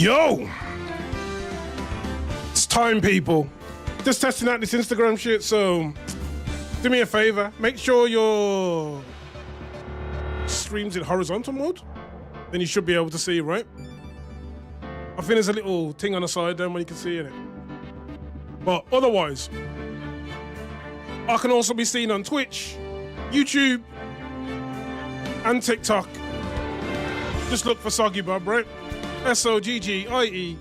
Yo! It's time, people. Just testing out this Instagram shit, so do me a favor. Make sure your stream's in horizontal mode. Then you should be able to see, right? I think there's a little thing on the side there where you can see in it. But otherwise, I can also be seen on Twitch, YouTube, and TikTok. Just look for Soggy Bob, right? SOGGIEBOB.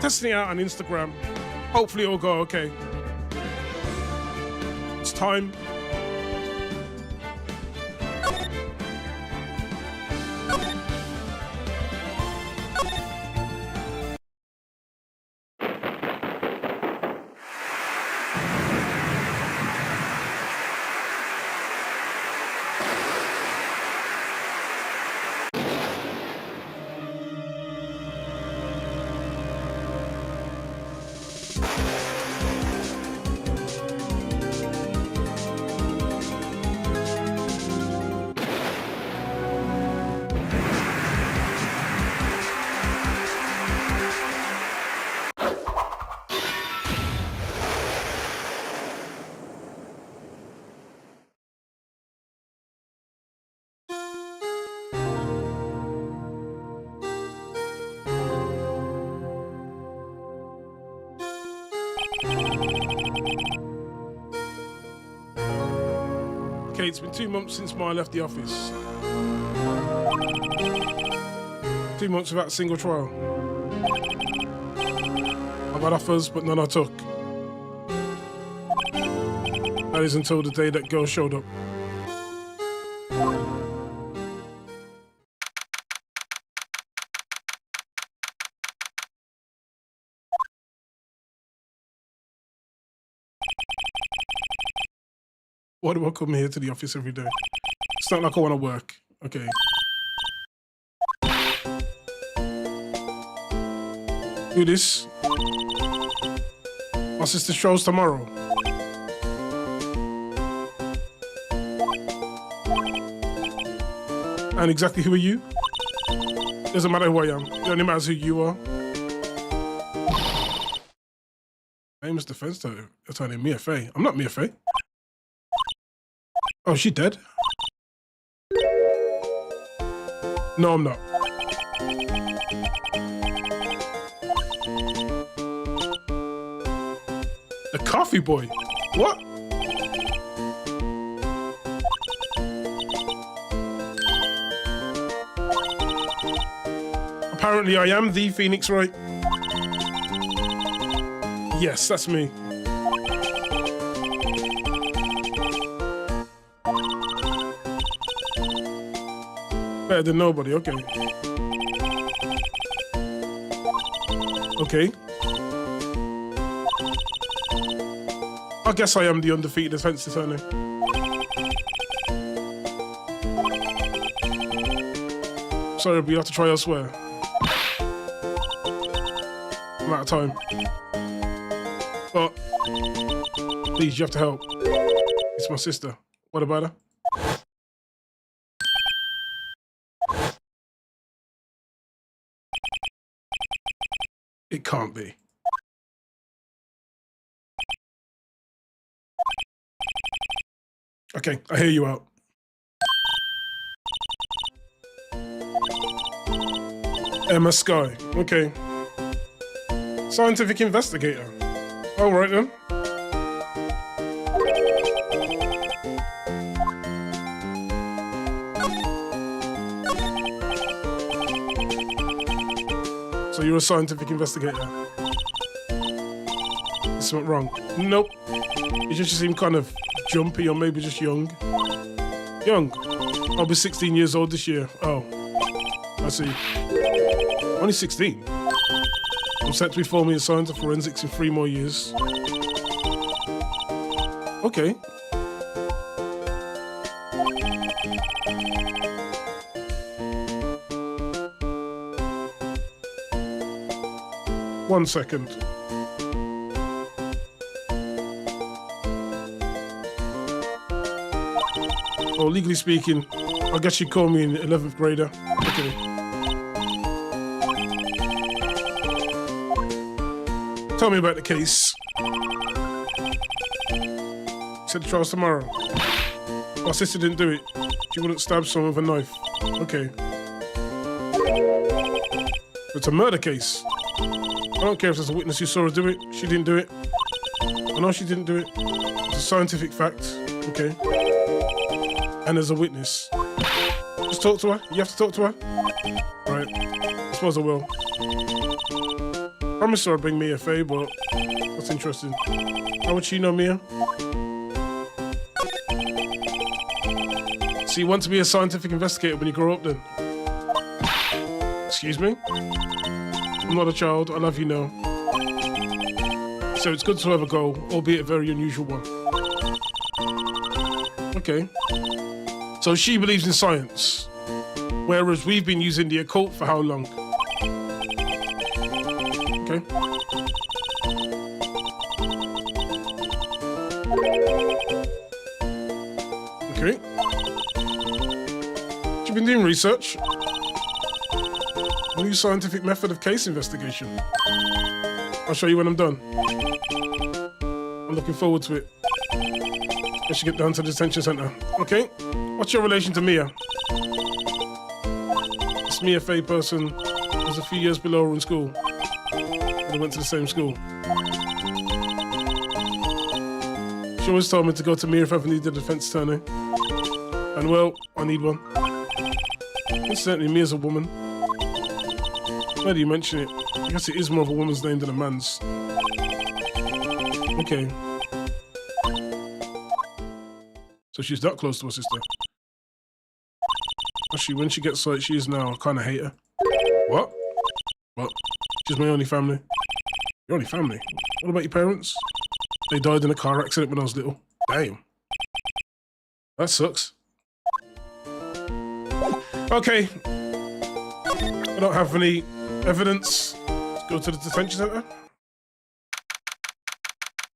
Testing it out on Instagram. Hopefully it'll go okay. It's time. Okay, it's been 2 months since I left the office. 2 months without a single trial. I've had offers, but none I took. That is until the day that girl showed up. Why do I come here to the office every day? It's not like I want to work. Okay. Do this. My sister's show's tomorrow. And exactly who are you? Doesn't matter who I am. It only matters who you are. Famous defense attorney Mia Fey. I'm not Mia Fey. Oh, is she dead? No, I'm not. The coffee boy? What? Apparently I am the Phoenix, right? Yes, that's me. Better than nobody, okay. Okay. I guess I am the undefeated defense attorney. Sorry, but you have to try elsewhere. I'm out of time. But please, you have to help. It's my sister. What about her? It can't be. Okay, I hear you out. Emma Sky, okay. Scientific investigator. All right then. So you're a scientific investigator. Is something wrong? Nope. You just seem kind of jumpy or maybe just young. Young. I'll be 16 years old this year. Oh, I see. Only 16. I'm set to be forming in science of forensics in 3 more years. Okay. One second. Well, legally speaking, I guess you'd call me an 11th grader. Okay. tell me about the case. Said the trial's tomorrow. My sister didn't do it. She wouldn't stab someone with a knife. Okay. It's a murder case. I don't care if there's a witness who saw her do it. She didn't do it. I know she didn't do it. It's a scientific fact. Okay. And there's a witness. Just talk to her. You have to talk to her. Right. I suppose I will. Promise her I'll bring Mia Fey, but that's interesting. How would she know Mia? So you want to be a scientific investigator when you grow up then? Excuse me? I'm not a child, I love you now. So it's good to have a goal, albeit a very unusual one. Okay. So she believes in science, whereas we've been using the occult for how long? Okay. Okay. You've been doing research. A new scientific method of case investigation. I'll show you when I'm done. I'm looking forward to it. I should get down to the detention center. Okay. What's your relation to Mia? This Mia Fey person was a few years below her in school. They went to the same school. She always told me to go to Mia if I ever needed a defense attorney. And well, I need one. Incidentally, Mia's a woman. Now that you mention it, I guess it is more of a woman's name than a man's. Okay. So she's that close to her sister. Actually, when she gets like she is now, I kind of hate her. What? What? She's my only family. Your only family? What about your parents? They died in a car accident when I was little. Damn. That sucks. Okay. I don't have any evidence. Let's go to the detention center.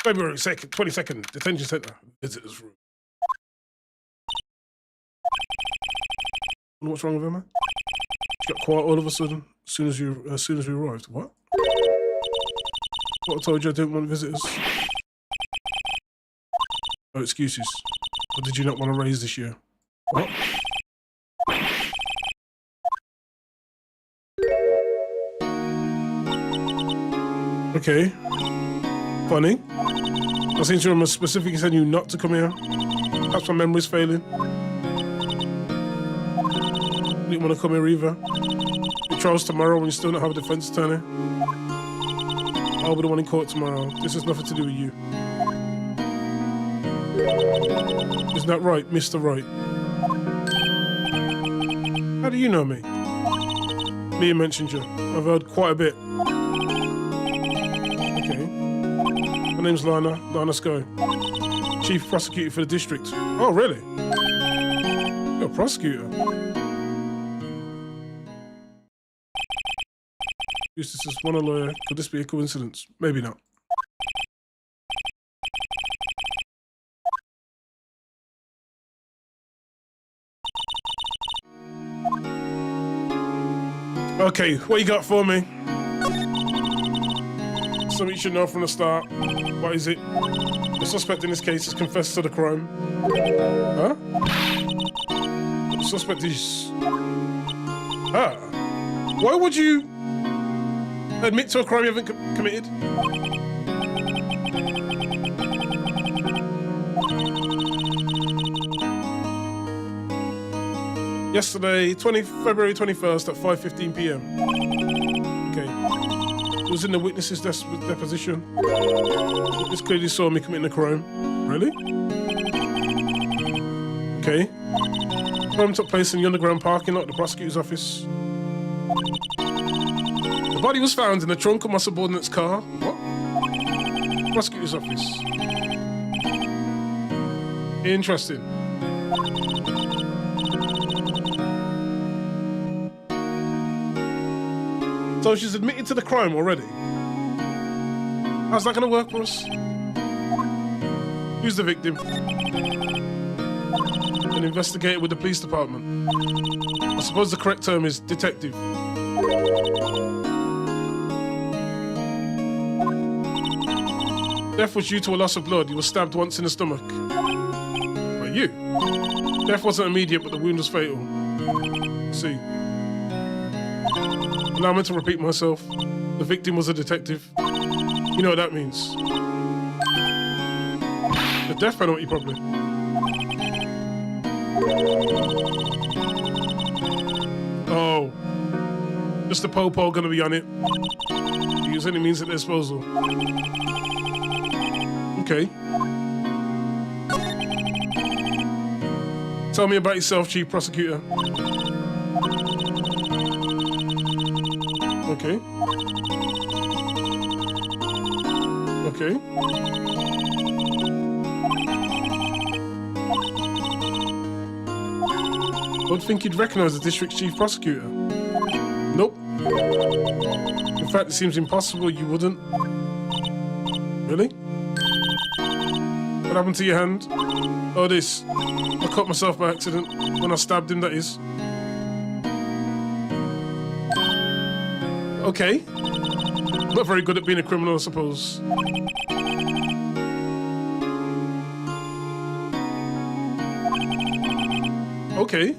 February 2nd, 22nd, detention center. Visitors room. What's wrong with her, man? She got quiet all of a sudden as soon as we arrived. What? What I told you I didn't want visitors. No excuses. Or did you not want to raise this year? What? Okay. Funny. I seem to remember specifically telling you not to come here. Perhaps my memory's failing. Didn't want to come here either. The trial's tomorrow when you still don't have a defense attorney. I'll be the one in court tomorrow. This has nothing to do with you. Isn't that right, Mr. Wright? How do you know me? Mia mentioned you. I've heard quite a bit. Okay. My name's Lana Sky. Chief prosecutor for the district. Oh, really? You're a prosecutor? Eustace is one a lawyer. Could this be a coincidence? Maybe not. Okay, what you got for me? Something you should know from the start. What is it? The suspect in this case has confessed to the crime. Huh? The suspect is... Ah. Why would you admit to a crime you haven't committed? Yesterday, February 21st at 5:15 p.m. Okay. It was in the witness's deposition. Witness clearly saw me committing a crime. Really? Okay. The crime took place in the underground parking lot of the prosecutor's office. The body was found in the trunk of my subordinate's car. What? Prosecutor's office. Interesting. So she's admitted to the crime already. How's that going to work for us? Who's the victim? An investigator with the police department. I suppose the correct term is detective. Death was due to a loss of blood. He was stabbed once in the stomach. Like you. Death wasn't immediate, but the wound was fatal. Let's see. Allow me to repeat myself. The victim was a detective. You know what that means. The death penalty, probably. Oh. Just the popo gonna be on it. Use any means at their disposal. Okay. Tell me about yourself, Chief Prosecutor. Okay. Okay. I would think you'd recognize the District Chief Prosecutor. Nope. In fact, it seems impossible you wouldn't. Really? What happened to your hand? Oh, this. I cut myself by accident. When I stabbed him, that is. Okay. Not very good at being a criminal, I suppose. Okay.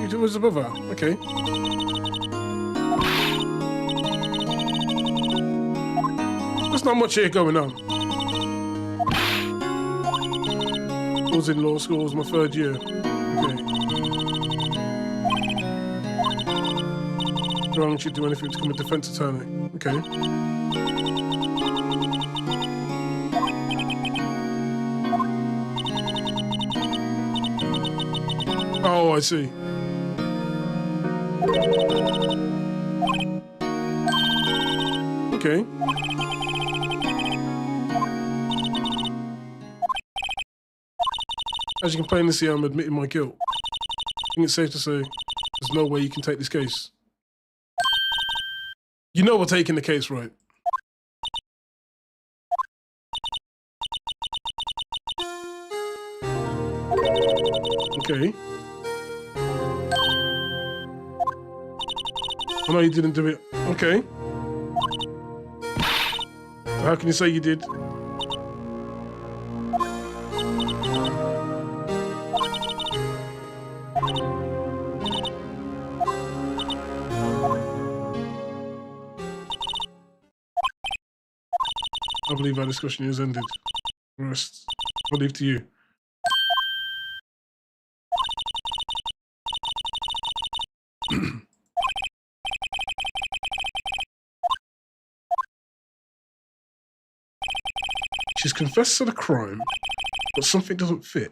It was above her. Okay. There's not much here going on. I was in law school, it was my third year. Okay. Wrong should do anything to become a defense attorney. Okay. Oh, I see. Okay. As you can plainly see, I'm admitting my guilt. I think it's safe to say there's no way you can take this case. You know we're taking the case, right? Okay. I know you didn't do it. Okay. How can you say you did? I believe our discussion is ended. The rest, I'll leave to you. She's confessed to the crime, but something doesn't fit.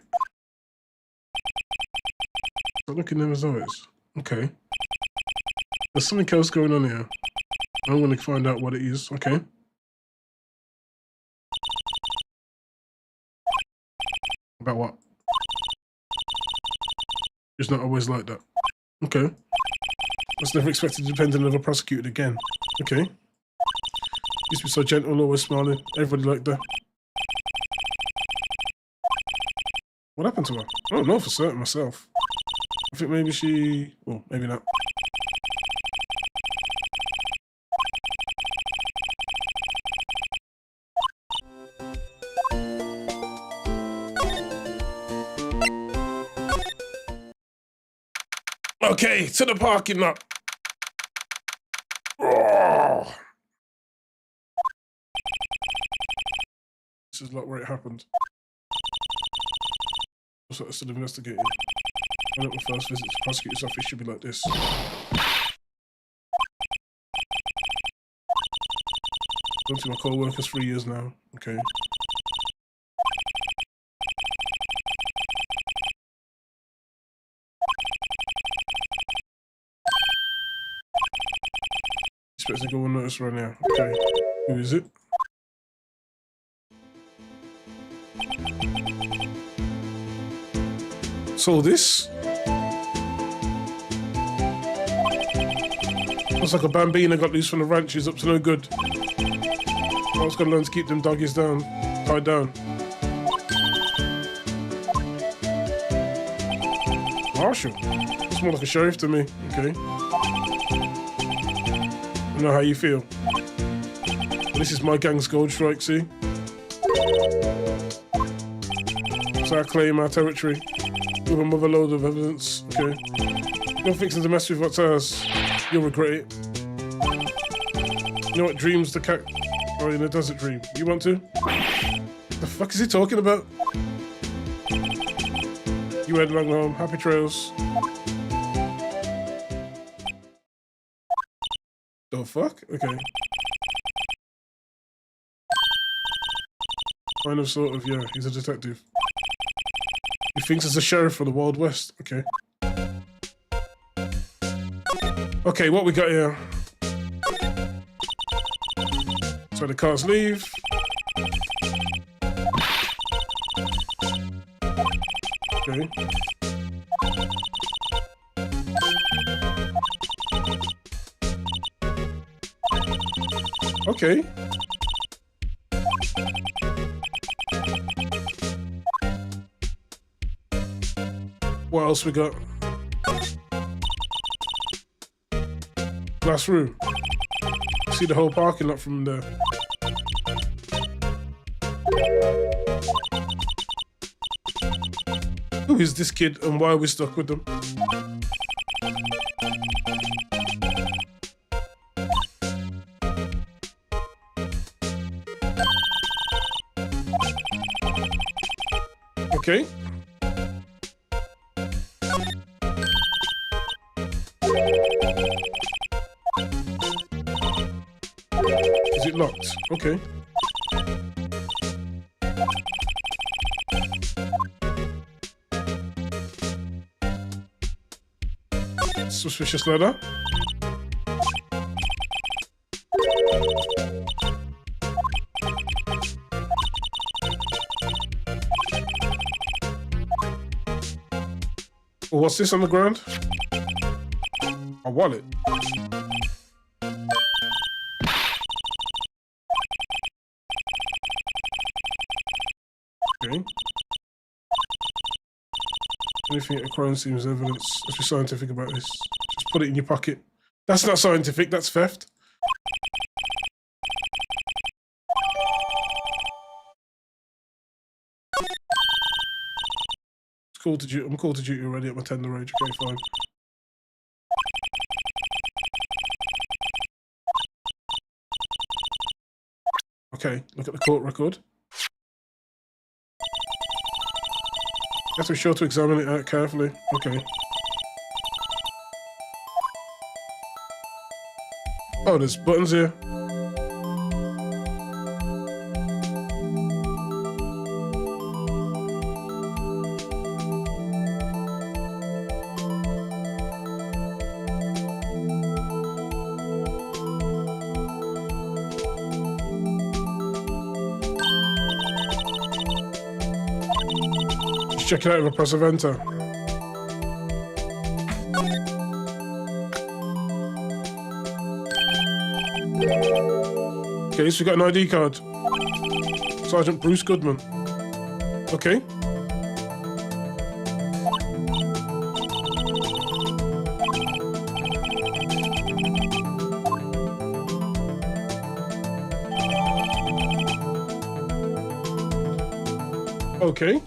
I'm looking at them as eyes. Okay. There's something else going on here. I'm going to find out what it is. Okay. About what? It's not always like that. Okay. I was never expected to depend on another prosecutor again. Okay. Used to be so gentle, always smiling. Everybody liked that. What happened to her? I don't know for certain myself. I think maybe she... Well, maybe not. Okay, to the parking lot. Oh. This is like where it happened. So I'm still investigating. My little first visit to the prosecutor's office should be like this. Gone to my co-workers 3 years now. Okay. Expected to go unnoticed right now. Okay. Who is it? So this looks like a bambina got loose from the ranch. She's up to no good. I was gonna learn to keep them doggies down, tied down. Marshall, Looks more like a sheriff to me. Okay. I know how you feel. This is my gang's gold strike, see? So I claim our territory with a mother load of evidence. Okay. You're fixing to mess with what's ours. You'll regret it. You know what dreams the cat... Oh, in a desert dream. You want to? The fuck is he talking about? You head along home. Happy trails. The fuck? Okay. Kind of, sort of, yeah. He's a detective. He thinks it's a sheriff for the Wild West. Okay. Okay, what we got here? So the cars leave. Okay. Okay. What else we got? Glass room. See the whole parking lot from there. Who is this kid and why are we stuck with them? Okay. Is it locked? Okay. Suspicious letter. Oh, what's this on the ground? A wallet. Okay. Anything at a crime scene as evidence. Let's be scientific about this. Just put it in your pocket. That's not scientific, that's theft. It's called to duty. I'm called to duty already at my tender age. Okay, fine. Okay, look at the court record. You have to be sure to examine it out carefully. Okay. Oh, there's buttons here. Check it out with a press of enter. Okay, so we got an ID card. Sergeant Bruce Goodman. Okay. Okay.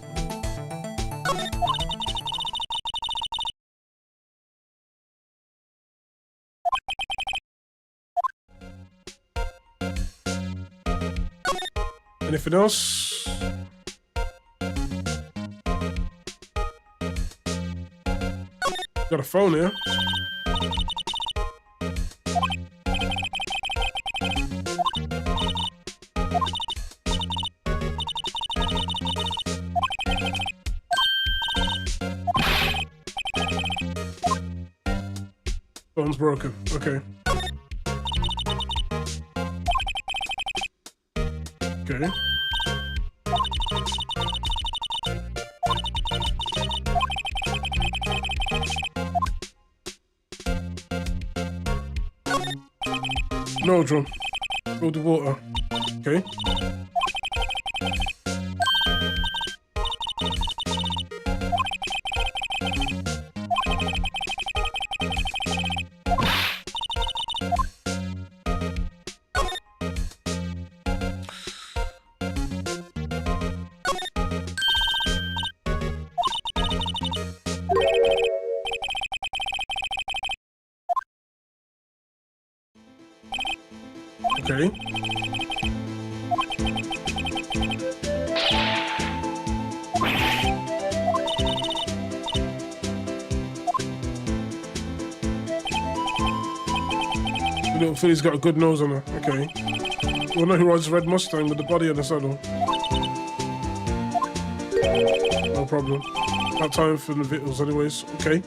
Anything else? Got a phone here. Phone's broken. Okay. Okay. No drum. Go to water. Okay. Okay. Little filly's got a good nose on her. Okay. You wanna know who rides a red Mustang with the body on the saddle? No problem. Not time for the victuals anyways. Okay.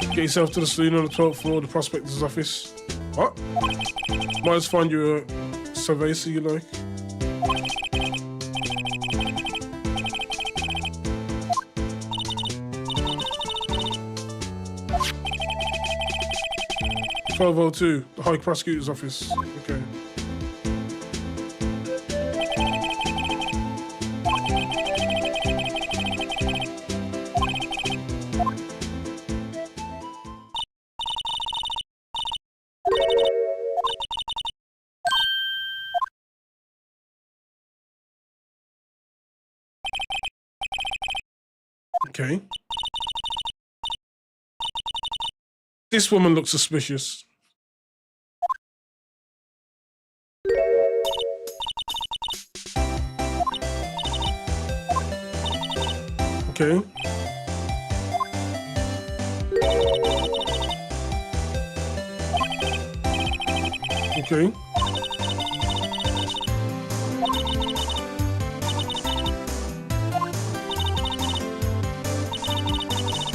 Get yourself to the saloon on the 12th floor of the prospector's office. What? Might as find you a Cerveza you like. (1202), the High Prosecutor's Office. Okay. Okay. This woman looks suspicious. Okay. Okay.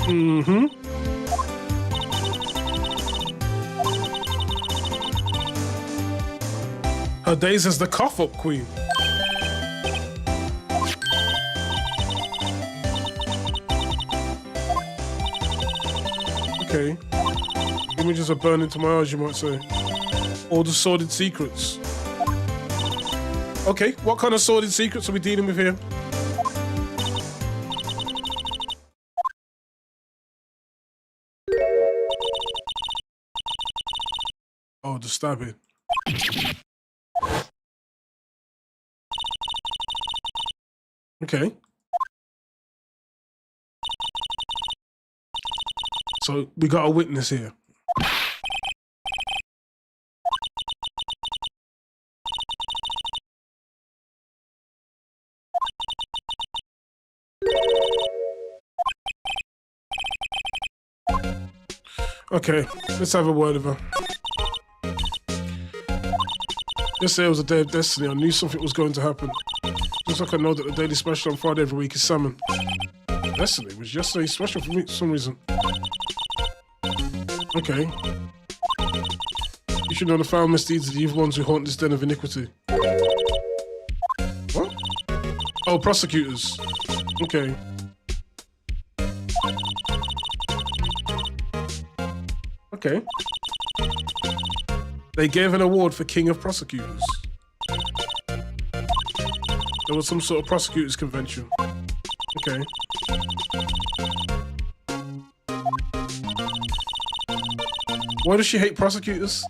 Mm-hmm. Her days as the cough-up queen. Okay. Images are burned into my eyes, you might say. All the sordid secrets. Okay, what kind of sordid secrets are we dealing with here? Oh, the stabbing. Okay. So we got a witness here. Okay, let's have a word with her. Yesterday was a day of destiny. I knew something was going to happen. Just like I know that the daily special on Friday every week is salmon. Destiny was yesterday's special for me for some reason. Okay. You should know the foul misdeeds of the evil ones who haunt this den of iniquity. What? Oh, prosecutors. Okay. Okay. They gave an award for King of Prosecutors. There was some sort of prosecutors convention. Okay. Why does she hate prosecutors?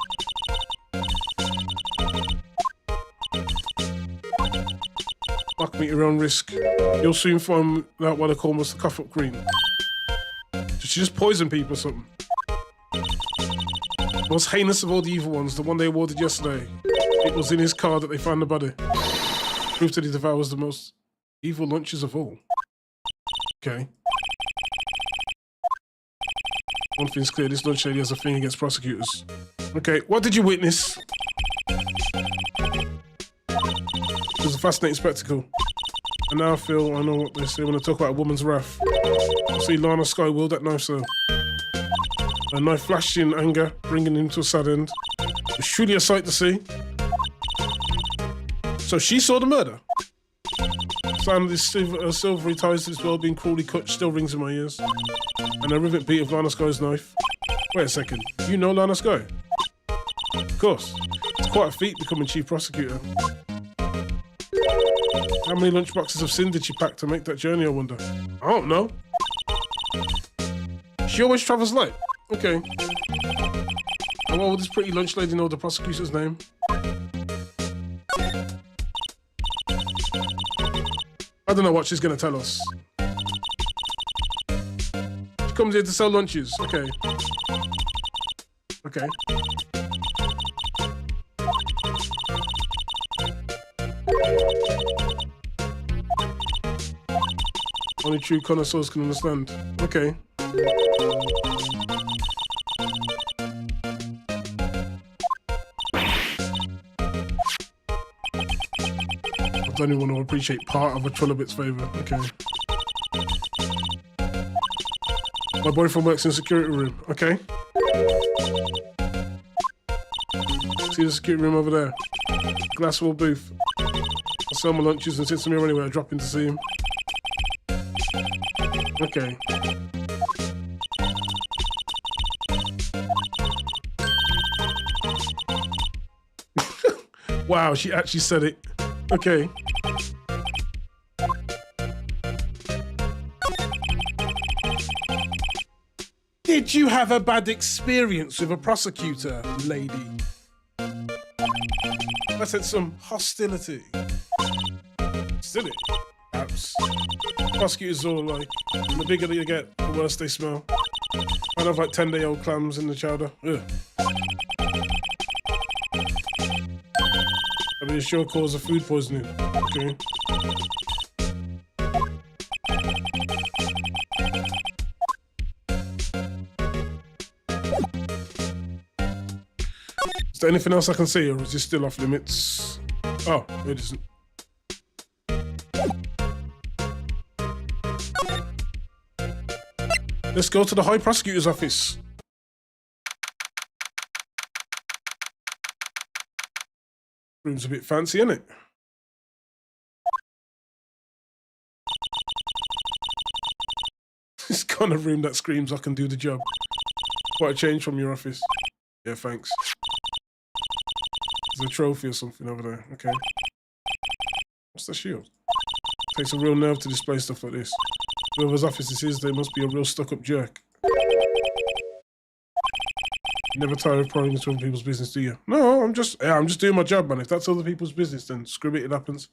Fuck me at your own risk. You'll soon find out what I call was the cough-up queen. Did she just poison people or something? Most heinous of all the evil ones, the one they awarded yesterday. It was in his car that they found the body. Proof that he devours the most evil lunches of all. Okay. One thing's clear, this lunch lady has a thing against prosecutors. Okay, what did you witness? It was a fascinating spectacle. And now I feel I know what they say when I talk about a woman's wrath. I see Lana Skye wield that knife, so. A knife flashed in anger, bringing him to a sad end. It was truly a sight to see. So she saw the murder. The sound of this silvery ties to this world being cruelly cut still rings in my ears. And the rhythmic beat of Lana Skye's knife. Wait a second, you know Lana Skye? Of course. It's quite a feat becoming chief prosecutor. How many lunchboxes of sin did she pack to make that journey, I wonder? I don't know. She always travels light. Okay. And what will this pretty lunch lady know the prosecutor's name? I don't know what she's going to tell us. She comes here to sell lunches. Okay. Okay. Only true connoisseurs can understand. Okay. I don't even want to appreciate part of a Trilobit's favour. Okay. My boyfriend works in the security room. Okay. See the security room over there? Glass wall booth. I sell my lunches and sit somewhere anyway. I drop in to see him. Okay. Wow, she actually said it. Okay. Did you have a bad experience with a prosecutor, lady? I said some hostility. Hostility? Perhaps. Prosecutors are all like, the bigger they get, the worse they smell. I have like 10-day-old clams in the chowder. Ugh. I mean, it sure cause of food poisoning. Okay. Is there anything else I can say, or is this still off limits? Oh, it isn't. Let's go to the High Prosecutor's office. Room's a bit fancy, isn't it? This kind of room that screams I can do the job. Quite a change from your office. Yeah, thanks. There's a trophy or something over there. Okay. What's the shield? Takes a real nerve to display stuff like this. Whoever's office this is, they must be a real stuck-up jerk. You never tire of prying into other people's business, do you? No, I'm just doing my job, man. If that's other people's business, then screw it, it happens.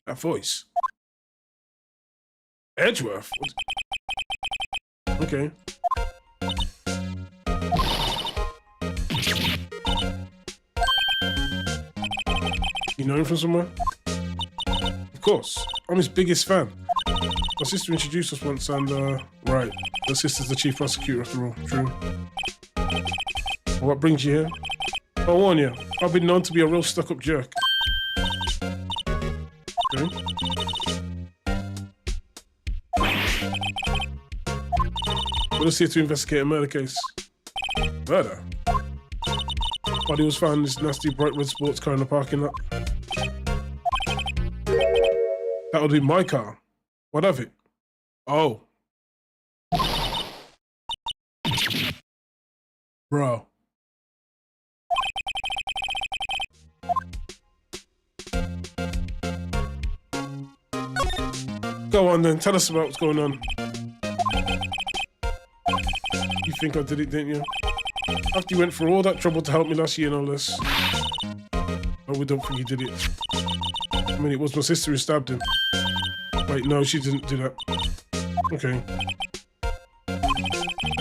That voice. Edgeworth? Okay. You know him from somewhere? Of course. I'm his biggest fan. My sister introduced us once and, right. Her sister's the chief prosecutor after all. True. What brings you here? I warn you, I've been known to be a real stuck-up jerk. Okay. We're just here to investigate a murder case. Murder? Body was found in this nasty bright red sports car in the parking lot. That would be my car. What of it? Oh. Bro. Go on then, tell us about what's going on. You think I did it, didn't you? After you went through all that trouble to help me last year, no less. Oh, we don't think you did it. I mean, it was my sister who stabbed him. Wait, no, she didn't do that. Okay.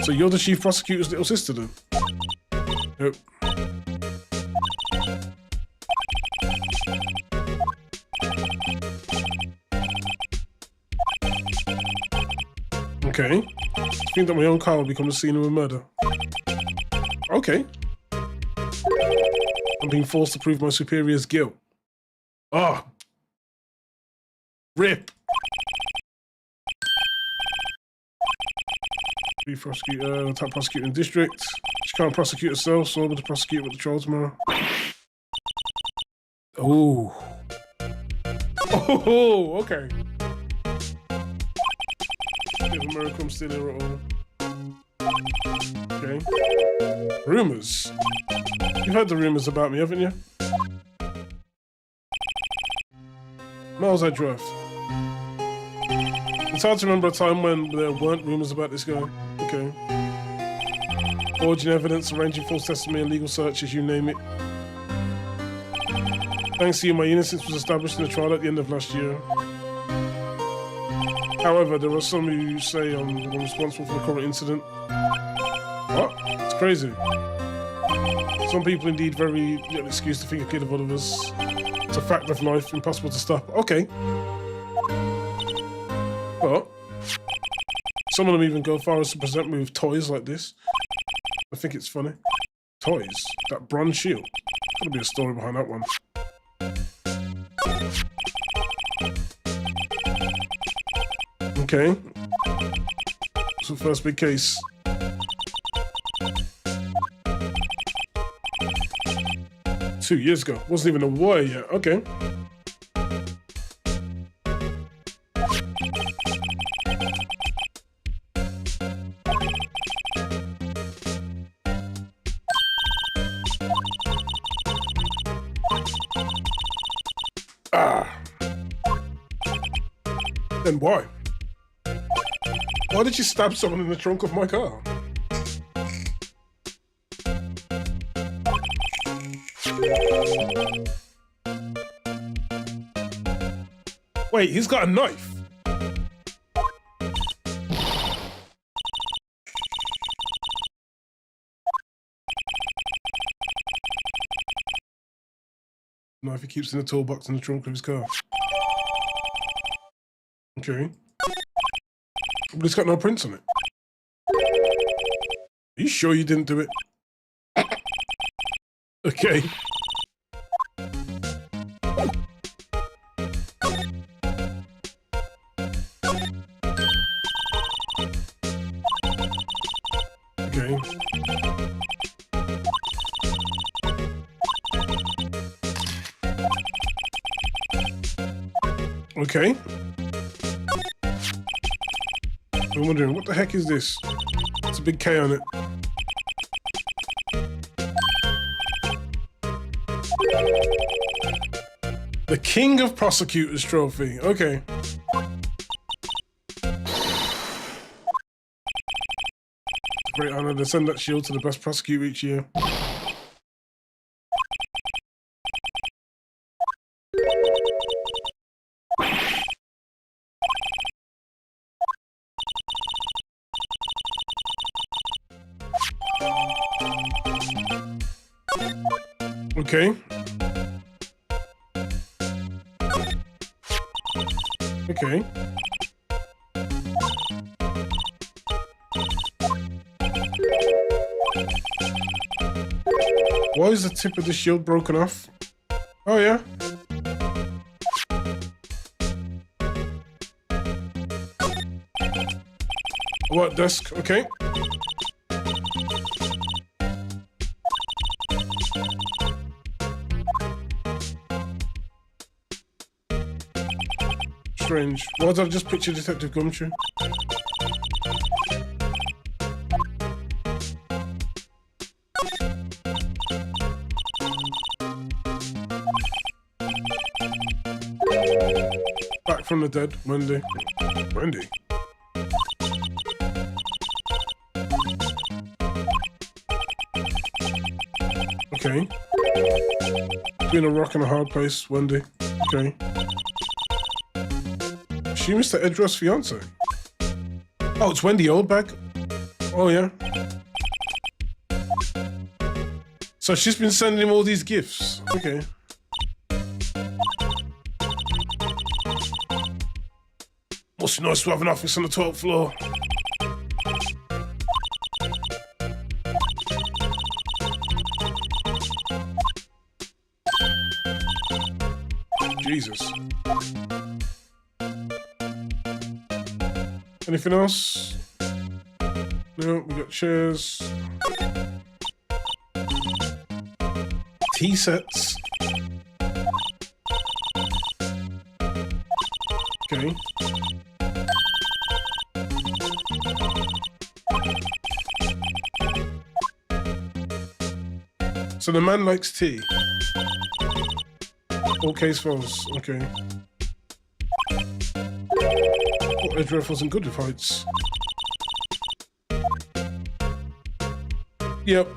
So you're the chief prosecutor's little sister then? Yep. Okay. I think that my own car will become the scene of a murder. Okay. I'm being forced to prove my superior's guilt. Ah. Oh. Rip. Chief prosecutor, top prosecutor in district. She can't prosecute herself, so I'm going to prosecute with the troll tomorrow. Oh. Oh, okay. Bit of a miracle I'm still here at all. Okay. Rumours. You've heard the rumours about me, haven't you? Miles Edgeworth. It's hard to remember a time when there weren't rumours about this guy. Okay. Forging evidence, arranging false testimony, and legal searches, you name it. Thanks to you, my innocence was established in the trial at the end of last year. However, there are some who say I'm responsible for the current incident. What? It's crazy. Some people indeed very little excuse to think a kid of others. It's a fact of life, impossible to stop. Okay. But Some of them even go far as to present me with toys like this. I think it's funny. Toys? That bronze shield. Gotta be a story behind that one. Okay. So first big case. Two years ago. Wasn't even a war yet. Okay. Then why? Why did you stab someone in the trunk of my car? Wait, he's got a knife. Knife he keeps in the toolbox in the trunk of his car. Okay. But it's got no prints on it. Are you sure you didn't do it? Okay. Okay. Okay. I'm wondering, what the heck is this? It's a big K on it. The King of Prosecutors Trophy. Okay. Great honor to send that shield to the best prosecutor each year. Okay. Okay. Why is the tip of the shield broken off? Oh, yeah. What desk? Okay. Strange. Why did I just picture Detective Gumshoe? Back from the dead, Wendy. Wendy? Okay. Between a rock and a hard place, Wendy. Okay. She Mr. Edgeworth's fiance. Oh, it's Wendy Oldbag. Oh, yeah. So she's been sending him all these gifts. Okay. Must be nice to have an office on the 12th floor. Jesus. Anything else? No, we got chairs. Tea sets. Okay. So the man likes tea. All case files. Okay. Edgeworth wasn't good with heights. Yep.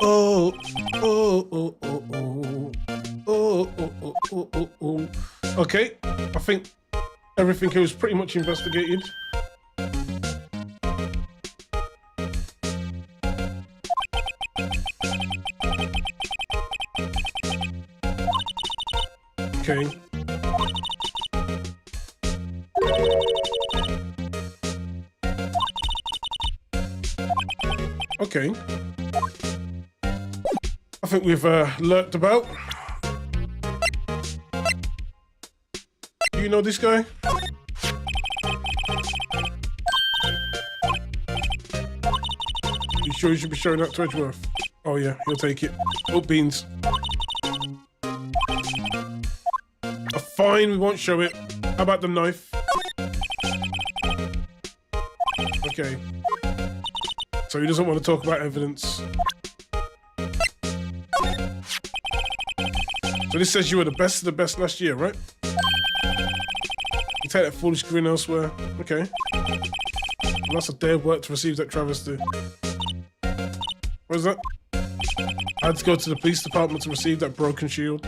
Oh, oh, oh, oh, oh, oh, oh, oh, oh, oh, oh. Okay, I think everything here was pretty much investigated. Okay. Okay. I think we've lurked about. Do you know this guy? You sure you should be showing that to Edgeworth? Oh yeah, he'll take it. Oh, beans. Fine, we won't show it. How about the knife? Okay. So he doesn't want to talk about evidence. So this says you were the best of the best last year, right? You take that foolish grin elsewhere. Okay. Well, that's a day of work to receive that travesty. What is that? I had to go to the police department to receive that broken shield.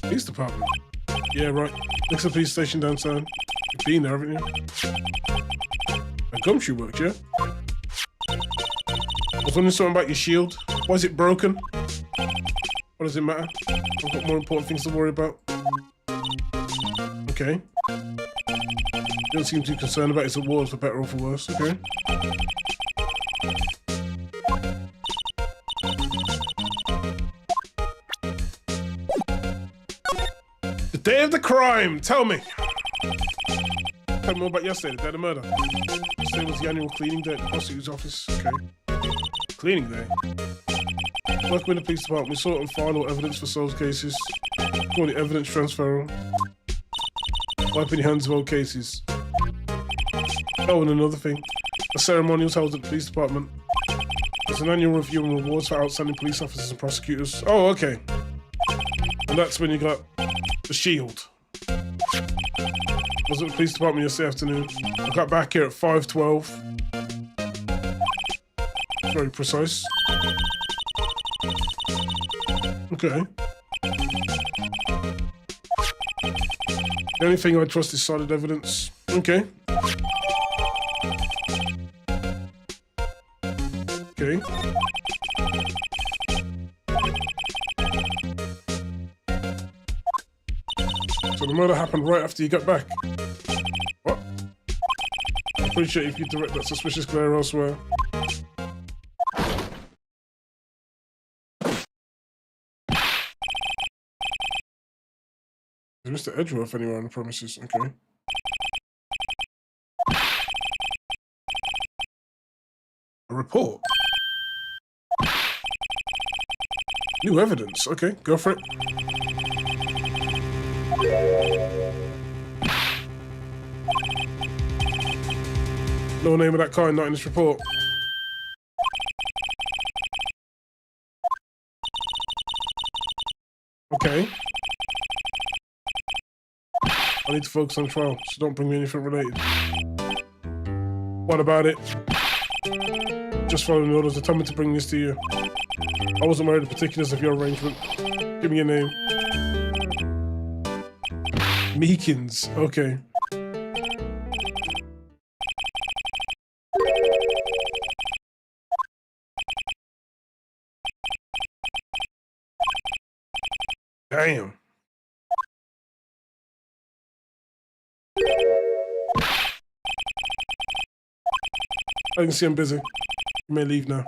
Police department? Yeah, right. Next to the police station downtown. You've been there, haven't you? A gumshoe worked, yeah? I was wondering something about your shield. Why is it broken? What does it matter? I've got more important things to worry about. Okay. You don't seem too concerned about his awards, for better or for worse. Okay. The day of the crime! Tell me! Tell me more about yesterday, the day of the murder. Yesterday was the annual cleaning day at the prosecutor's office. Okay. Cleaning day? Working with the police department, we sort and file all evidence for Souls cases. Call it evidence transfer. Wiping your hands of old cases. Oh, and another thing. A ceremonial held at the police department. There's an annual review and rewards for outstanding police officers and prosecutors. Oh, okay. And that's when you got the shield. Was at the police department yesterday afternoon. I got back here at 5:12. Very precise. Okay. The only thing I trust is solid evidence. Okay. Okay. So the murder happened right after you got back. What? I appreciate if you direct that suspicious glare elsewhere. Is Mr. Edgeworth anywhere on the premises? Okay. A report? New evidence. Okay, go for it. No name of that kind, not in this report. Okay. I need to focus on trial, so don't bring me anything related. What about it? Just following the orders, they told me to bring this to you. I wasn't aware of the particulars of your arrangement. Give me your name. Meekins, okay. Damn. I can see I'm busy. You may leave now.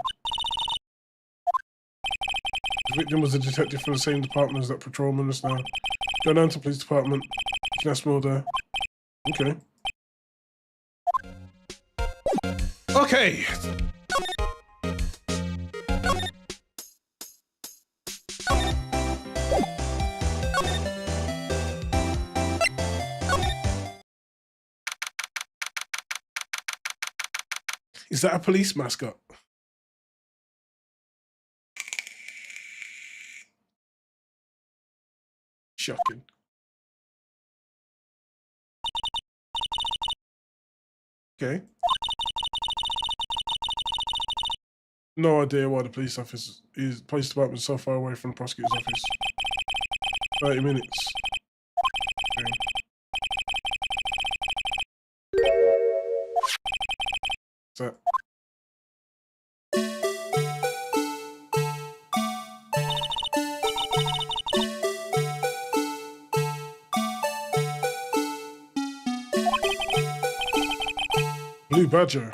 The victim was a detective from the same department as that patrolman just now. Go down to the police department. You can ask more there. Okay. Okay. Is that a police mascot? Shocking. Okay. No idea why the police department is so far away from the prosecutor's office. 30 minutes. Okay. What's that? Blue Badger.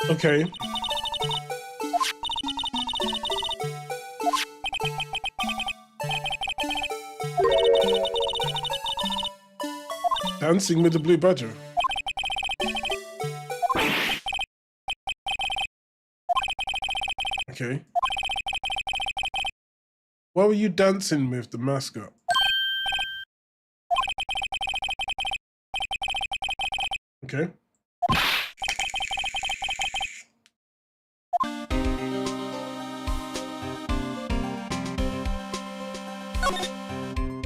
Okay. Dancing with the Blue Badger. Okay. Why were you dancing with the mascot? Okay.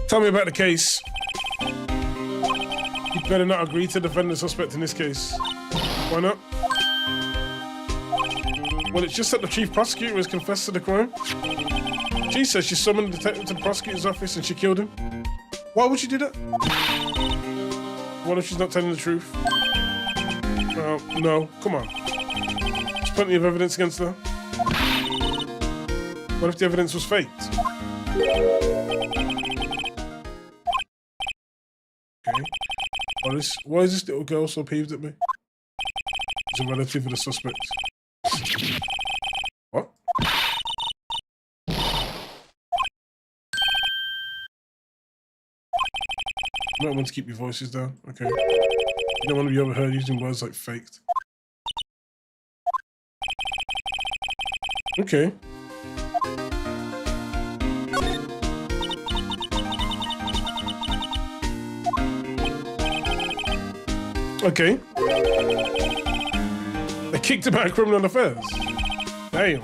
Tell me about the case. You better not agree to defend the suspect in this case. Why not? Well, it's just that the chief prosecutor has confessed to the crime. She says she summoned the detective to the prosecutor's office and she killed him. Why would she do that? What if she's not telling the truth? Well, no, come on. There's plenty of evidence against her. What if the evidence was faked? Okay. Why is this little girl so peeved at me? She's a relative of the suspect. What? You might want to keep your voices down. Okay. You don't want to be overheard using words like faked. Okay. Okay. They kicked him out of criminal affairs. Damn.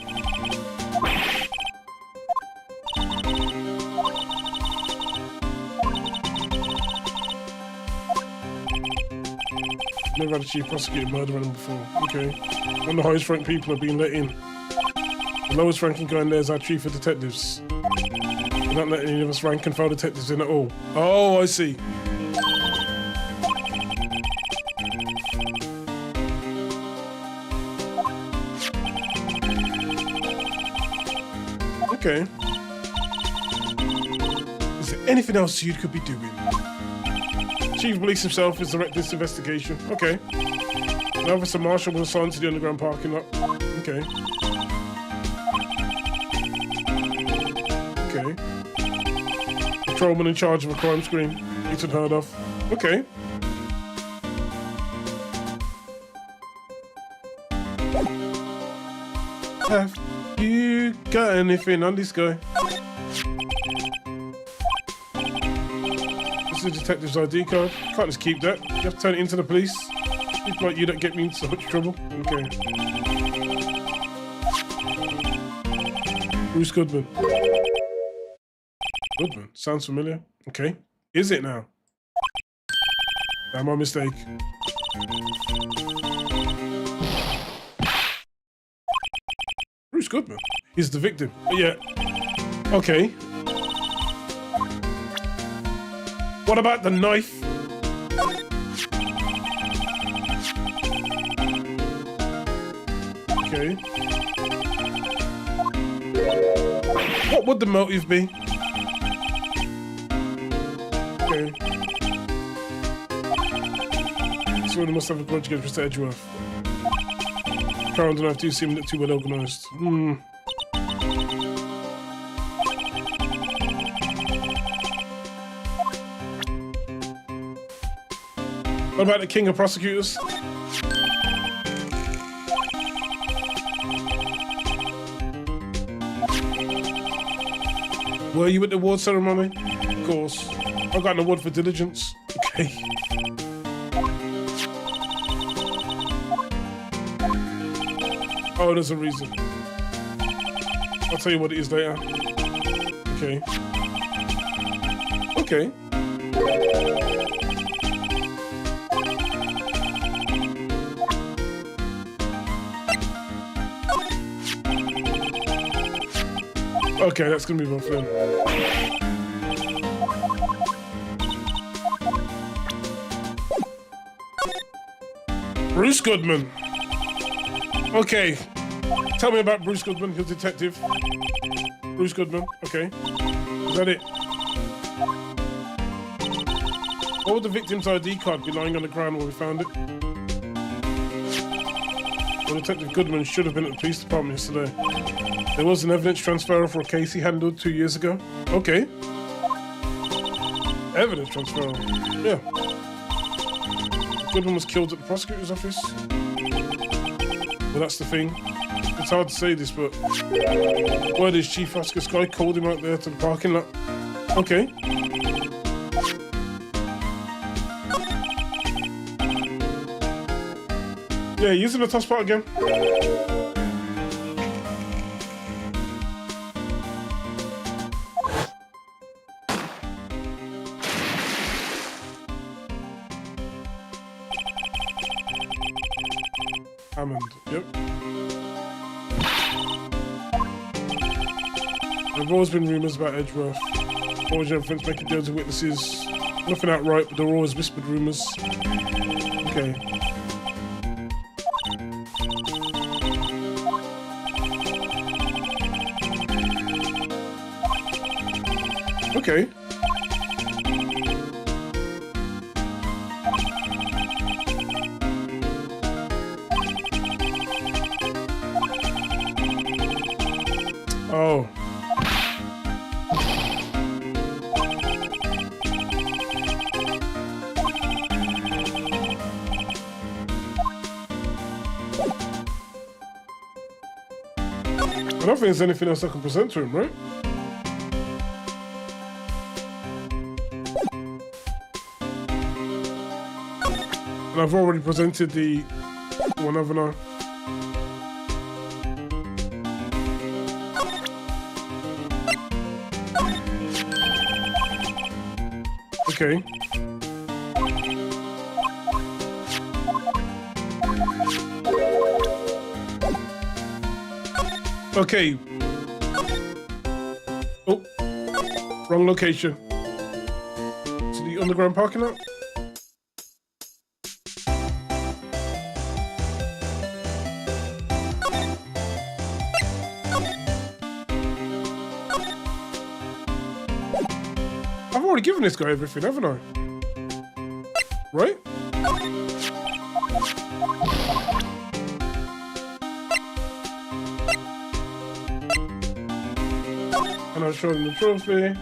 Never had a chief prosecutor murder him before. Okay. When the highest ranked people are being let in. The lowest ranking guy in there is our chief of detectives. We're not letting any of us rank and file detectives in at all. Oh, I see. Okay. Is there anything else you could be doing? Chief of Police himself has directed this investigation. Okay. An Officer Marshall was assigned to the underground parking lot. Okay. Okay. Patrolman in charge of a crime scene. It's unheard of. Okay. Have you got anything on this guy? This is the detective's ID card. Can't just keep that. You have to turn it into the police. People like you don't get me into so much trouble. Okay. Bruce Goodman. Goodman. Sounds familiar. Okay. Is it now? My mistake. Bruce Goodman. He's the victim. Yeah. Okay. What about the knife? Okay. What would the motive be? Okay. Someone must have a grudge against Mr. Edgeworth. Current enough do seem too well organised. What about the king of prosecutors? Were you at the award ceremony? Of course. I got an award for diligence. Okay. Oh, there's a reason. I'll tell you what it is later. Okay. Okay. Okay, that's gonna be more fun. Bruce Goodman. Okay. Tell me about Bruce Goodman, his detective. Bruce Goodman, okay. Is that it? What would the victim's ID card be lying on the ground where we found it? Well, Detective Goodman should have been at the police department yesterday. There was an evidence transfer for a case he handled 2 years ago. Okay. Evidence transfer. Yeah. Goodman was killed at the prosecutor's office. Well, that's the thing. It's hard to say this, but word is Chief Oscar Sky called him out there to the parking lot. Okay. Yeah, using the top spot again. Hammond, yep. There have always been rumours about Edgeworth. Always friends making deals with witnesses. Nothing outright, but there were always whispered rumours. Okay. Okay. Oh. I don't think there's anything else I can present to him, right? And I've already presented the one, haven't I? Okay. Okay. Oh, wrong location. To the underground parking lot? I've already given this guy everything, haven't I? Right? And I showed him the trophy.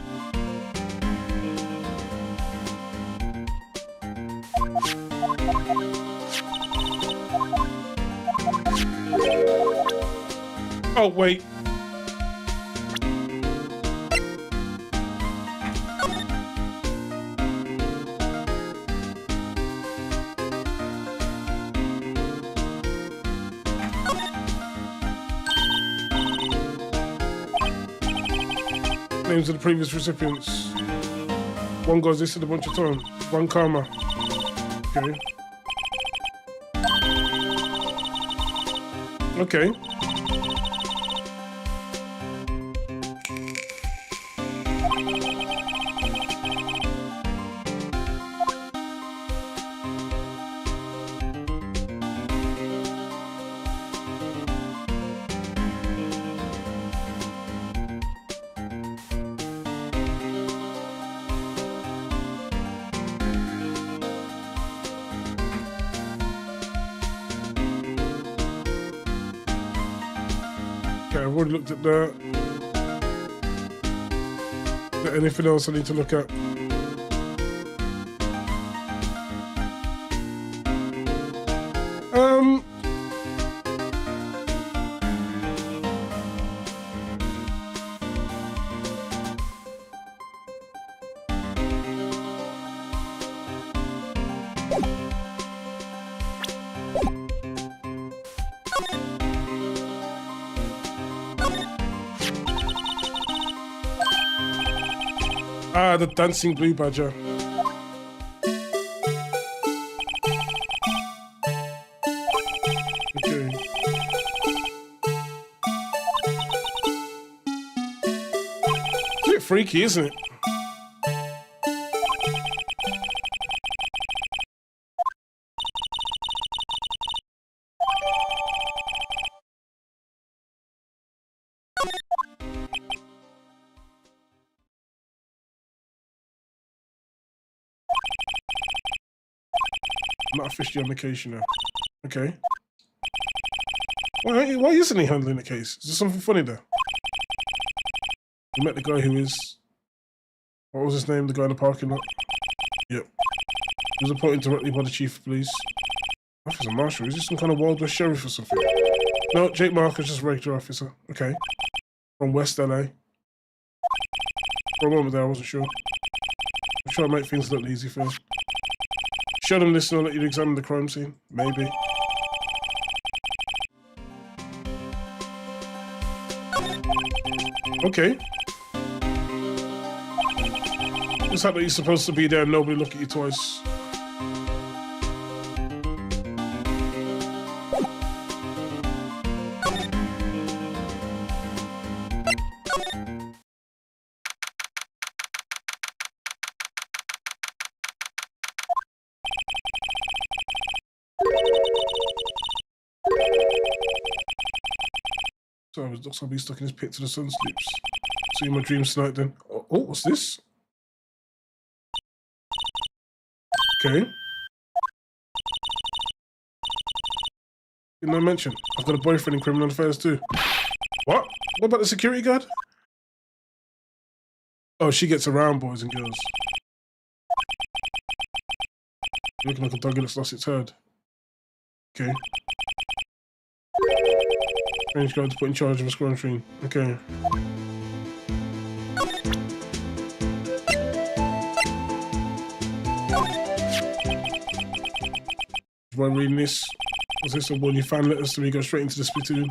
Oh, wait. Names of the previous recipients. One guy's listed a bunch of times. One Karma. Okay. Okay. Okay, I've already looked at that. Is there anything else I need to look at? Ah, the dancing blue badger. Okay. It's a bit freaky, isn't it? not officially on vacation now. Okay. Why isn't he handling the case? Is there something funny there? We met the guy who is... What was his name? The guy in the parking lot? Yep. He was appointed directly by the chief of police. Officer Marshall? Is he some kind of Wild West sheriff or something? No, Jake Marcus, just a regular officer. Okay. From West LA. For a moment there, I wasn't sure. I'm trying to make things look easy for you. Show them this and I'll let you examine the crime scene. Maybe. Okay. Just happen that you're supposed to be there and nobody look at you twice. So it looks like he's stuck in his pit till the sun sleeps. See my dreams tonight then. Oh, what's this? Okay. Didn't I mention? I've got a boyfriend in criminal affairs too. What? What about the security guard? Oh, she gets around boys and girls. Looking like a dog that's lost its herd. Okay. Strange guard to put in charge of a squad train. Okay. While reading this, was this one your fan letters so we go straight into the spittoon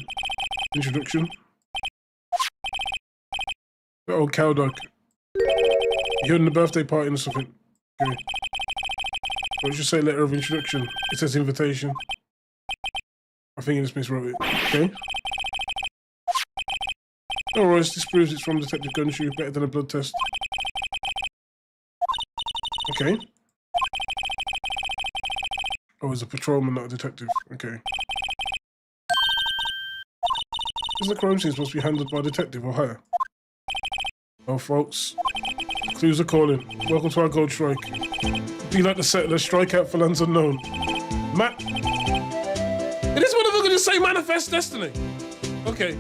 introduction? The old cow dog. You heard in the birthday party or something? Okay. What should say letter of introduction? It says invitation. I think I just miswrote it. Okay. No worries, this proves it's from Detective Gumshoe, better than a blood test. Okay. Oh, he's a patrolman, not a detective. Okay. Isn't the crime scene supposed to be handled by a detective or higher? Oh, folks. Clues are calling. Welcome to our gold strike. Be like the settler, strike out for lands unknown. Matt. It is motherfucker just say manifest destiny. Okay.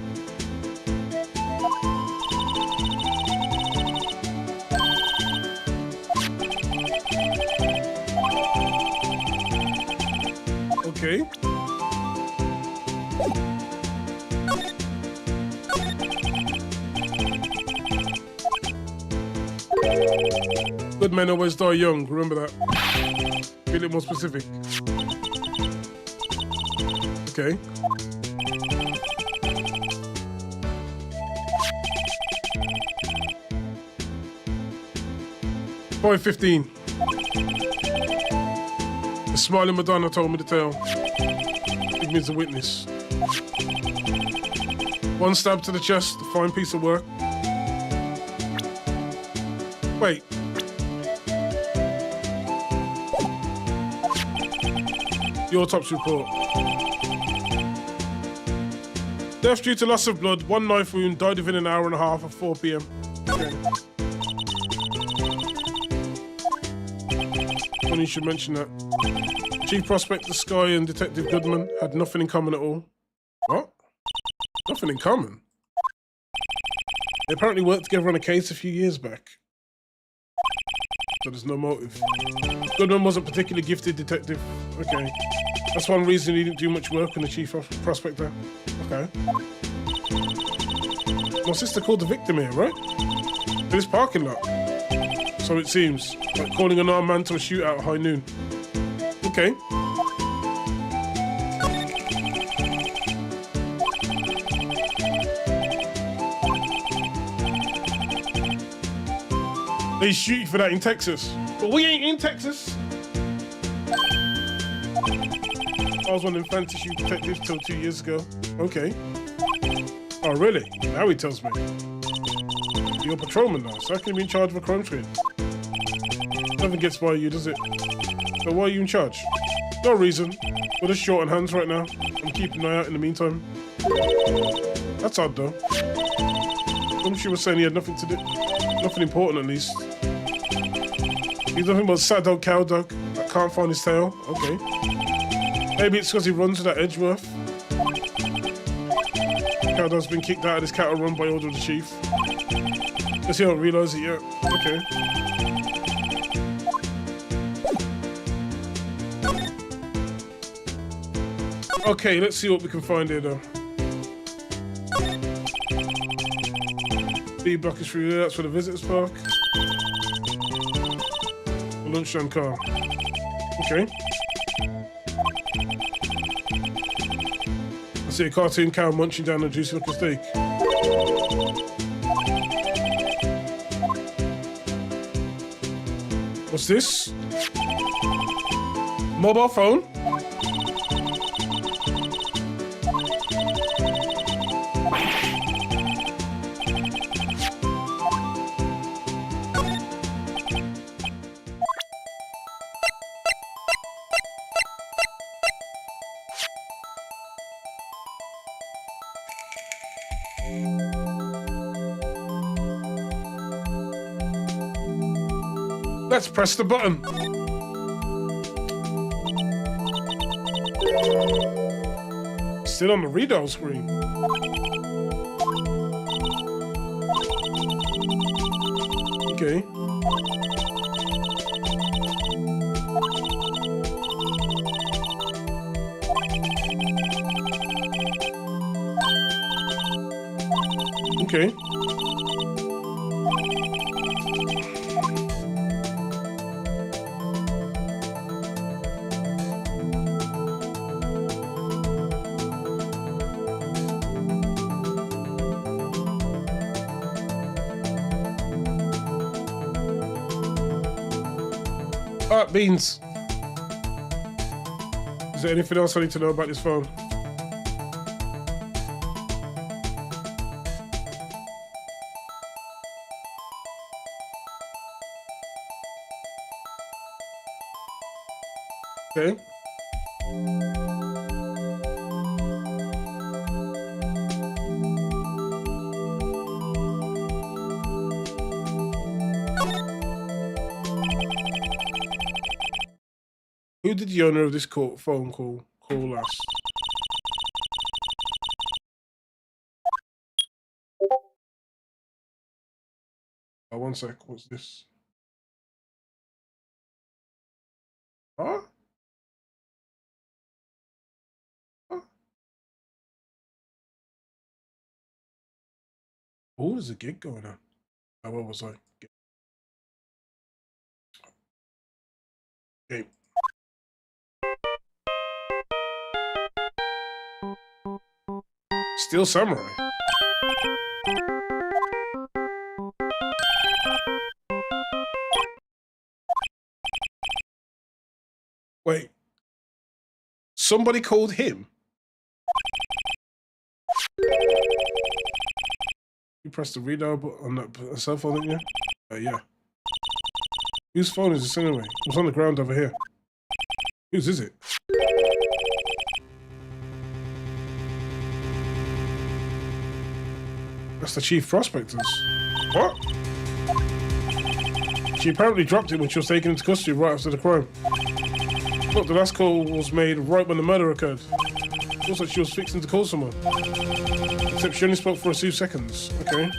Okay. Good men always die young, remember that. Be a little more specific. Okay. Point 15. The smiling Madonna told me the tale. Give me as a witness. One stab to the chest, a fine piece of work. Wait. The autopsy report. Death due to loss of blood, one knife wound, died within an hour and a half at 4 p.m. Okay. Funny you should mention that. Chief Prospector Sky and Detective Goodman had nothing in common at all. What? Nothing in common? They apparently worked together on a case a few years back. So there's no motive. Goodman wasn't a particularly gifted detective. Okay. That's one reason he didn't do much work on the Chief Prospector. Okay. My sister called the victim here, right? In this parking lot. So it seems. Like calling an armed man to a shootout at high noon. Okay. They shoot you for that in Texas. But we ain't in Texas. I was one of them fancy shoot detectives till 2 years ago. Okay. Oh, really? Now he tells me. You're a patrolman now, so how can you be in charge of a crime scene? Nothing gets by you, does it? So why are you in charge? No reason. We're just short on hands right now. I'm keeping an eye out in the meantime. That's odd, though. Gumshoe was saying he had nothing to do. Nothing important, at least. He's nothing but sad dog, cow dog. Can't find his tail. Okay. Maybe it's because he runs to that Edgeworth. Cowdell's been kicked out of this cattle run by order of the chief. Guess he don't realise it yet. Okay. Okay, let's see what we can find here though. B block is through there, that's for the visitors park. The lunchtime car. Okay. I see a cartoon cow munching down a juicy looking steak. What's this? Mobile phone? Let's press the button. Still on the readout screen. Okay. Okay. Alright, Beans. Is there anything else I need to know about this phone? Okay. Who did the owner of this phone call last? Oh, 1 sec. What's this? Huh? Huh? Oh, there's a gig going on. Oh, what was I? Okay. Steel Samurai. Wait. Somebody called him? You pressed the readout on that cell phone, didn't you? Yeah. Whose phone is this anyway? It's on the ground over here. Whose is it? That's the chief prospectors. What? She apparently dropped it when she was taken into custody right after the crime. Look, the last call was made right when the murder occurred. It looks like she was fixing to call someone. Except she only spoke for a few seconds. Okay.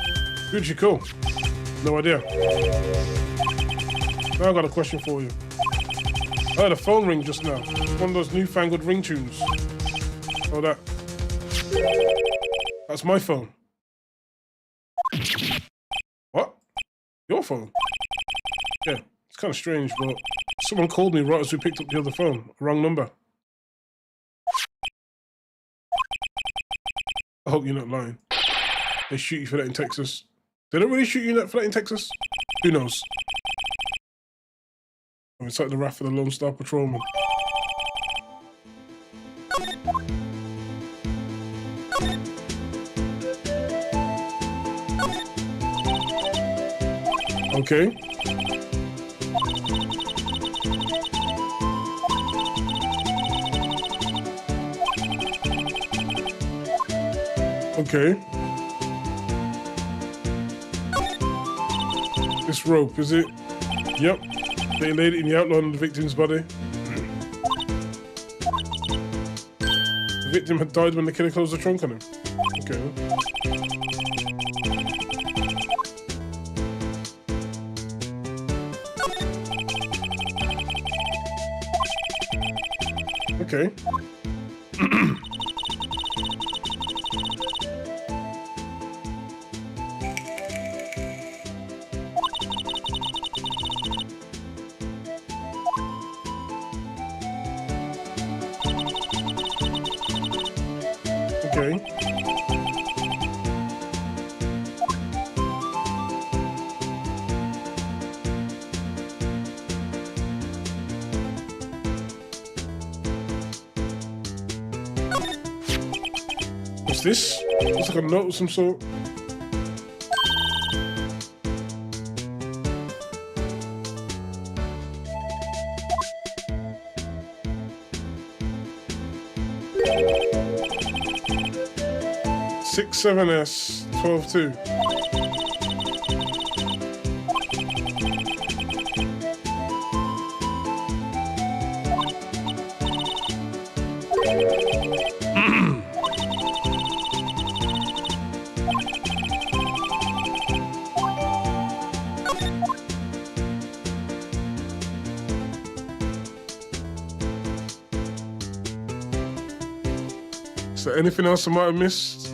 Who did she call? No idea. Now I've got a question for you. I heard a phone ring just now. One of those newfangled ring tunes. Oh, that. That's my phone. What? Your phone? Yeah, it's kind of strange, but someone called me right as we picked up the other phone. Wrong number. I hope you're not lying. They shoot you for that in Texas. They don't really shoot you for that in Texas? Who knows? Oh, it's like the wrath of the Lone Star Patrolman. Okay. Okay. This rope, is it? Yep. They laid it in the outline of the victim's body. The victim had died when the killer closed the trunk on him. Okay. Okay. Okay. What's this? It's like a note of some sort. Six 7S 12-2. Is there anything else I might have missed?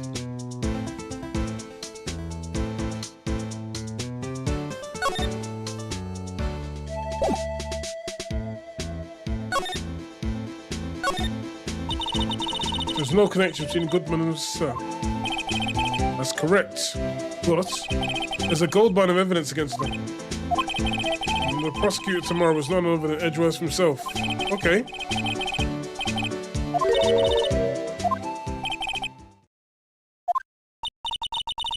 There's no connection between Goodman and Sir. That's correct. But there's a gold mine of evidence against them. And the prosecutor tomorrow was none other than Edgeworth himself. Okay.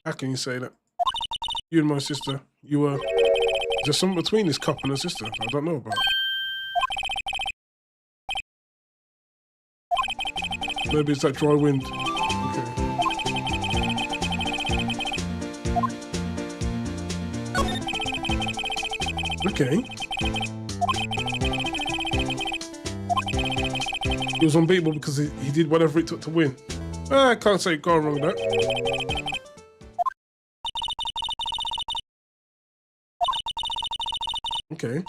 How can you say that? You and my sister, you were... There's something between this cop and her sister I don't know about. Maybe it's that dry wind. Okay. Okay. He was unbeatable because he did whatever it took to win. I can't say go wrong with that. Okay.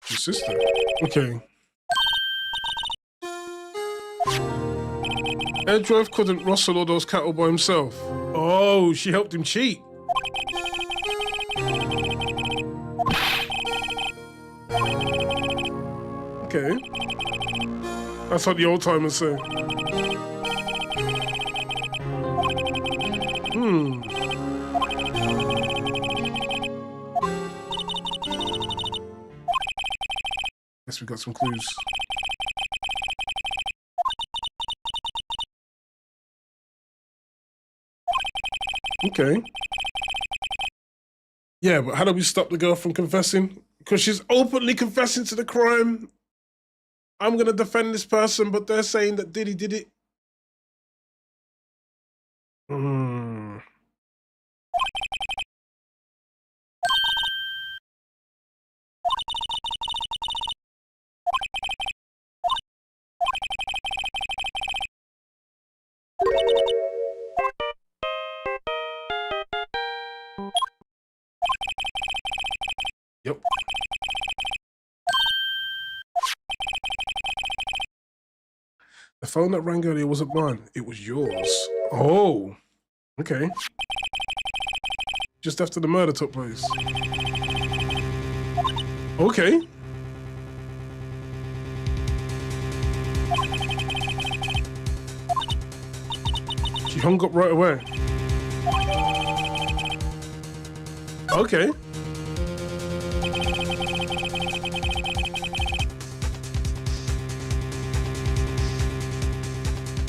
Your sister. Okay. Edgeworth couldn't rustle all those cattle by himself. Oh, she helped him cheat. Okay. That's what the old timers say. Guess we got some clues. Okay. Yeah, but how do we stop the girl from confessing? Because she's openly confessing to the crime. I'm going to defend this person, but they're saying that Diddy did it. Yep. The phone that rang earlier wasn't mine. It was yours. Oh. Okay. Just after the murder took place. Okay. She hung up right away. Okay.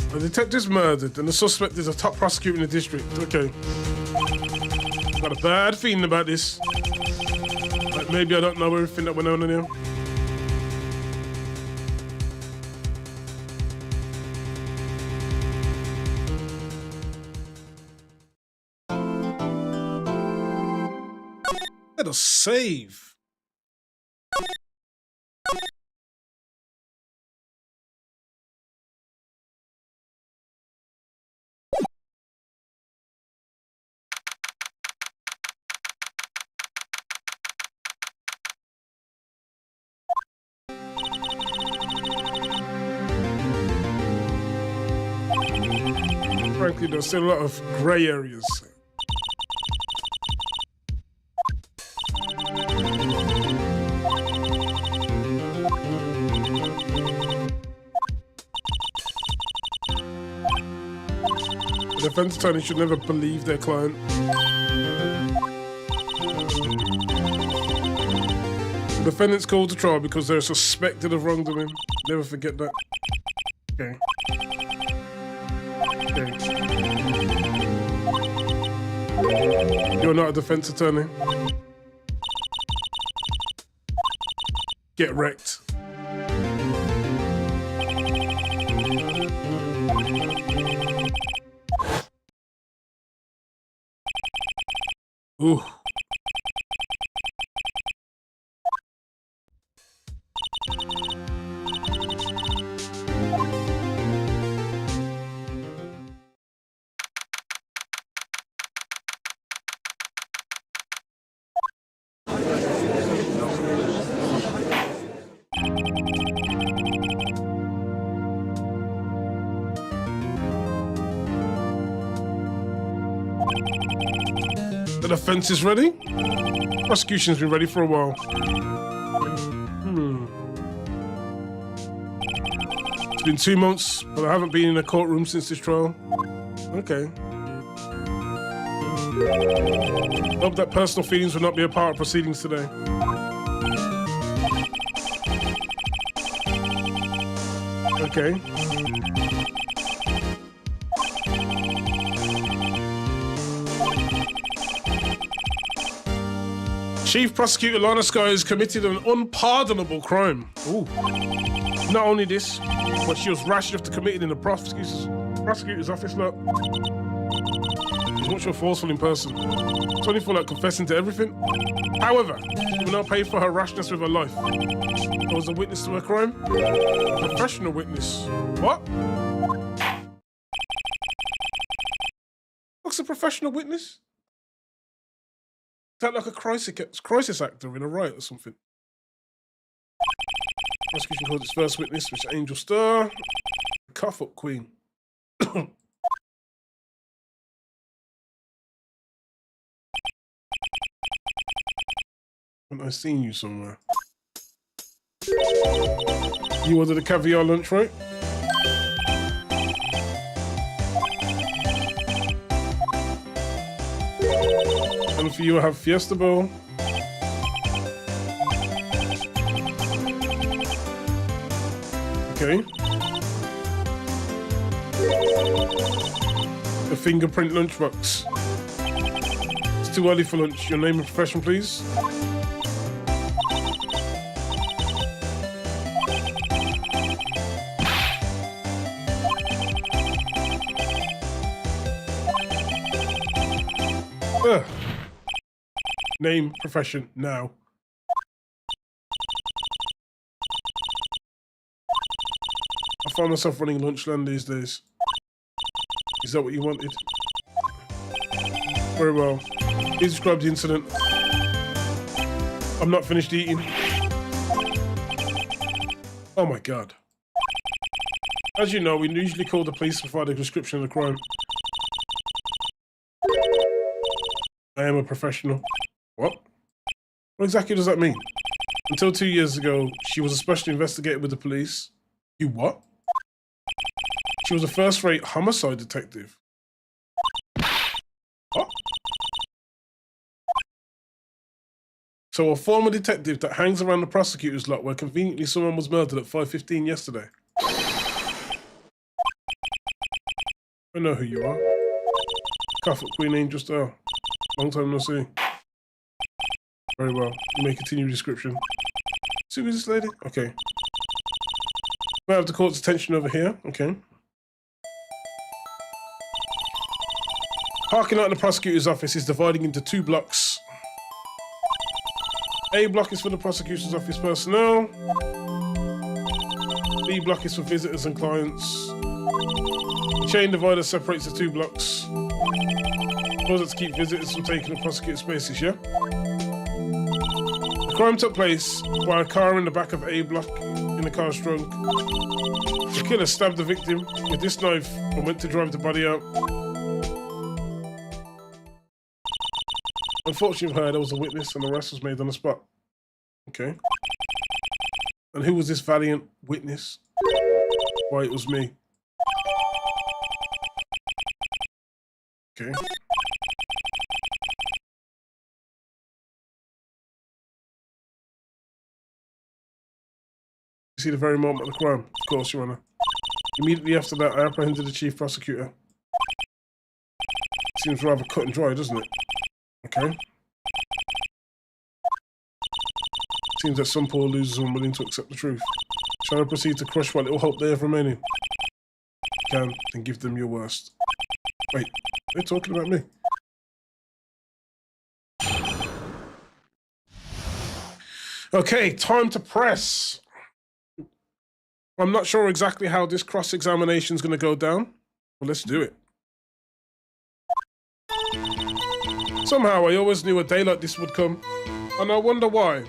The detective's murdered and the suspect is a top prosecutor in the district. Okay. Got a bad feeling about this. Like maybe I don't know everything that went on in here. Let us save. Frankly, there's still a lot of grey areas. The defense attorney should never believe their client. The defendant's called to trial because they're suspected of wrongdoing. Never forget that. Okay. You're not a defense attorney. Get wrecked. Ooh. The defense is ready. Prosecution's been ready for a while. It's been 2 months, but I haven't been in a courtroom since this trial. Okay. Hope that personal feelings will not be a part of proceedings today. Okay. Chief Prosecutor Lana Skye has committed an unpardonable crime. Ooh. Not only this, but she was rash enough to commit it in the prosecutor's office. Look. She's much more forceful in person. It's only for like confessing to everything. However, she will not pay for her rashness with her life. I was a witness to her crime. A professional witness. What? What's a professional witness? Is that like a crisis actor in a riot or something? Prosecution called its first witness, which is Angel Star, cuff up queen. Haven't I seen you somewhere? You ordered a caviar lunch, right? And for you, I have Fiesta Bowl. Okay. The fingerprint lunchbox. It's too early for lunch. Your name and profession, please. Name, profession, now. I find myself running Lunchland these days. Is that what you wanted? Very well. Please describe the incident. I'm not finished eating. Oh my God. As you know, we usually call the police to provide a description of the crime. I am a professional. What? What exactly does that mean? Until 2 years ago, she was a special investigator with the police. You what? She was a first-rate homicide detective. What? So a former detective that hangs around the prosecutor's lot where conveniently someone was murdered at 5:15 yesterday. I know who you are. Cuff at Queen Angel Star. Long time no see. Very well. You may continue description. See who's this lady? Okay. We have the court's attention over here. Okay. Parking lot in the prosecutor's office is dividing into 2 blocks. A block is for the prosecutor's office personnel. B block is for visitors and clients. The chain divider separates the two blocks. Cause it to keep visitors from taking the prosecutor's spaces, yeah? The crime took place by a car in the back of A block in the car's trunk. The killer stabbed the victim with this knife and went to drive the body out. Unfortunately for her, there was a witness and the arrest was made on the spot. Okay. And who was this valiant witness? Why, it was me. Okay. You see the very moment of the crime? Of course, Your Honor. Immediately after that, I apprehended the chief prosecutor. Seems rather cut and dry, doesn't it? Okay. Seems that some poor losers are unwilling to accept the truth. Shall I proceed to crush what little hope they have remaining? Can, then give them your worst. Wait, they're talking about me. Okay, time to press. I'm not sure exactly how this cross-examination is going to go down, but let's do it. Somehow, I always knew a day like this would come, and I wonder why.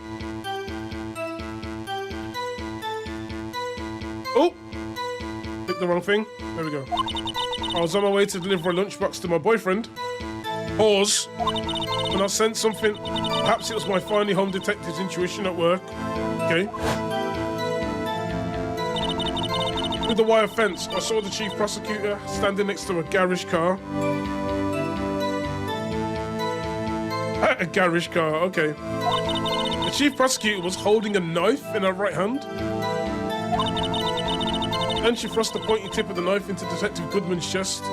Oh! Clicked the wrong thing. There we go. I was on my way to deliver a lunchbox to my boyfriend. Pause. When I sensed something, perhaps it was my finally home detective's intuition at work. Okay. With the wire fence, I saw the chief prosecutor standing next to a garage car. A garage car, okay. The chief prosecutor was holding a knife in her right hand. Then she thrust the pointy tip of the knife into Detective Goodman's chest.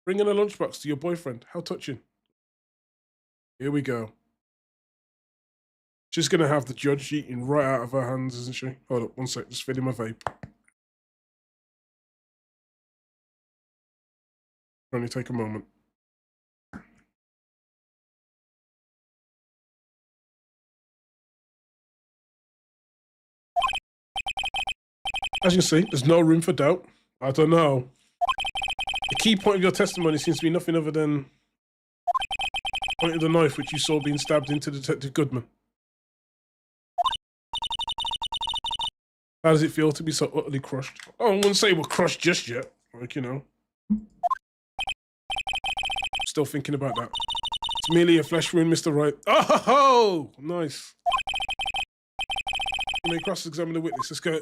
Bringing a lunchbox to your boyfriend. How touching. Here we go. She's going to have the judge eating right out of her hands, isn't she? Hold up, one sec. Just filling my vape. Only take a moment. As you can see, there's no room for doubt. I don't know. The key point of your testimony seems to be nothing other than pointing the knife which you saw being stabbed into Detective Goodman. How does it feel to be so utterly crushed? Oh, I wouldn't say we're crushed just yet. Like, you know. Still thinking about that. It's merely a flesh wound, Mr. Wright. Oh, ho, ho! Nice. You may cross-examine the witness. Let's go.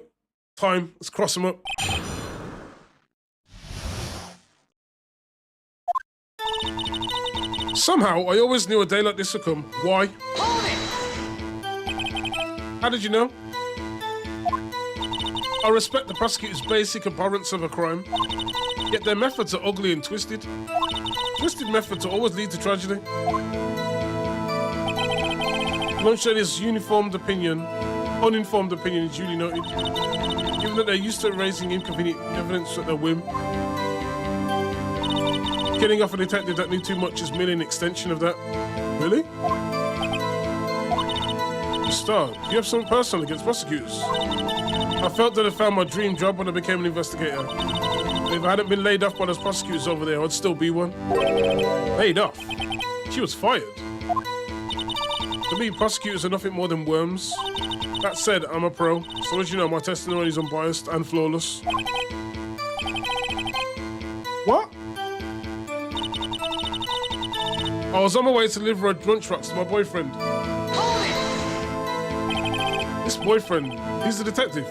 Time. Let's cross him up. Somehow, I always knew a day like this would come. Why? How did you know? I respect the prosecutor's basic abhorrence of a crime, yet their methods are ugly and twisted. Twisted methods always lead to tragedy. Lunchlady's uninformed opinion is duly noted, given that they're used to raising inconvenient evidence at their whim. Getting off a detective that knew too much is merely an extension of that. Really? Star, do you have something personal against prosecutors? I felt that I found my dream job when I became an investigator. If I hadn't been laid off by those prosecutors over there, I'd still be one. Laid off? She was fired. To me, prosecutors are nothing more than worms. That said, I'm a pro, so as you know, my testimony is unbiased and flawless. What? I was on my way to deliver a lunchbox to my boyfriend. This boyfriend, he's the detective.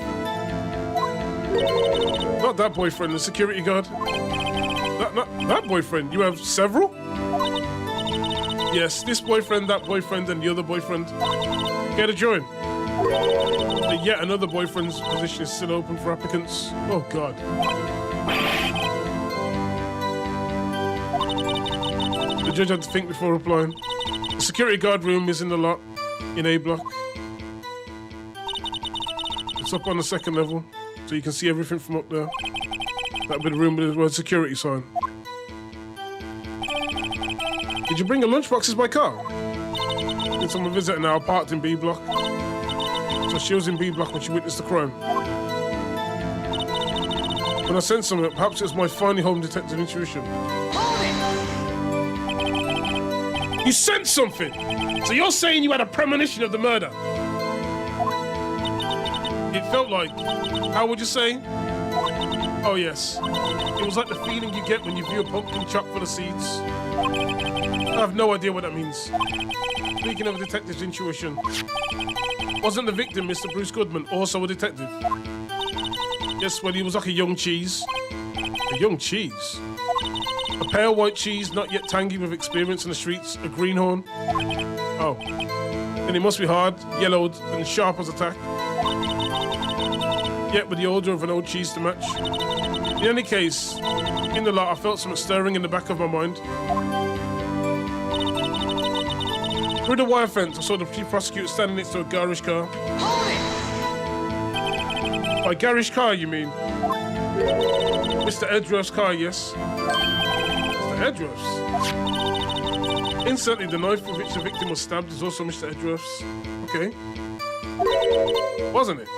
Not that boyfriend, the security guard. That boyfriend. You have several? Yes, this boyfriend, that boyfriend, and the other boyfriend. Care to join? Yet another boyfriend's position is still open for applicants. Oh, God. The judge had to think before replying. The security guard room is in the lot, in A block. It's up on the second level, so you can see everything from up there. That'll be the room with the word security sign. Did you bring your lunchboxes by car? Did someone visit an hour parked in B block? So she was in B block when she witnessed the crime. When I sensed something, perhaps it was my finely home detective intuition. You sensed something? So you're saying you had a premonition of the murder? It felt like, how would you say? Oh yes, it was like the feeling you get when you view a pumpkin chock full of seeds. I have no idea what that means. Speaking of a detective's intuition, wasn't the victim, Mr. Bruce Goodman, also a detective? Yes, well, he was like a young cheese. A young cheese? A pale white cheese, not yet tangy with experience in the streets, a greenhorn. Oh, then he must be hard, yellowed, and sharp as a tack. Yet with the odor of an old cheese to match. In any case, in the lot, I felt something stirring in the back of my mind. Through the wire fence, I saw the chief prosecutor standing next to a garish car. By garish car, you mean? Mr. Edruff's car, yes. Mr. Edruff's? Instantly, the knife with which the victim was stabbed is also Mr. Edruff's. Okay. Wasn't it?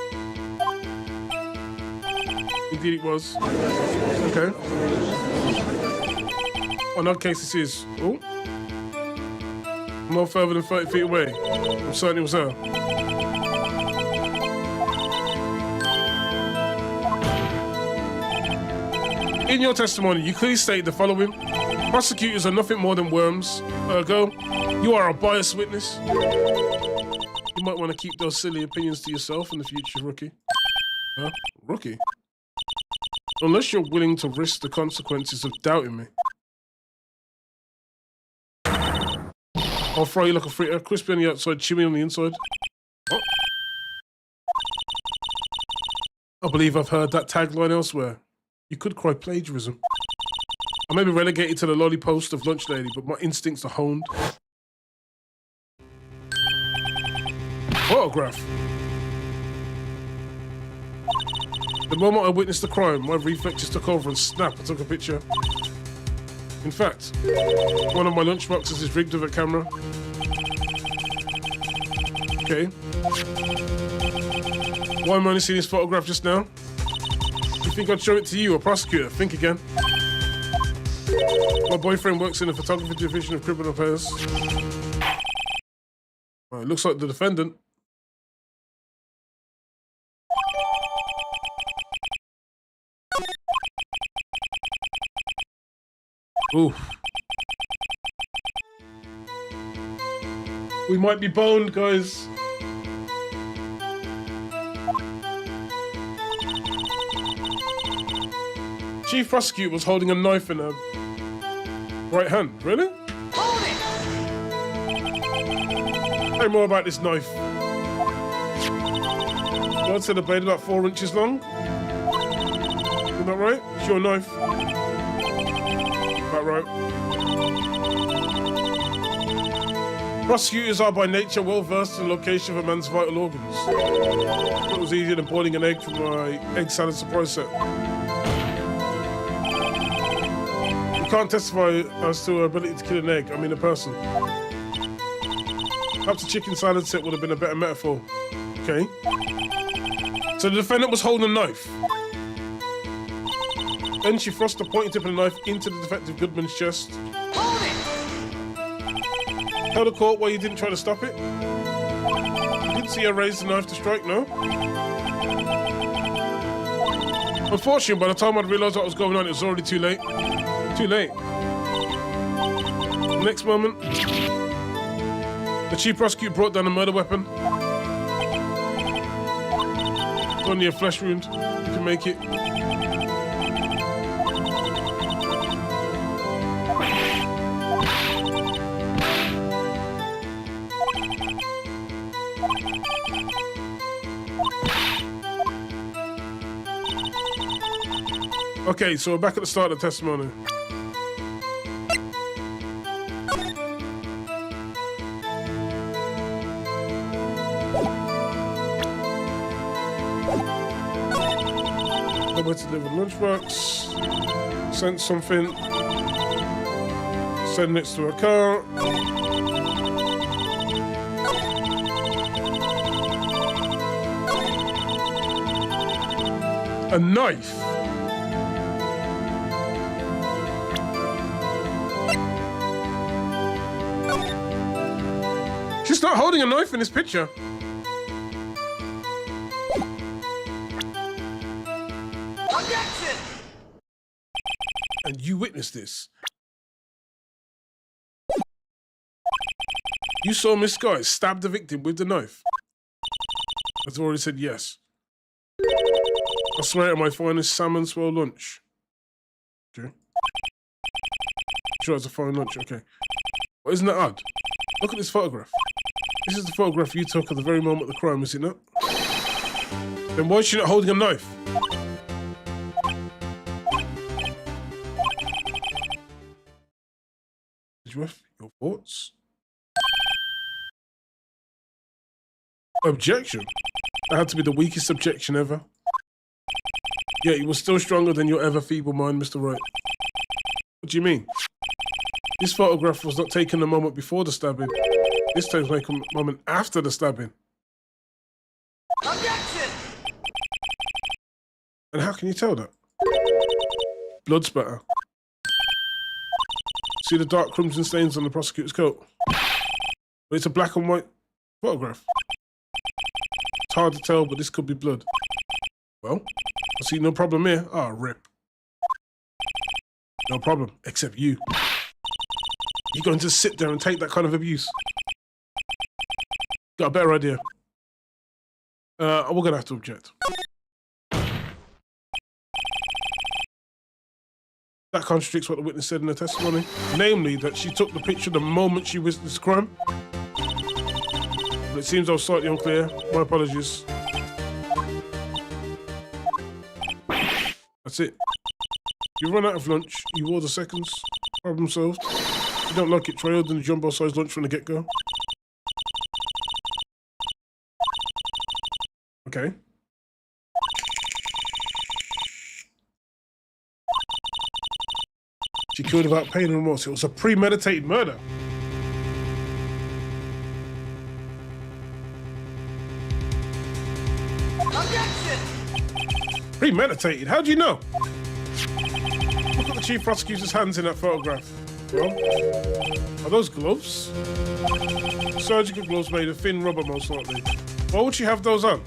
Indeed it was. Okay. On odd case this is. Oh. No further than 30 feet away. I'm certain it was her. In your testimony, you clearly state the following. Prosecutors are nothing more than worms. Ergo, you are a biased witness. You might want to keep those silly opinions to yourself in the future, rookie. Huh? Rookie? Unless you're willing to risk the consequences of doubting me. I'll fry you like a fritter, crispy on the outside, chewy on the inside. Oh. I believe I've heard that tagline elsewhere. You could cry plagiarism. I may be relegated to the lolly post of lunch lady, but my instincts are honed. Photograph. The moment I witnessed the crime, my reflexes took over and snap, I took a picture. In fact, one of my lunchboxes is rigged with a camera. Okay. Why am I only seeing this photograph just now? You think I'd show it to you, a prosecutor? Think again. My boyfriend works in the photography division of criminal affairs. Well, it looks like the defendant. Ooh. We might be boned, guys. Chief prosecutor was holding a knife in her right hand. Really? Hold it! Say more about this knife. God said the blade about 4 inches long. Isn't that right? It's your knife. About right. Prosecutors are by nature well versed in the location of a man's vital organs. It was easier than boiling an egg from my egg salad surprise set. You can't testify as to her ability to kill an egg, I mean a person. Perhaps a chicken salad set would have been a better metaphor. Okay. So the defendant was holding a knife. Then she thrust the pointing tip of the knife into the Detective Goodman's chest. Hold it! Tell the court why you didn't try to stop it. You didn't see her raise the knife to strike, no? Unfortunately, by the time I'd realised what was going on, it was already too late. Too late. The next moment, the chief prosecutor brought down a murder weapon. It's only a flesh wound. You can make it. Okay, so we're back at the start of the testimony. Nobody to deliver lunchbox. Sent something. Send next to her car. A knife. She's not holding a knife in this picture. Objection! And you witnessed this. You saw Miss Scott stab the victim with the knife. I've already said yes. I swear at my finest salmon swirl lunch. Okay. Sure, it's a fine lunch. Okay. Well, isn't that odd? Look at this photograph. This is the photograph you took at the very moment of the crime, is it not? Then why is she not holding a knife? Edgeworth, your thoughts? Objection? That had to be the weakest objection ever. Yeah, it was still stronger than your ever feeble mind, Mr. Wright. What do you mean? This photograph was not taken a moment before the stabbing. This takes like a moment after the stabbing. Objection! And how can you tell that? Blood spatter. See the dark crimson stains on the prosecutor's coat? But it's a black and white photograph. It's hard to tell, but this could be blood. Well, I see no problem here. Ah, rip. No problem, except you. You're going to sit there and take that kind of abuse. Got a better idea. We're going to have to object. That contradicts what the witness said in her testimony. Namely, that she took the picture the moment she witnessed the crime. But it seems I was slightly unclear. My apologies. That's it. You run out of lunch, you order seconds. Problem solved. If you don't like it, try ordering a jumbo-sized lunch from the get-go. Okay. She killed without pain and remorse. It was a premeditated murder. Objection! Premeditated? How do you know? Look at the chief prosecutor's hands in that photograph. Well, are those gloves? Surgical gloves made of thin rubber, most likely. Why would she have those on?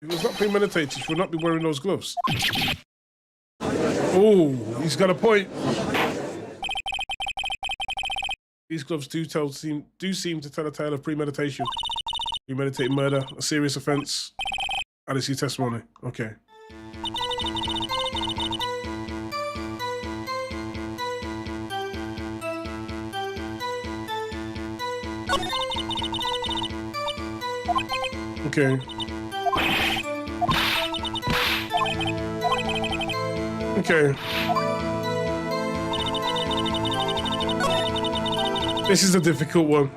If it was not premeditated, she would not be wearing those gloves. Oh, he's got a point. These gloves do seem to tell a tale of premeditation. Premeditated murder, a serious offence. Added to your testimony. Okay. Okay. Okay. This is a difficult one.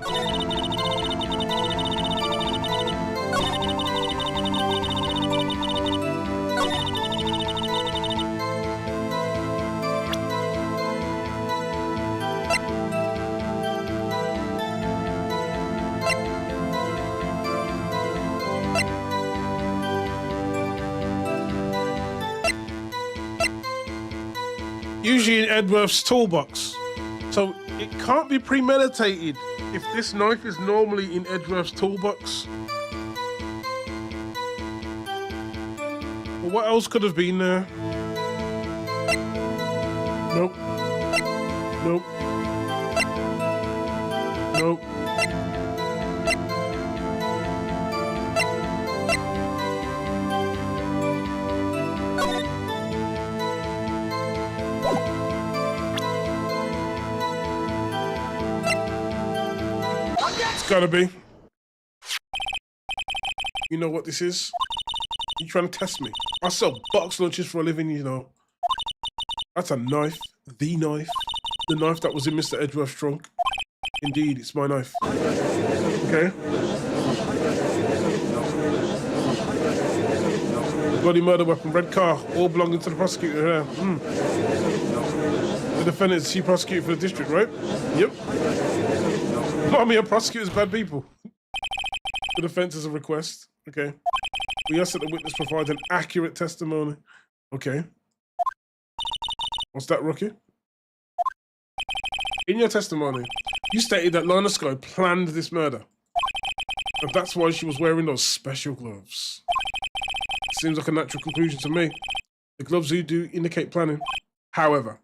Usually in Edworth's toolbox. So it can't be premeditated if this knife is normally in Edworth's toolbox. Well, what else could have been there? Nope. Nope. Nope. It's gotta be. You know what this is? You trying to test me? I sell box lunches for a living, you know. That's a knife. The knife. The knife that was in Mr. Edworth's trunk. Indeed, it's my knife. Okay? Bloody murder weapon, red car, all belonging to the prosecutor. The defendant is chief prosecutor for the district, right? Yep. Army of prosecutors, bad people. The defense is a request. Okay. We ask that the witness provide an accurate testimony. Okay. What's that, Rookie? In your testimony, you stated that Lana Skye planned this murder. And that's why she was wearing those special gloves. Seems like a natural conclusion to me. The gloves do indicate planning. However,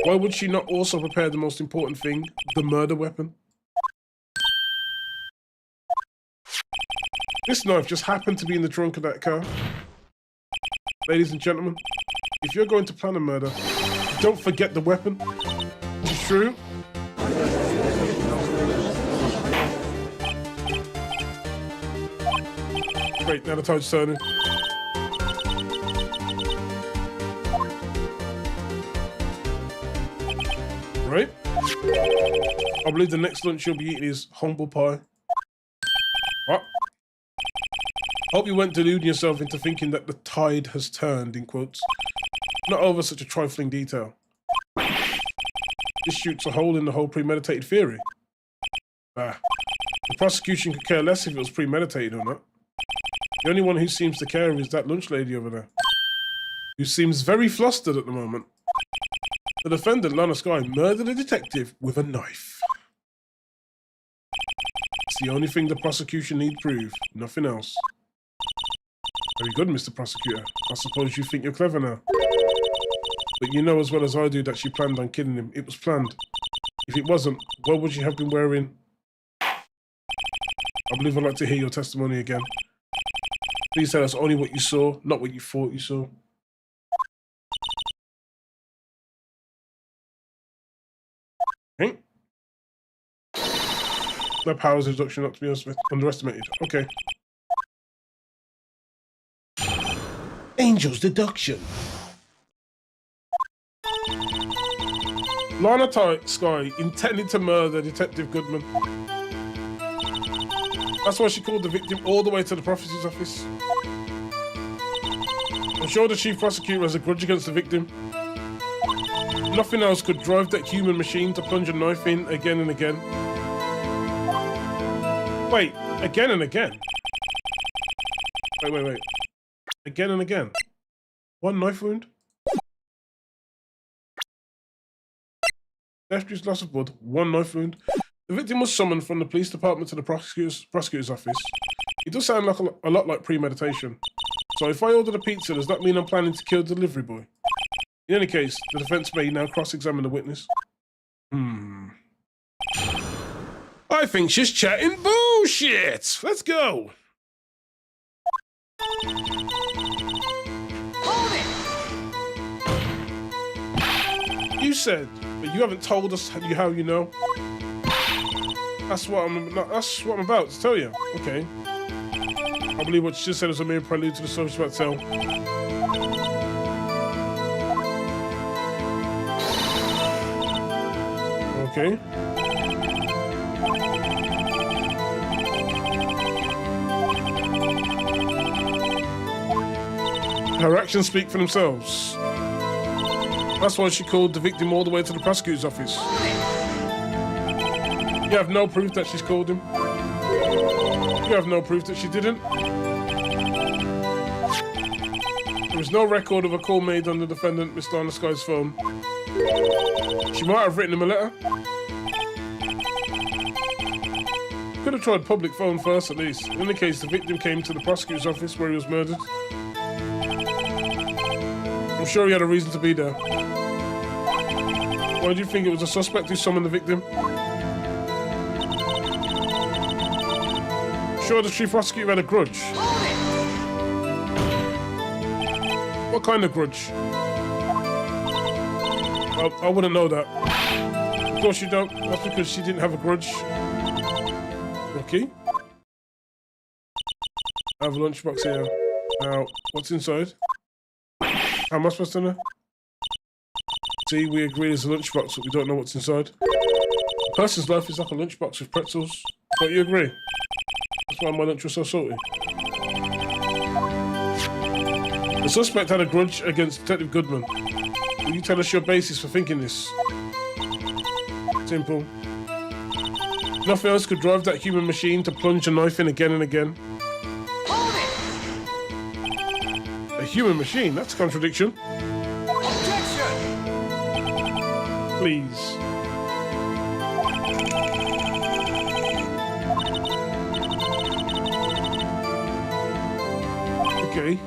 why would she not also prepare the most important thing, the murder weapon? This knife just happened to be in the trunk of that car. Ladies and gentlemen, if you're going to plan a murder, don't forget the weapon. It's true. Great, now the tide's turning. Right? I believe the next lunch you'll be eating is humble pie. What? Hope you weren't deluding yourself into thinking that the tide has turned, in quotes. Not over such a trifling detail. This shoots a hole in the whole premeditated theory. The prosecution could care less if it was premeditated or not. The only one who seems to care is that lunch lady over there, who seems very flustered at the moment. The defendant, Lana Skye, murdered a detective with a knife. It's the only thing the prosecution need prove, nothing else. Very good, Mr. Prosecutor. I suppose you think you're clever now. But you know as well as I do that she planned on killing him. It was planned. If it wasn't, what would she have been wearing? I believe I'd like to hear your testimony again. Please tell us only what you saw, not what you thought you saw. Okay. No powers reduction not to be underestimated. Okay. Angel's deduction. Lana Skye intended to murder Detective Goodman. That's why she called the victim all the way to the prosecutor's office. I'm sure the chief prosecutor has a grudge against the victim. Nothing else could drive that human machine to plunge a knife in again and again. Wait, again and again? Wait. Again and again? One knife wound? Death loss of blood, one knife wound. The victim was summoned from the police department to the prosecutor's office. It does sound like a lot like premeditation. So if I order a pizza, does that mean I'm planning to kill the delivery boy? In any case, the defense may now cross-examine the witness. I think she's chatting bullshit. Let's go. Hold it! You said, but you haven't told us how you know. That's what I'm about to tell you. Okay. I believe what she just said was a mere prelude to the story she's about to tell. Okay. Her actions speak for themselves. That's why she called the victim all the way to the prosecutor's office. You have no proof that she's called him. You have no proof that she didn't. There is no record of a call made on the defendant, Miss Lana Skye's phone. She might have written him a letter. Could have tried public phone first, at least. In any case, the victim came to the prosecutor's office where he was murdered. I'm sure he had a reason to be there. Why do you think it was a suspect who summoned the victim? Sure, the chief prosecutor had a grudge. What kind of grudge? I wouldn't know that. Of course you don't. That's because she didn't have a grudge. Okay. I have a lunchbox here. Now, what's inside? How am I supposed to know? See, we agree there's a lunchbox, but we don't know what's inside. A person's life is like a lunchbox with pretzels. Don't you agree? That's why my lunch was so salty. The suspect had a grudge against Detective Goodman. Will you tell us your basis for thinking this? Simple. Nothing else could drive that human machine to plunge a knife in again and again. Hold it! A human machine? That's a contradiction. Objection! Please. Okay.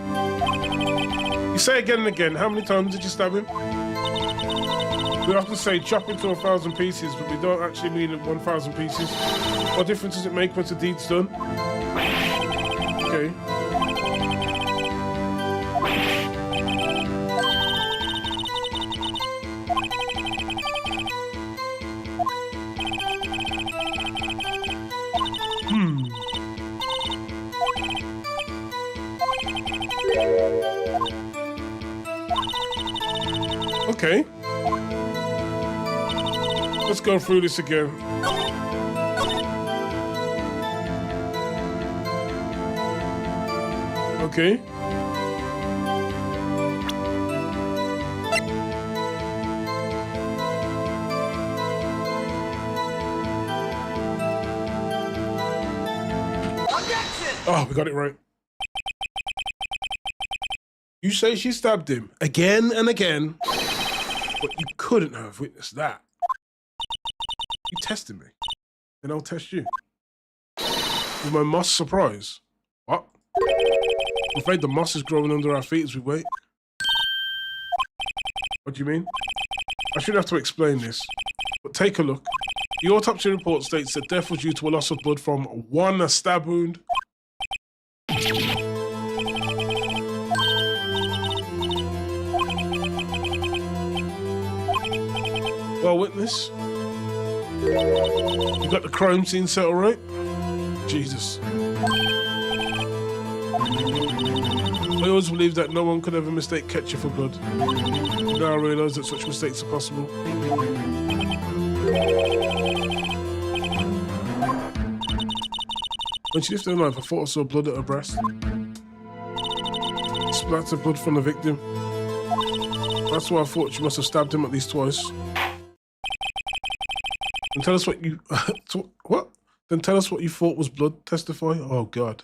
You say again and again. How many times did you stab him? We often say chop into 1,000 pieces, but we don't actually mean 1,000 pieces. What difference does it make once the deed's done? Okay. Okay. Let's go through this again. Okay. Objection! Oh, we got it right. You say she stabbed him again and again, but you couldn't have witnessed that. You tested me, and I'll test you. With my moss surprise. What? I'm afraid the moss is growing under our feet as we wait. What do you mean? I shouldn't have to explain this, but take a look. The autopsy report states that death was due to a loss of blood from one stab wound. Well, witness, you got the crime scene set all right? Jesus. I always believed that no one could ever mistake ketchup for blood. Now I realise that such mistakes are possible. When she lifted her knife, I thought I saw blood at her breast. Splatter of blood from the victim. That's why I thought she must have stabbed him at least twice. And tell us what you... what? Then tell us what you thought was blood. Testify. Oh, God.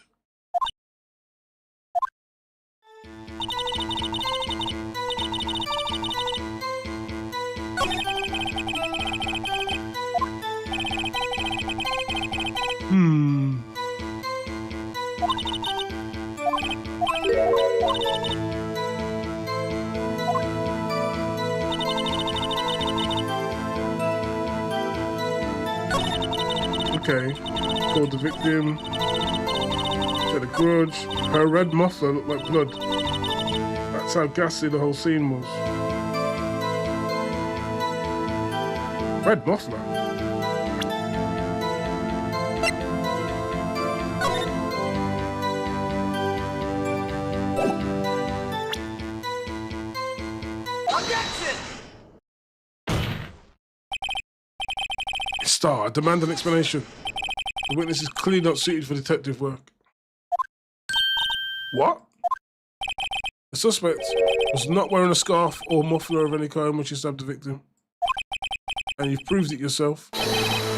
Okay, called the victim, had a grudge. Her red muffler looked like blood. That's how ghastly the whole scene was. Red muffler? Objection! Star, I demand an explanation. The witness is clearly not suited for detective work. What? The suspect was not wearing a scarf or muffler of any kind when she stabbed the victim. And you've proved it yourself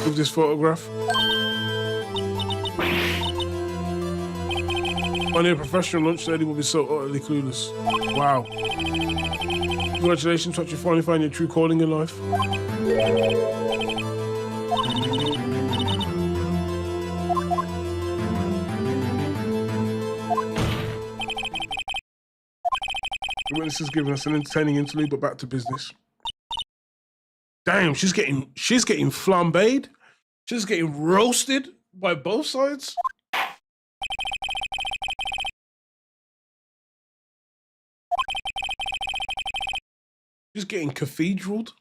with this photograph. Only a professional lunch lady will be so utterly clueless. Wow. Congratulations, you finally find your true calling in life. The witness has given us an entertaining interlude, but back to business. Damn, she's getting flambéed. She's getting roasted by both sides. She's getting cathedraled.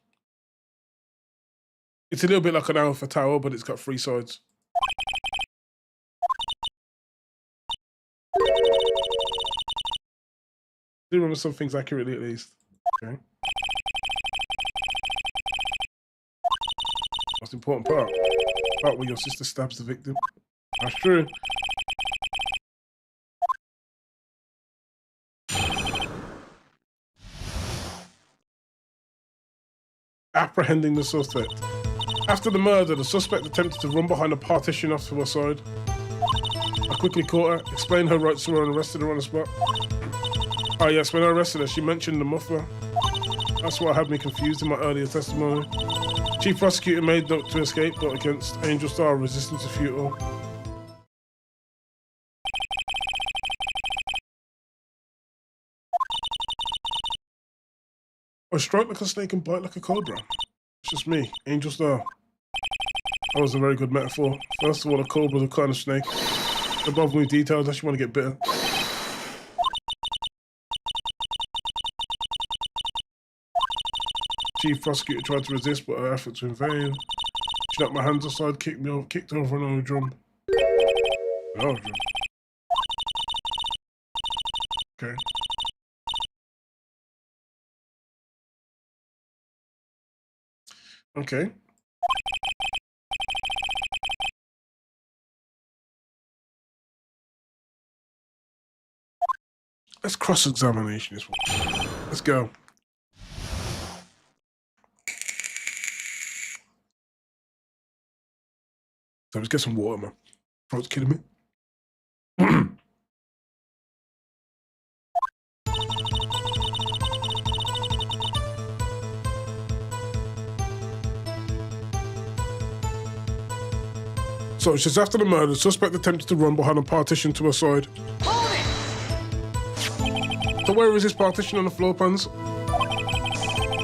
It's a little bit like an Alpha Tower, but it's got three sides. Do remember some things accurately, at least. Okay. Most important part where your sister stabs the victim. That's true. apprehending the suspect. After the murder, the suspect attempted to run behind a partition off to her side. I quickly caught her, explained her rights to her, and arrested her on the spot. Oh yes, when I arrested her, she mentioned the muffler. That's what had me confused in my earlier testimony. Chief Prosecutor made note to escape, but against Angel Star, resistance is futile. I strike like a snake and bite like a cobra. It's just me, Angel Star. That was a very good metaphor. First of all, a cobra is a kind of snake. Above me details, I just want to get bitten. Chief Prosecutor tried to resist, but her efforts were in vain. She knocked my hands aside, kicked over an old drum. Oh, drum. Okay. Okay. Let's cross-examination this one. Let's go. So let's get some water, man. Throat's killing me. So it's just after the murder, the suspect attempted to run behind a partition to her side. So where is this partition on the floor plans?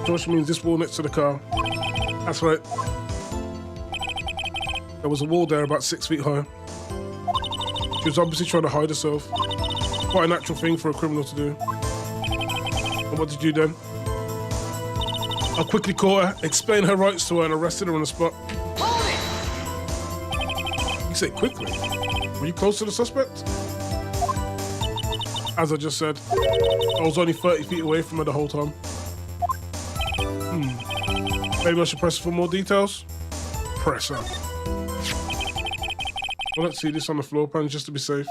Which means this wall next to the car. That's right. There was a wall there about 6 feet high. She was obviously trying to hide herself. Quite a natural thing for a criminal to do. And what did you do then? I quickly caught her, explained her rights to her, and arrested her on the spot. You say quickly? Were you close to the suspect? As I just said, I was only 30 feet away from her the whole time. Maybe I should press her for more details? Press her. Well, let's see this on the floor plan just to be safe.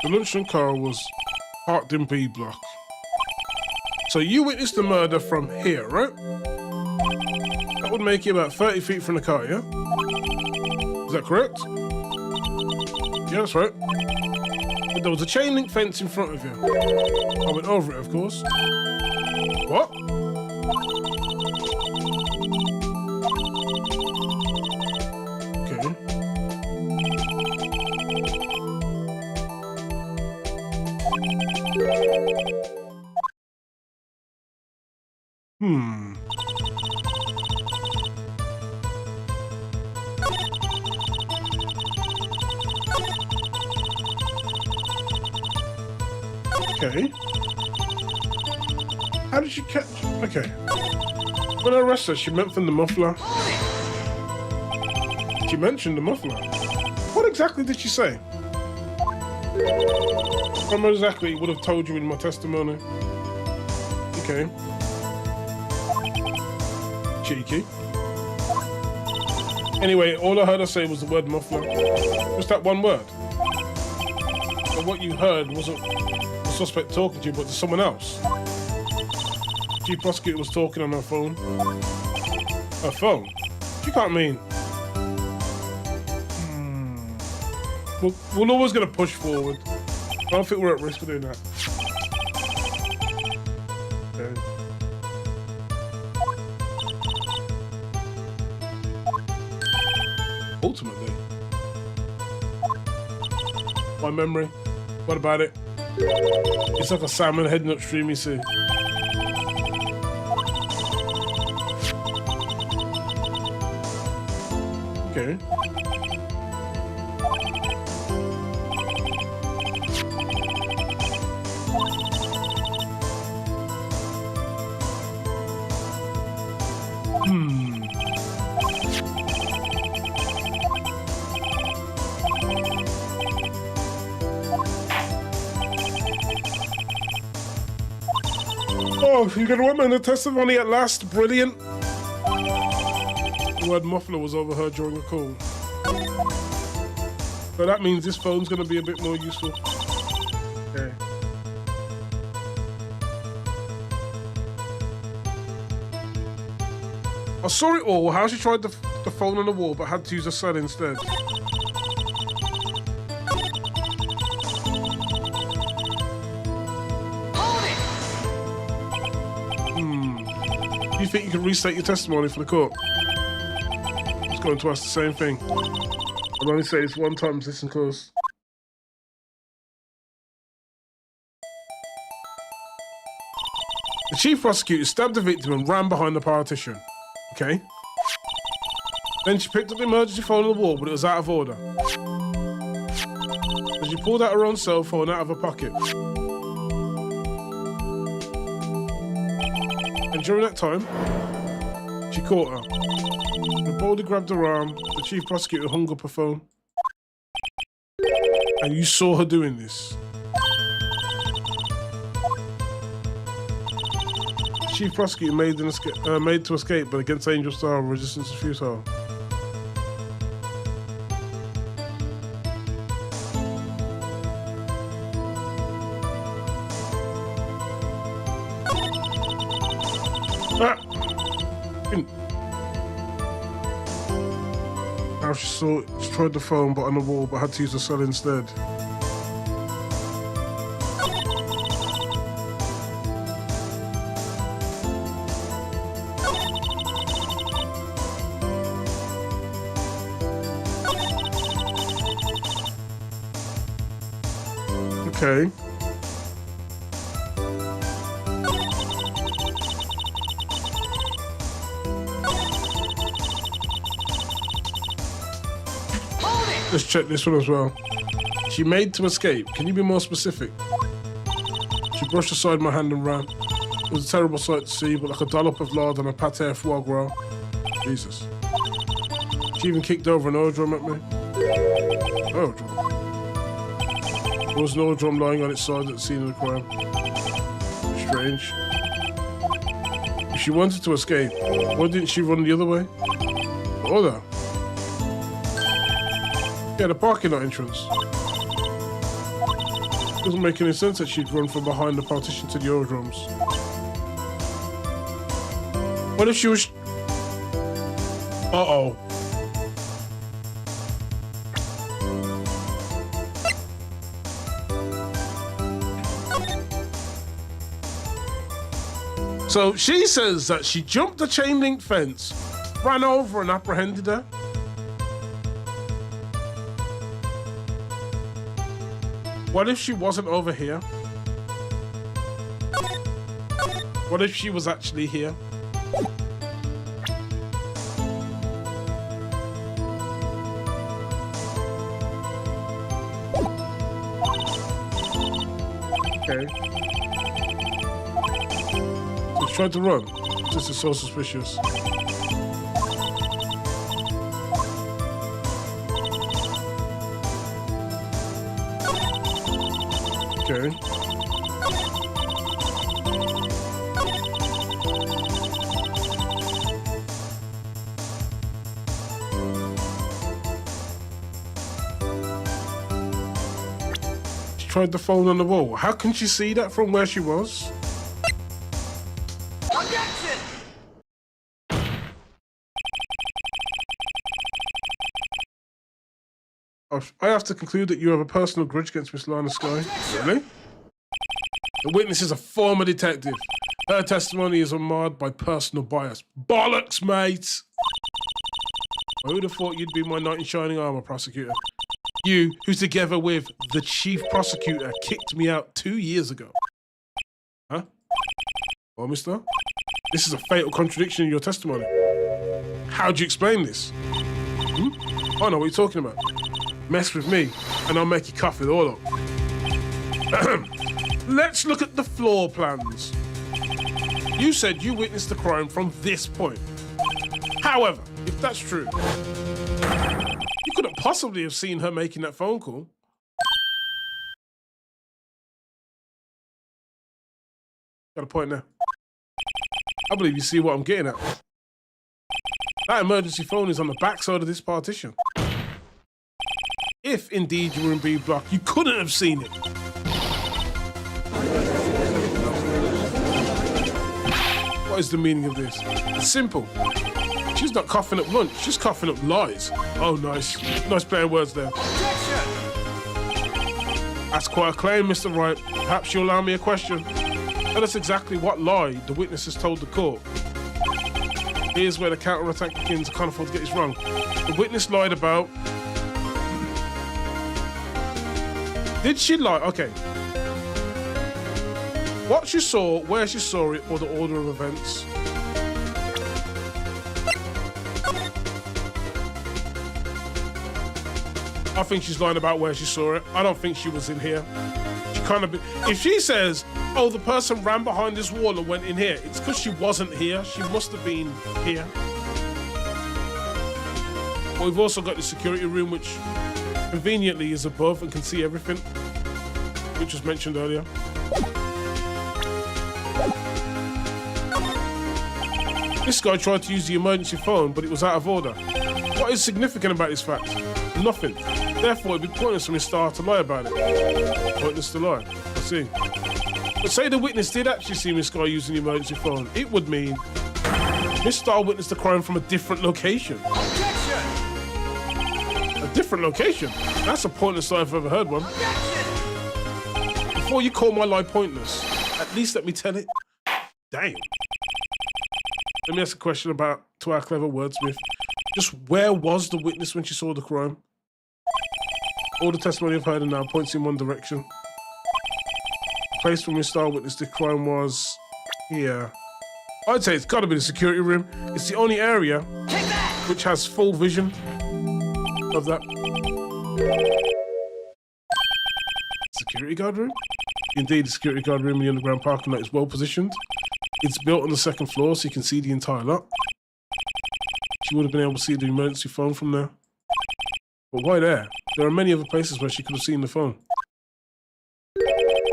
The lunchtime car was parked in B block. So you witnessed the murder from here, right? That would make you about 30 feet from the car, yeah? Is that correct? Yeah, that's right. But there was a chain link fence in front of you. I went over it, of course. What? Okay. Okay. How did she catch? Okay. When I arrested her, she mentioned the muffler. She mentioned the muffler. What exactly did she say? What exactly would have told you in my testimony? Okay. Cheeky. Anyway, all I heard her say was the word muffler. Just that one word. But what you heard wasn't the suspect talking to you, but to someone else. Chief Prosecutor was talking on her phone. Her phone? She can't mean. We're always going to push forward. I don't think we're at risk of doing that. Okay. Ultimately. My memory. What about it? It's like a salmon heading upstream, you see. Okay. Oh, you got a woman in the testimony at last. Brilliant. The word muffler was overheard during the call. So that means this phone's going to be a bit more useful. Okay. I saw it all, how she tried the phone on the wall but had to use a cell instead. Hold it! Do you think you can restate your testimony for the court? It's going to ask the same thing. I'll only say this one time, listen close. The chief prosecutor stabbed the victim and ran behind the partition. Okay. Then she picked up the emergency phone on the wall, but it was out of order. Then she pulled out her own cell phone out of her pocket. And during that time, she caught her. And boldly grabbed her arm. The chief prosecutor hung up her phone. And you saw her doing this. Chief prosecutor made to escape, but against Angel Star, resistance is futile. Now she tried the phone, but on the wall, but had to use the cell instead. Okay. Let's check this one as well. She made to escape. Can you be more specific? She brushed aside my hand and ran. It was a terrible sight to see, but like a dollop of lard and a pate foie gras. Jesus. She even kicked over an oil drum at me. Oil drum? There was an oil drum lying on its side at the scene of the crime. Strange. If she wanted to escape, why didn't she run the other way? The other? Yeah, the parking lot entrance. Doesn't make any sense that she'd run from behind the partition to the oil drums. What if she was... Uh-oh. So she says that she jumped the chain link fence, ran over and apprehended her. What if she wasn't over here? What if she was actually here? Okay. So she tried to run. This is so suspicious. Okay. She tried the phone on the wall. How can she see that from where she was? Objection! I have to conclude that you have a personal grudge against Miss Lana Skye. Really? The witness is a former detective. Her testimony is unmarred by personal bias. Bollocks, mate! I would have thought you'd be my knight in shining armor, prosecutor. You, who together with the chief prosecutor kicked me out 2 years ago. Huh? Oh, mister? This is a fatal contradiction in your testimony. How do you explain this? I know what you're talking about. Mess with me, and I'll make you cough it all up. Let's look at the floor plans. You said you witnessed the crime from this point. However, if that's true, you couldn't possibly have seen her making that phone call. Got a point there. I believe you see what I'm getting at. That emergency phone is on the back side of this partition. If indeed you were in B block, you couldn't have seen it. What is the meaning of this? It's simple. She's not coughing up lunch, she's coughing up lies. Oh, nice. Nice play of words there. Objection! That's quite a claim, Mr. Wright. Perhaps you'll allow me a question. Tell us exactly what lie the witness has told the court. Here's where the counter-attack begins. I can't afford to get this wrong. The witness lied about... Did she lie? Okay. What she saw, where she saw it, or the order of events. I think she's lying about where she saw it. I don't think she was in here. She kind of... If she says, oh, the person ran behind this wall and went in here, it's because she wasn't here. She must have been here. But we've also got the security room, which conveniently is above and can see everything, which was mentioned earlier. This guy tried to use the emergency phone, but it was out of order. What is significant about this fact? Nothing. Therefore, it'd be pointless for Miss Starr to lie about it. Pointless to lie. I see. But say the witness did actually see Miss Starr using the emergency phone, it would mean Miss Starr witnessed the crime from a different location. Objection! A different location? That's a pointless lie if I've ever heard one. Objection! Before you call my lie pointless, at least let me tell it. Damn. Let me ask a question to our clever wordsmith. Just where was the witness when she saw the crime? All the testimony I've heard now points in one direction. The place where Miss Starr witnessed the crime was here. I'd say it's got to be the security room. It's the only area which has full vision of that. Security guard room? Indeed, the security guard room in the underground parking lot is well positioned. It's built on the second floor so you can see the entire lot. She would have been able to see the emergency phone from there. But why there? There are many other places where she could have seen the phone.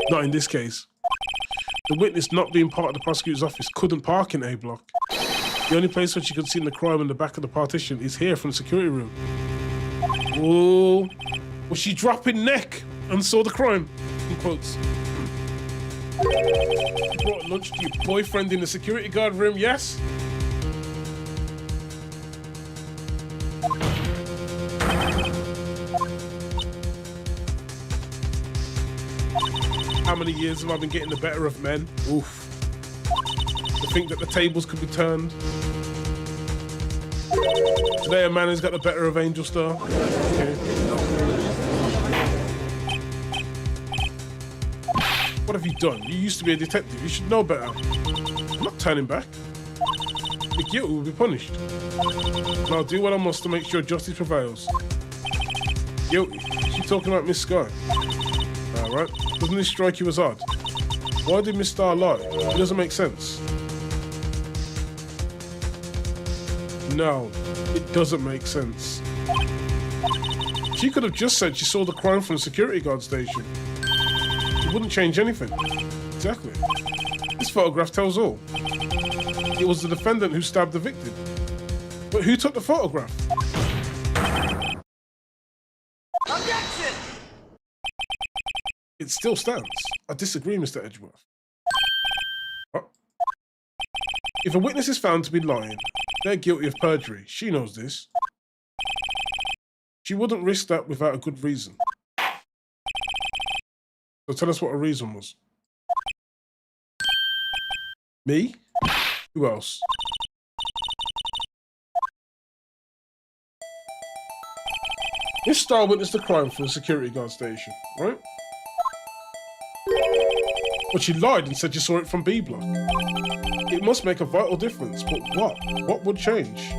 Not in this case. The witness, not being part of the prosecutor's office, couldn't park in A block. The only place where she could see the crime in the back of the partition is here from the security room. Oh, was she dropping neck and saw the crime? In quotes. You brought lunch to your boyfriend in the security guard room, yes? How many years have I been getting the better of men? Oof. To think that the tables could be turned. Today a man has got the better of Angel Star. Okay. What have you done? You used to be a detective. You should know better. I'm not turning back. The guilty will be punished. And I'll do what I must to make sure justice prevails. Guilty? She's talking about Miss Sky. Alright. Doesn't this strike you as odd? Why did Miss Starr lie? It doesn't make sense. No, it doesn't make sense. She could have just said she saw the crime from the security guard station. It wouldn't change anything. Exactly. This photograph tells all. It was the defendant who stabbed the victim. But who took the photograph? Objection! It still stands. I disagree, Mr. Edgeworth. What? If a witness is found to be lying, they're guilty of perjury. She knows this. She wouldn't risk that without a good reason. So tell us what her reason was. Me? Who else? Miss Starr witnessed the crime from the security guard station, right? But she lied and said she saw it from B block. It must make a vital difference, but what? What would change?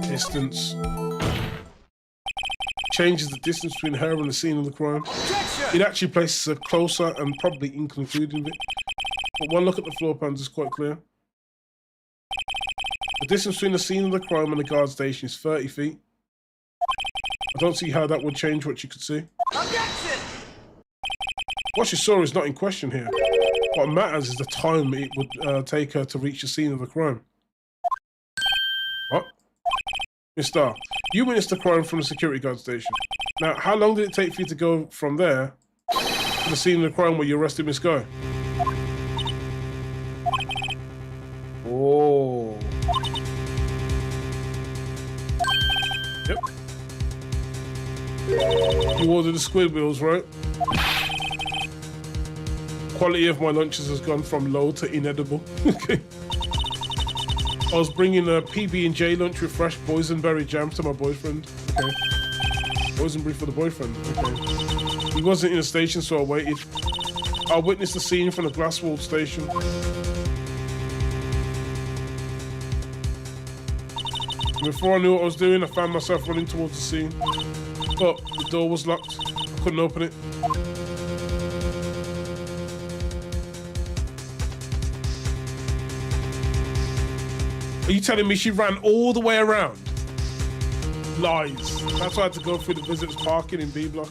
Distance. Changes the distance between her and the scene of the crime. Objection! It actually places her closer and probably including it. But one look at the floor plans is quite clear. The distance between the scene of the crime and the guard station is 30 feet. I don't see how that would change what you could see. Objection! What she saw is not in question here. What matters is the time it would take her to reach the scene of the crime. What? Miss Starr, you witnessed the crime from the security guard station. Now, how long did it take for you to go from there to the scene of the crime where you arrested Miss Guy? Oh. Yep. You ordered the squid wheels, right? Quality of my lunches has gone from low to inedible. Okay. I was bringing a PB&J lunch with fresh boysenberry jam to my boyfriend. Okay. Boysenberry for the boyfriend. Okay. He wasn't in the station, so I waited. I witnessed the scene from the glass-walled station. Before I knew what I was doing, I found myself running towards the scene. But the door was locked. I couldn't open it. Are you telling me she ran all the way around? Lies. That's why I had to go through the visitors parking in B block.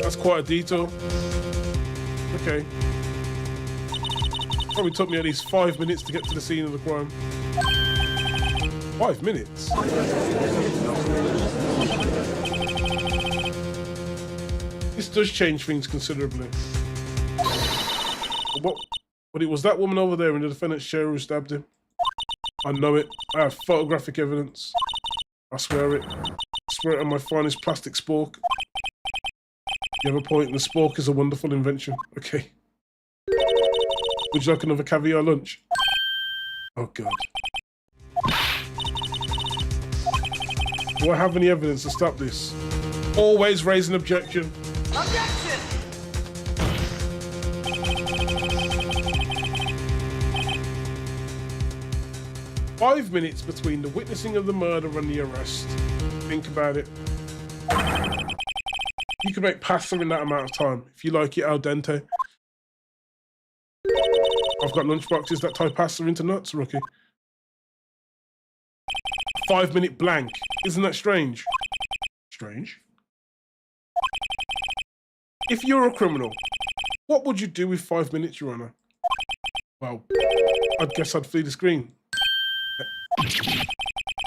That's quite a detour. Okay. Probably took me at least 5 minutes to get to the scene of the crime. 5 minutes? This does change things considerably. But it was that woman over there in the defendant's chair who stabbed him. I know it. I have photographic evidence. I swear it. I swear it on my finest plastic spork. You have a point. The spork is a wonderful invention. Okay. Would you like another caviar lunch? Oh, God. Do I have any evidence to stop this? Always raise an objection. Objection! 5 minutes between the witnessing of the murder and the arrest. Think about it. You can make pasta in that amount of time if you like it al dente. I've got lunchboxes that tie pasta into nuts, rookie. 5 minute blank. Isn't that strange? Strange. If you're a criminal, what would you do with 5 minutes, Your Honor? Well, I guess I'd flee the screen.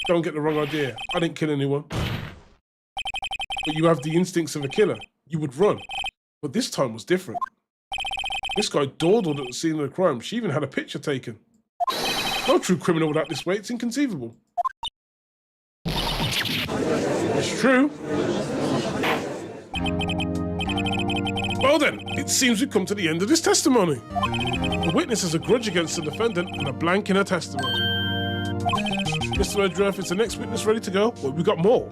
Don't get the wrong idea. I didn't kill anyone. But you have the instincts of a killer. You would run. But this time was different. This guy dawdled at the scene of the crime. She even had a picture taken. No true criminal without this way. It's inconceivable. It's true. Well then, it seems we've come to the end of this testimony. The witness has a grudge against the defendant and a blank in her testimony. Mr. Redruth, is the next witness ready to go? Well, we got more.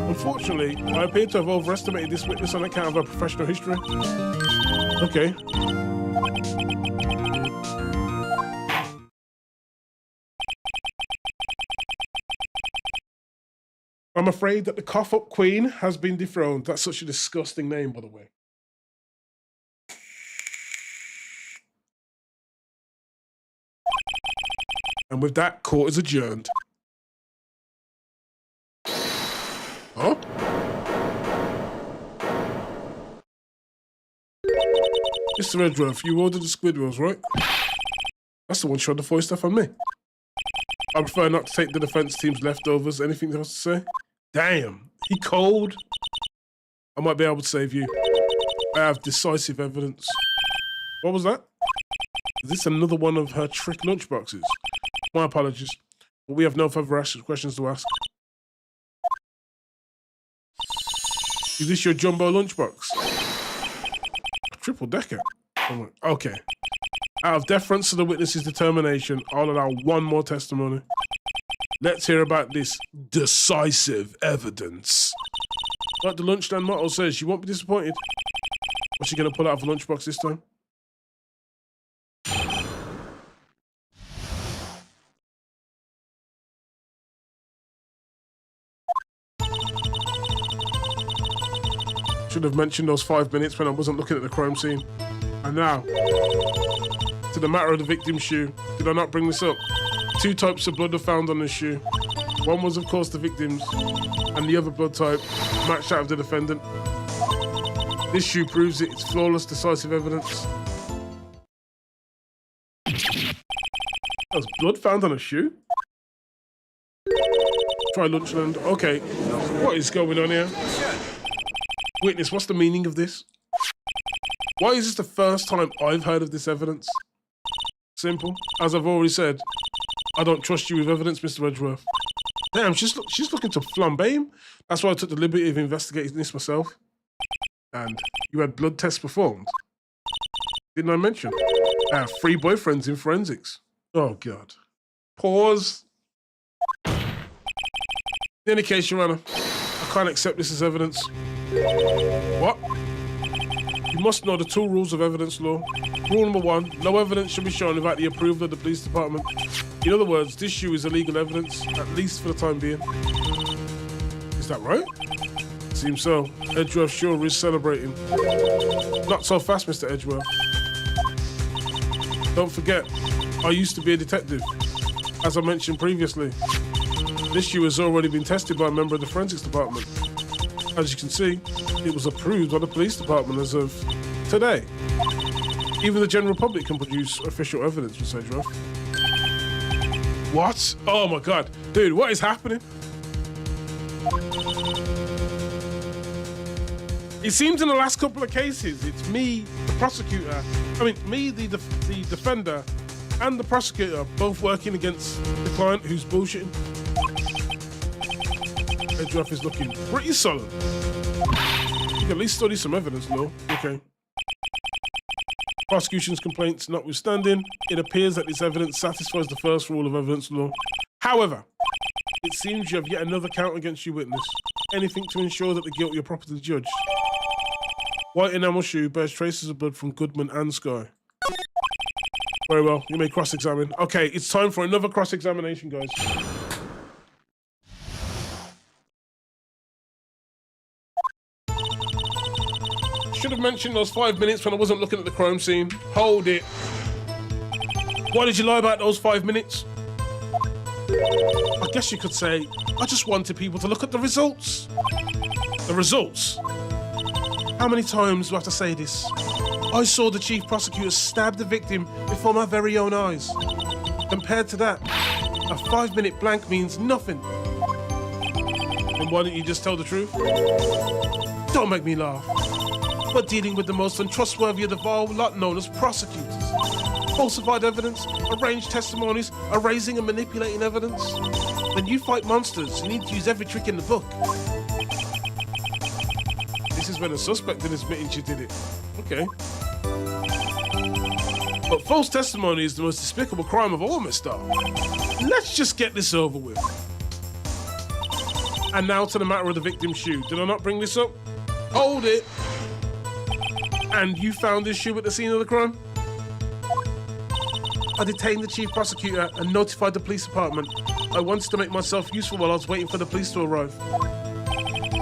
Unfortunately, I appear to have overestimated this witness on account of her professional history. Okay. I'm afraid that the cough-up queen has been dethroned. That's such a disgusting name, by the way. And with that, court is adjourned. Huh? Mr. Redruth, you ordered the squid rolls, right? That's the one trying to foist stuff on me. I prefer not to take the defense team's leftovers. Anything else to say? Damn, he cold. I might be able to save you. I have decisive evidence. What was that? Is this another one of her trick lunchboxes? My apologies, but we have no further questions to ask. Is this your jumbo lunchbox? Triple decker. Oh, okay. Out of deference to the witness's determination, I'll allow one more testimony. Let's hear about this decisive evidence. Like the lunchstand motto says, you won't be disappointed. What's she going to pull out of a lunchbox this time? Should have mentioned those 5 minutes when I wasn't looking at the crime scene. And now, to the matter of the victim's shoe. Did I not bring this up? 2 types of blood are found on this shoe. One was, of course, the victim's, and the other blood type matched that of the defendant. This shoe proves it. It's flawless, decisive evidence. There's blood found on a shoe? Try Lunchland. Okay, what is going on here? Witness, what's the meaning of this? Why is this the first time I've heard of this evidence? Simple. As I've already said, I don't trust you with evidence, Mr. Edgeworth. Damn, she's looking to flambe him. That's why I took the liberty of investigating this myself. And you had blood tests performed. Didn't I mention? I have 3 boyfriends in forensics. Oh, God. Pause. In any case, Your Honor, I can't accept this as evidence. What? You must know the 2 rules of evidence law. Rule number 1, no evidence should be shown without the approval of the police department. In other words, this shoe is illegal evidence, at least for the time being. Is that right? Seems so. Edgeworth sure is celebrating. Not so fast, Mr. Edgeworth. Don't forget, I used to be a detective. As I mentioned previously, this shoe has already been tested by a member of the forensics department. As you can see, it was approved by the police department as of today. Even the general public can produce official evidence, Mr. Edgeworth. What? Oh my God. Dude, what is happening? It seems in the last couple of cases, it's me, the prosecutor, the defender, and the prosecutor both working against the client who's bullshitting. Edgeworth is looking pretty solid. You can at least study some evidence, though. Okay. Prosecution's complaints notwithstanding, it appears that this evidence satisfies the first rule of evidence law. However, it seems you have yet another count against your witness. Anything to ensure that the guilty are properly judged. White enamel shoe bears traces of blood from Goodman and Sky. Very well, you may cross-examine. Okay, it's time for another cross-examination, guys. Should have mentioned those 5 minutes when I wasn't looking at the crime scene. Hold it. Why did you lie about those 5 minutes? I guess you could say, I just wanted people to look at the results. The results? How many times do I have to say this? I saw the chief prosecutor stab the victim before my very own eyes. Compared to that, a 5-minute blank means nothing. Then why don't you just tell the truth? Don't make me laugh. But dealing with the most untrustworthy of the vile lot known as prosecutors. Falsified evidence, arranged testimonies, erasing and manipulating evidence. When you fight monsters, you need to use every trick in the book. This is when a suspect then admits you did it. Okay. But false testimony is the most despicable crime of all, mister. Let's just get this over with. And now to the matter of the victim's shoe. Did I not bring this up? Hold it. And you found this shoe at the scene of the crime? I detained the chief prosecutor and notified the police department. I wanted to make myself useful while I was waiting for the police to arrive.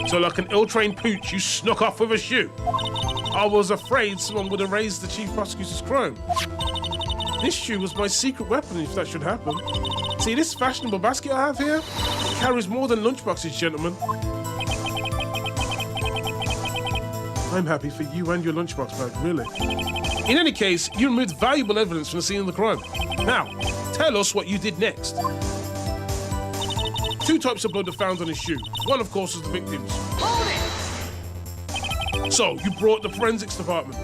So like an ill-trained pooch, you snuck off with a shoe. I was afraid someone would erase the chief prosecutor's crime. This shoe was my secret weapon if that should happen. See this fashionable basket I have here? It carries more than lunchboxes, gentlemen. I'm happy for you and your lunchbox bag, really. In any case, you removed valuable evidence from the scene of the crime. Now, tell us what you did next. 2 types of blood are found on his shoe. One, of course, is the victim's. Hold it! So, you brought the forensics department.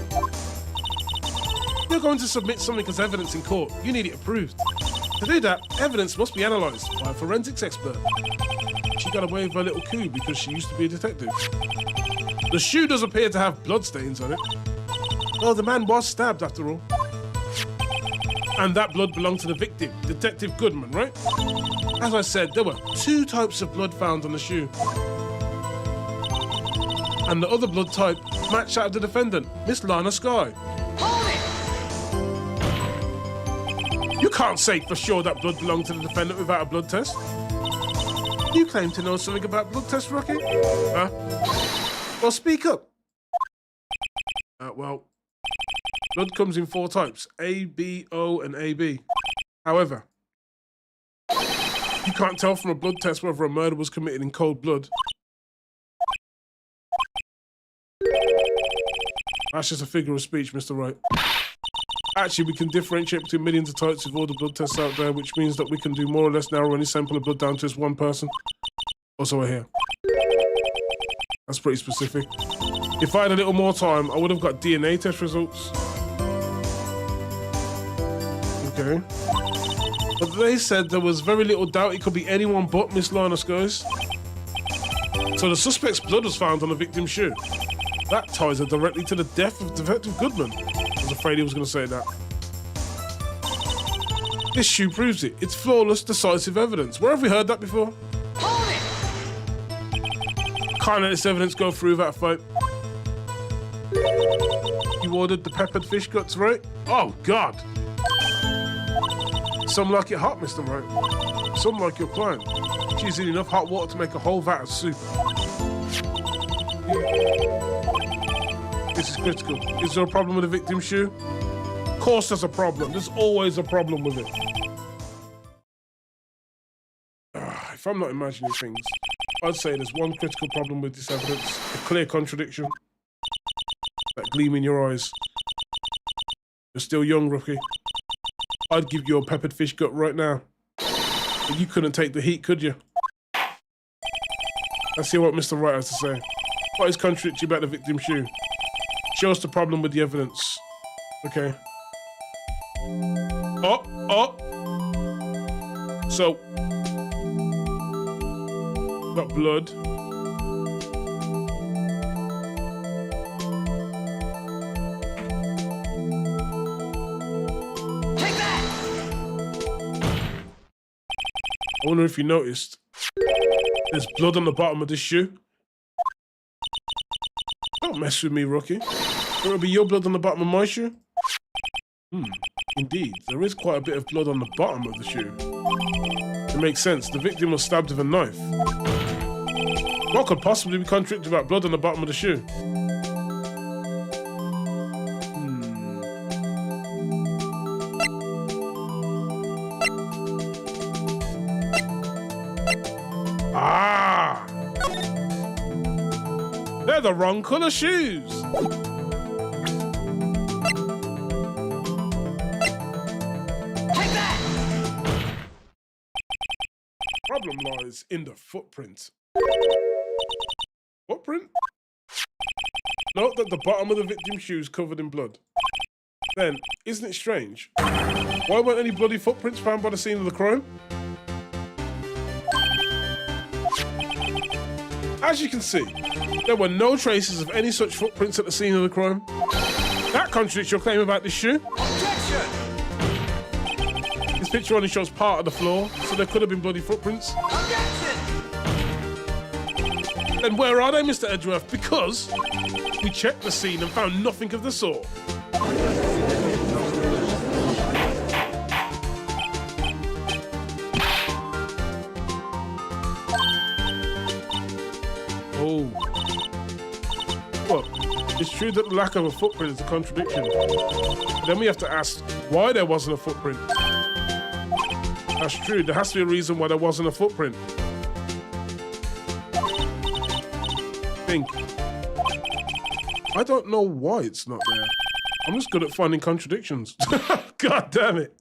You're going to submit something as evidence in court. You need it approved. To do that, evidence must be analysed by a forensics expert. She got away with her little coup because she used to be a detective. The shoe does appear to have bloodstains on it. Well, the man was stabbed after all. And that blood belonged to the victim, Detective Goodman, right? As I said, there were 2 types of blood found on the shoe. And the other blood type matched that of the defendant, Miss Lana Sky. Hold it! You can't say for sure that blood belonged to the defendant without a blood test. You claim to know something about blood tests, Rocky? Huh? Well, speak up. Well, blood comes in 4 types, A, B, O, and AB. However, you can't tell from a blood test whether a murder was committed in cold blood. That's just a figure of speech, Mr. Wright. Actually, we can differentiate between millions of types with all the blood tests out there, which means that we can do more or less narrow any sample of blood down to just one person. Also, I hear. That's pretty specific. If I had a little more time, I would have got DNA test results. Okay. But they said there was very little doubt it could be anyone but Miss Lana Skies. So the suspect's blood was found on the victim's shoe. That ties her directly to the death of Detective Goodman. I was afraid he was going to say that. This shoe proves it. It's flawless, decisive evidence. Where have we heard that before? Hold it! Can't let this evidence go through without a fight. You ordered the peppered fish guts, right? Oh, God. Some like it hot, Mr. Wright. Some like your client. She's in enough hot water to make a whole vat of soup. This is critical. Is there a problem with the victim's shoe? Of course there's a problem. There's always a problem with it. If I'm not imagining things, I'd say there's one critical problem with this evidence. A clear contradiction. That gleam in your eyes. You're still young, rookie. I'd give you a peppered fish gut right now. But you couldn't take the heat, could you? Let's hear what Mr. Wright has to say. What is contradictory about the victim's shoe? Show us the problem with the evidence. Okay. So, got blood. Take that! I wonder if you noticed. There's blood on the bottom of this shoe. Don't mess with me, rookie. It'll be your blood on the bottom of my shoe. Indeed, there is quite a bit of blood on the bottom of the shoe. It makes sense. The victim was stabbed with a knife. What could possibly be contradictory about blood on the bottom of the shoe? Ah! They're the wrong colour shoes. Take that! Problem lies in the footprint. Footprint? Note that the bottom of the victim's shoe is covered in blood. Then, isn't it strange? Why weren't any bloody footprints found by the scene of the crime? As you can see, there were no traces of any such footprints at the scene of the crime. That contradicts your claim about this shoe. Objection! This picture only shows part of the floor, so there could have been bloody footprints. Objection! Then where are they, Mr. Edgeworth? Because we checked the scene and found nothing of the sort. Oh. Well, it's true that the lack of a footprint is a contradiction. Then we have to ask why there wasn't a footprint. That's true. There has to be a reason why there wasn't a footprint. Think. I don't know why it's not there. I'm just good at finding contradictions. God damn it.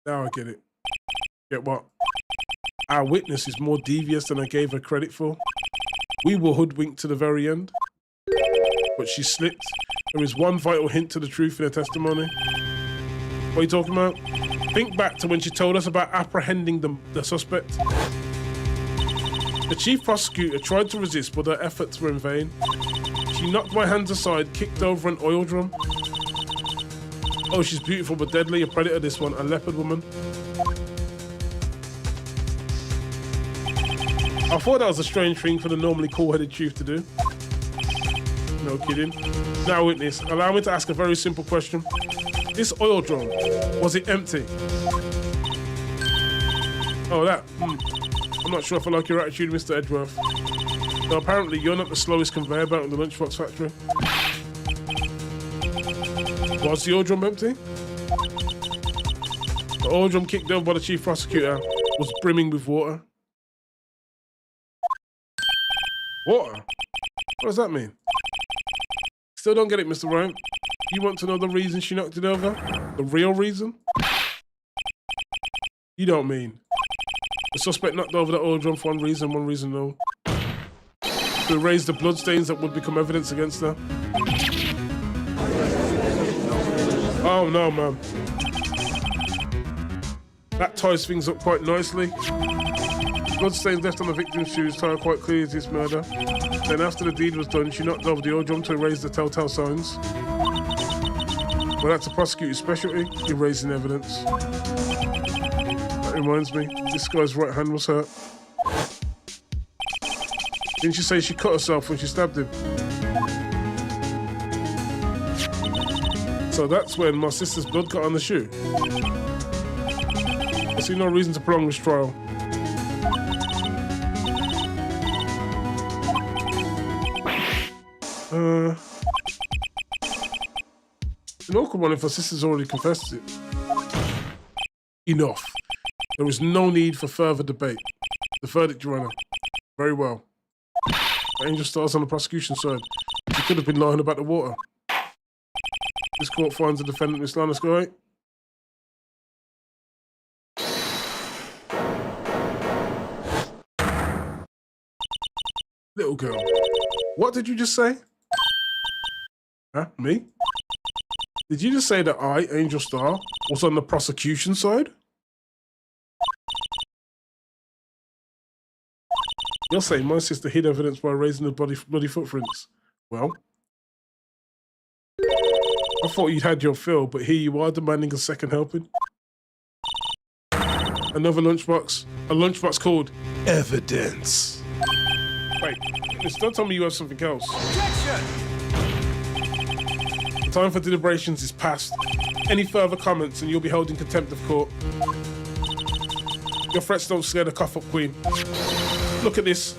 Now I get it. Get what? Our witness is more devious than I gave her credit for. We were hoodwinked to the very end. But she slipped. There is one vital hint to the truth in her testimony. What are you talking about? Think back to when she told us about apprehending the suspect. The chief prosecutor tried to resist, but her efforts were in vain. She knocked my hands aside, kicked over an oil drum. Oh, she's beautiful but deadly. A predator, this one. A leopard woman. I thought that was a strange thing for the normally cool-headed chief to do. No kidding. Now, witness, allow me to ask a very simple question. This oil drum, was it empty? Oh, that. I'm not sure if I like your attitude, Mr. Edgeworth. So apparently, you're not the slowest conveyor belt in the lunchbox factory. Was the oil drum empty? The oil drum kicked over by the chief prosecutor was brimming with water. Water? What does that mean? Still don't get it, Mr. Ryan. You want to know the reason she knocked it over? The real reason? You don't mean The suspect knocked over the oil drum for one reason no. To erase the bloodstains that would become evidence against her. Oh no, man. That ties things up quite nicely. Bloodstains left on the victim's shoes tie quite clearly to this murder. Then after the deed was done, she knocked over the oil drum to erase the telltale signs. Well, that's a prosecutor's specialty, erasing evidence. That reminds me, this guy's right hand was hurt. Didn't she say she cut herself when she stabbed him? So that's when my sister's blood got on the shoe. I see no reason to prolong this trial. An awkward one if her sister's already confessed it. Enough. There is no need for further debate. The verdict, Your Honor. Very well. Angel Star's on the prosecution side. She could have been lying about the water. This court finds the defendant Miss Lana Sky. Little girl. What did you just say? Huh? Me? Did you just say that I, Angel Star, was on the prosecution side? You're saying my sister hid evidence by raising the bloody footprints. Well, I thought you'd had your fill, but here you are demanding a second helping. Another lunchbox. A lunchbox called evidence. Wait, don't tell me you have something else. Objection! The time for deliberations is past. Any further comments and you'll be held in contempt of court. Your threats don't scare the cough up queen. Look at this.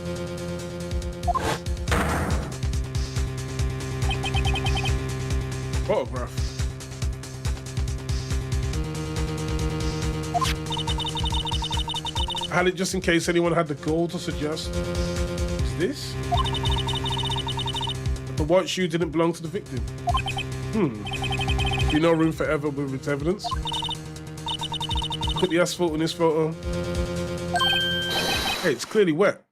Photograph. I had it just in case anyone had the gall to suggest. Is this? The white shoe didn't belong to the victim. Be no room for error with its evidence. Look at the asphalt in this photo. Hey, it's clearly wet.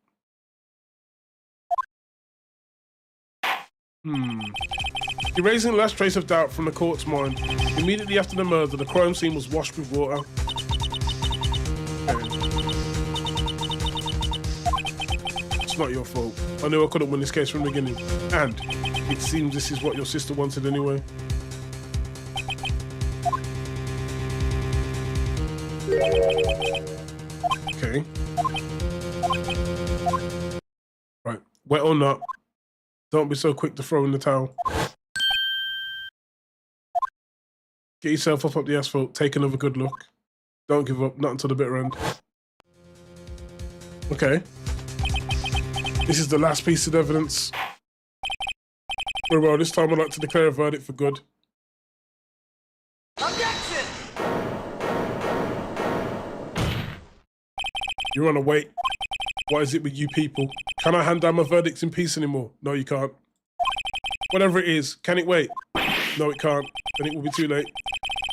Erasing the last trace of doubt from the court's mind. Immediately after the murder, the crime scene was washed with water. It's not your fault. I knew I couldn't win this case from the beginning. And it seems this is what your sister wanted anyway. Okay. Right, wet or not, don't be so quick to throw in the towel. Get yourself up the asphalt, take another good look. Don't give up, not until the bitter end. Okay. This is the last piece of evidence. Very well, this time I'd like to declare a verdict for good. Objection! You're on a wait. What is it with you people? Can I hand down my verdicts in peace anymore? No, you can't. Whatever it is, can it wait? No, it can't. Then it will be too late.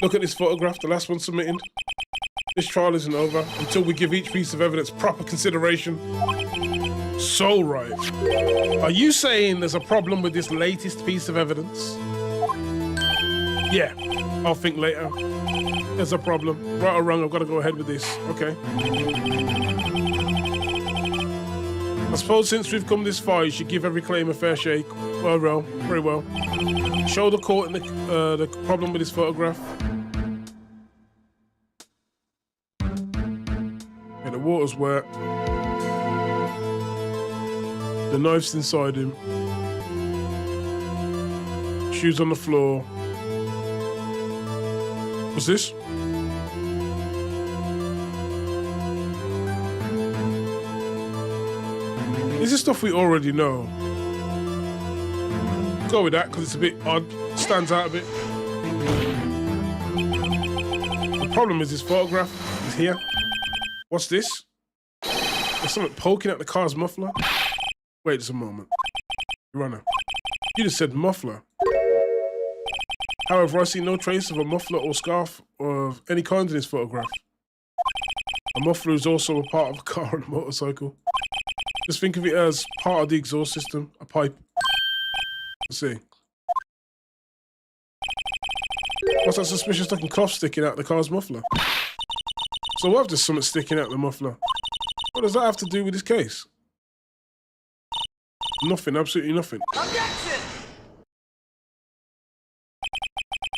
Look at this photograph, the last one submitted. This trial isn't over until we give each piece of evidence proper consideration. So right. Are you saying there's a problem with this latest piece of evidence? Yeah, I'll think later. There's a problem. Right or wrong, I've got to go ahead with this. Okay. I suppose since we've come this far, you should give every claim a fair shake. Well, very well. Show the court the problem with this photograph. Yeah, the water's wet. The knife's inside him. Shoes on the floor. What's this? Is this stuff we already know? Go with that because it's a bit odd. Stands out a bit. The problem is this photograph is here. What's this? There's something poking at the car's muffler. Wait just a moment. Your Honor, you just said muffler. However, I see no trace of a muffler or scarf of any kind in this photograph. A muffler is also a part of a car and a motorcycle. Just think of it as part of the exhaust system, a pipe. Let's see. What's that suspicious looking cloth sticking out the car's muffler? So what if there's something sticking out the muffler? What does that have to do with this case? Nothing, absolutely nothing. Objection!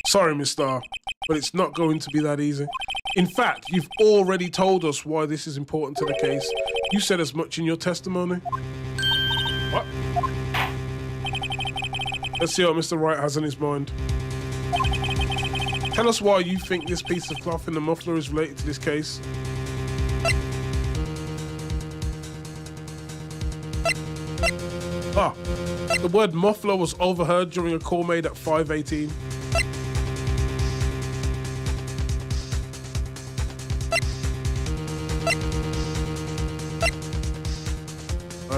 Sorry, Miss Star, but it's not going to be that easy. In fact, you've already told us why this is important to the case. You said as much in your testimony. What? Let's see what Mr. Wright has on his mind. Tell us why you think this piece of cloth in the muffler is related to this case. Ah, the word muffler was overheard during a call made at 5:18.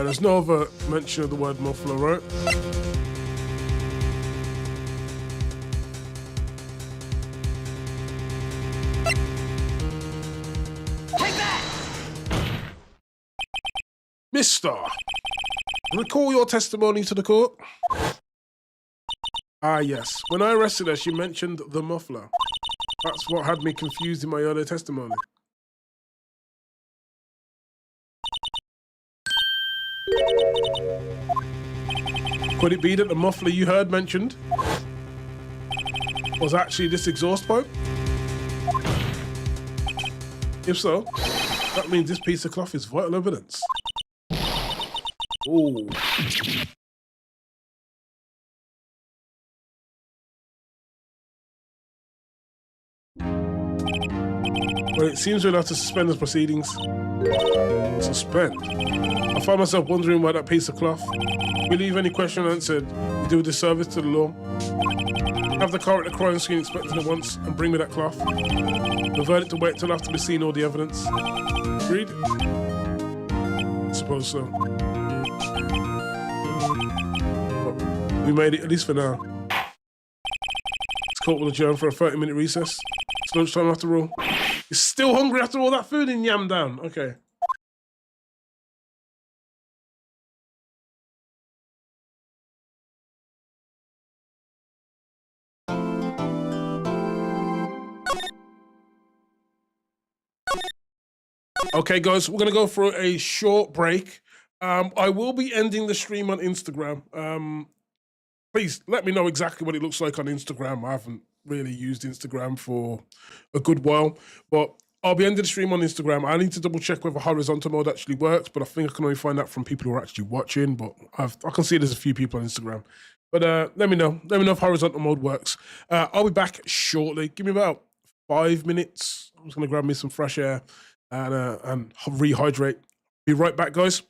There's no other mention of the word muffler, right? Take that! Miss Star, recall your testimony to the court. Ah, yes. When I arrested her, she mentioned the muffler. That's what had me confused in my earlier testimony. Could it be that the muffler you heard mentioned was actually this exhaust pipe? If so, that means this piece of cloth is vital evidence. Ooh. Well, it seems we'll have to suspend the proceedings. Suspend? I find myself wondering why that piece of cloth. We leave any question unanswered. We do a disservice to the law. Have the car at the crime scene inspected at once and bring me that cloth. The verdict to wait till after we've seen all the evidence. Agreed? I suppose so. Well, we made it, at least for now. This court will adjourn for a 30-minute recess. It's lunchtime after all. You're still hungry after all that food in Yam Down? Okay. Okay, guys, we're going to go for a short break. I will be ending the stream on Instagram. Please let me know exactly what it looks like on Instagram. I haven't really used Instagram for a good while, but I'll be ending the stream on Instagram. I need to double check whether horizontal mode actually works, but I think I can only find that from people who are actually watching, but I can see there's a few people on Instagram. But let me know. Let me know if horizontal mode works. I'll be back shortly. Give me about 5 minutes. I'm just going to grab me some fresh air and rehydrate. Be right back, guys.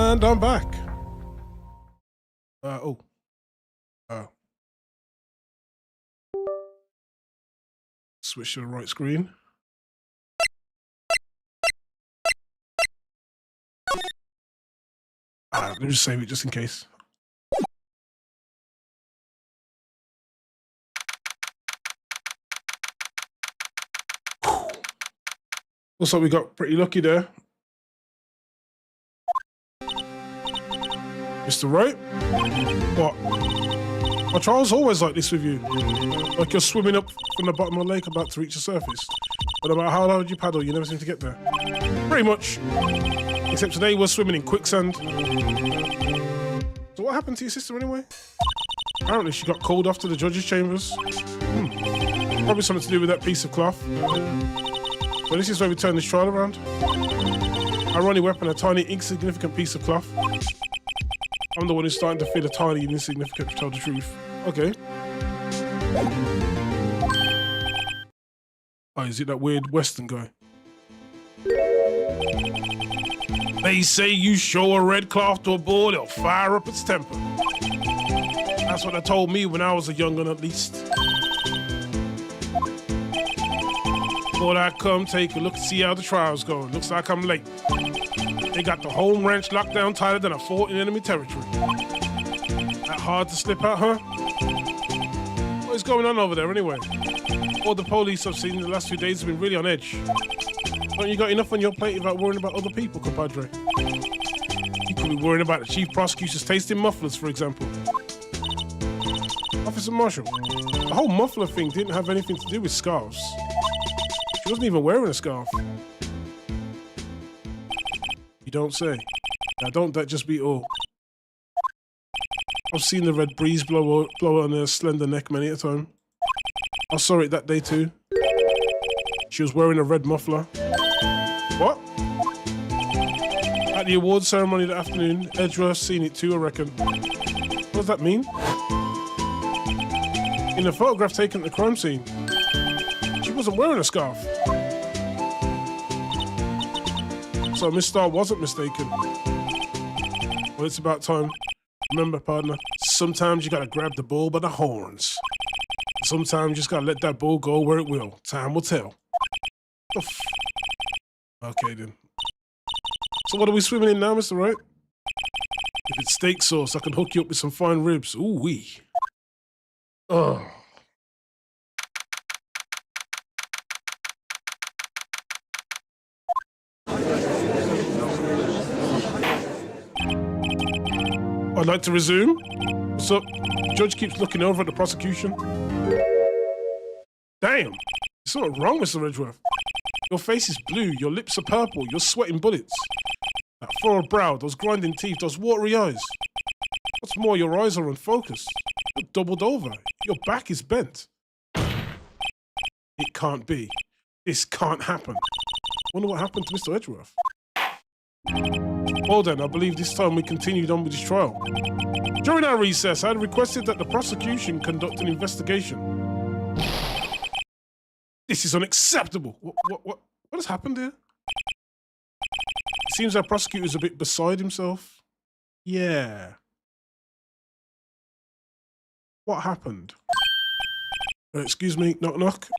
And I'm back. Oh. Switch to the right screen. Let me just save it just in case. Looks like we got pretty lucky there. Mr. Right? What? My trial's always like this with you. Like you're swimming up from the bottom of the lake about to reach the surface. But no matter how hard you paddle, you never seem to get there. Pretty much. Except today we're swimming in quicksand. So what happened to your sister anyway? Apparently she got called off to the judge's chambers. Probably something to do with that piece of cloth. So this is where we turn this trial around. Our only weapon, a tiny insignificant piece of cloth. I'm the one who's starting to feel a tiny and insignificant, to tell the truth. Okay. Oh, is it that weird Western guy? They say you show a red cloth to a bull, it'll fire up its temper. That's what they told me when I was a young one, at least. Thought I'd come take a look to see how the trial's going. Looks like I'm late. They got the home ranch locked down tighter than a fort in enemy territory. That hard to slip out, huh? What is going on over there anyway? All the police I've seen in the last few days have been really on edge. Don't you got enough on your plate without worrying about other people, compadre? You could be worrying about the chief prosecutor's tasting mufflers, for example. Officer Marshall, the whole muffler thing didn't have anything to do with scarves. She wasn't even wearing a scarf. You don't say. Now don't that just be all. I've seen the red breeze blow on her slender neck many a time. I saw it that day too. She was wearing a red muffler. What? At the awards ceremony that afternoon, Edgeworth's seen it too, I reckon. What does that mean? In the photograph taken at the crime scene, she wasn't wearing a scarf. So Miss Starr wasn't mistaken. Well, it's about time. Remember, partner, sometimes you gotta grab the bull by the horns. Sometimes you just gotta let that bull go where it will. Time will tell. Okay, then. So what are we swimming in now, Mr. Wright? If it's steak sauce, I can hook you up with some fine ribs. Ooh-wee. Oh. I'd like to resume. What's up? The judge keeps looking over at the prosecution. Damn. There's something wrong, Mr. Edgeworth. Your face is blue, your lips are purple, you're sweating bullets. That furrowed brow, those grinding teeth, those watery eyes. What's more, your eyes are unfocused. You're doubled over. Your back is bent. It can't be. This can't happen. Wonder what happened to Mr. Edgeworth. Well then, I believe this time we continued on with his trial. During our recess, I had requested that the prosecution conduct an investigation. This is unacceptable. What has happened here? It seems our prosecutor's a bit beside himself. Yeah. What happened? Excuse me, knock knock.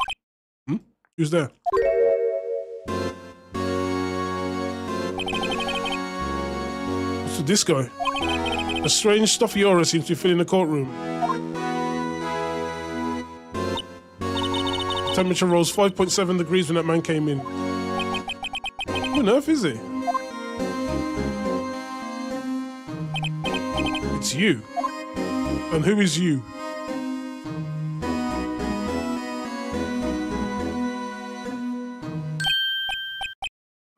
Who's there? What's with this guy? A strange stuffy aura seems to be filling the courtroom. The temperature rose 5.7 degrees when that man came in. Who on earth is he? It's you. And who is you?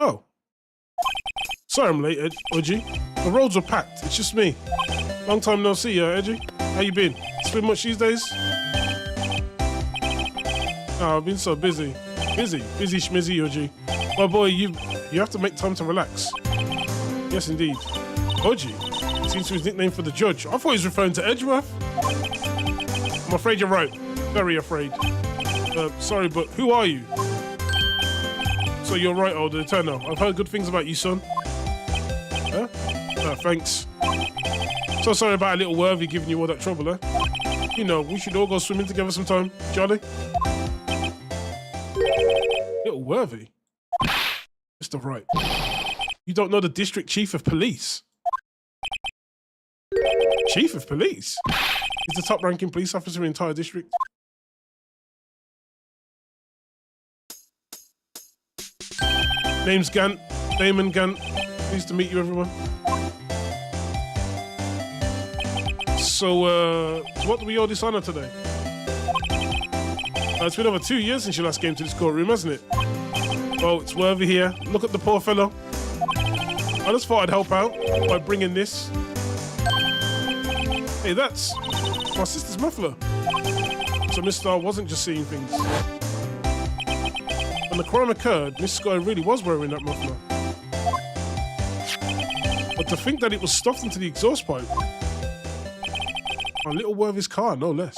Oh. Sorry I'm late, Edgy. The roads are packed. It's just me. Long time no see, Edgy. How you been? Spend much these days? Oh, I've been so busy. Busy schmizzy, Oji. My boy, you have to make time to relax. Yes, indeed. Oji seems to be his nickname for the judge. I thought he was referring to Edgeworth. I'm afraid you're right. Very afraid. Sorry, but who are you? So you're right, Old Eterno. I've heard good things about you, son. Huh? Thanks. So sorry about a little Worthy giving you all that trouble, eh? You know, we should all go swimming together sometime, Johnny. Little Worthy? Mr. Wright. You don't know the district chief of police? Chief of police? He's the top ranking police officer in the entire district. Name's Gant. Damon Gant. Pleased to meet you, everyone. So, what do we owe this honor today? It's been over 2 years since you last came to this courtroom, hasn't it? Oh, it's Worthy here. Look at the poor fellow. I just thought I'd help out by bringing this. Hey, that's my sister's muffler. So Miss Starr wasn't just seeing things. When the crime occurred, Miss Sky really was wearing that muffler. But to think that it was stuffed into the exhaust pipe on little Worthy's car, no less.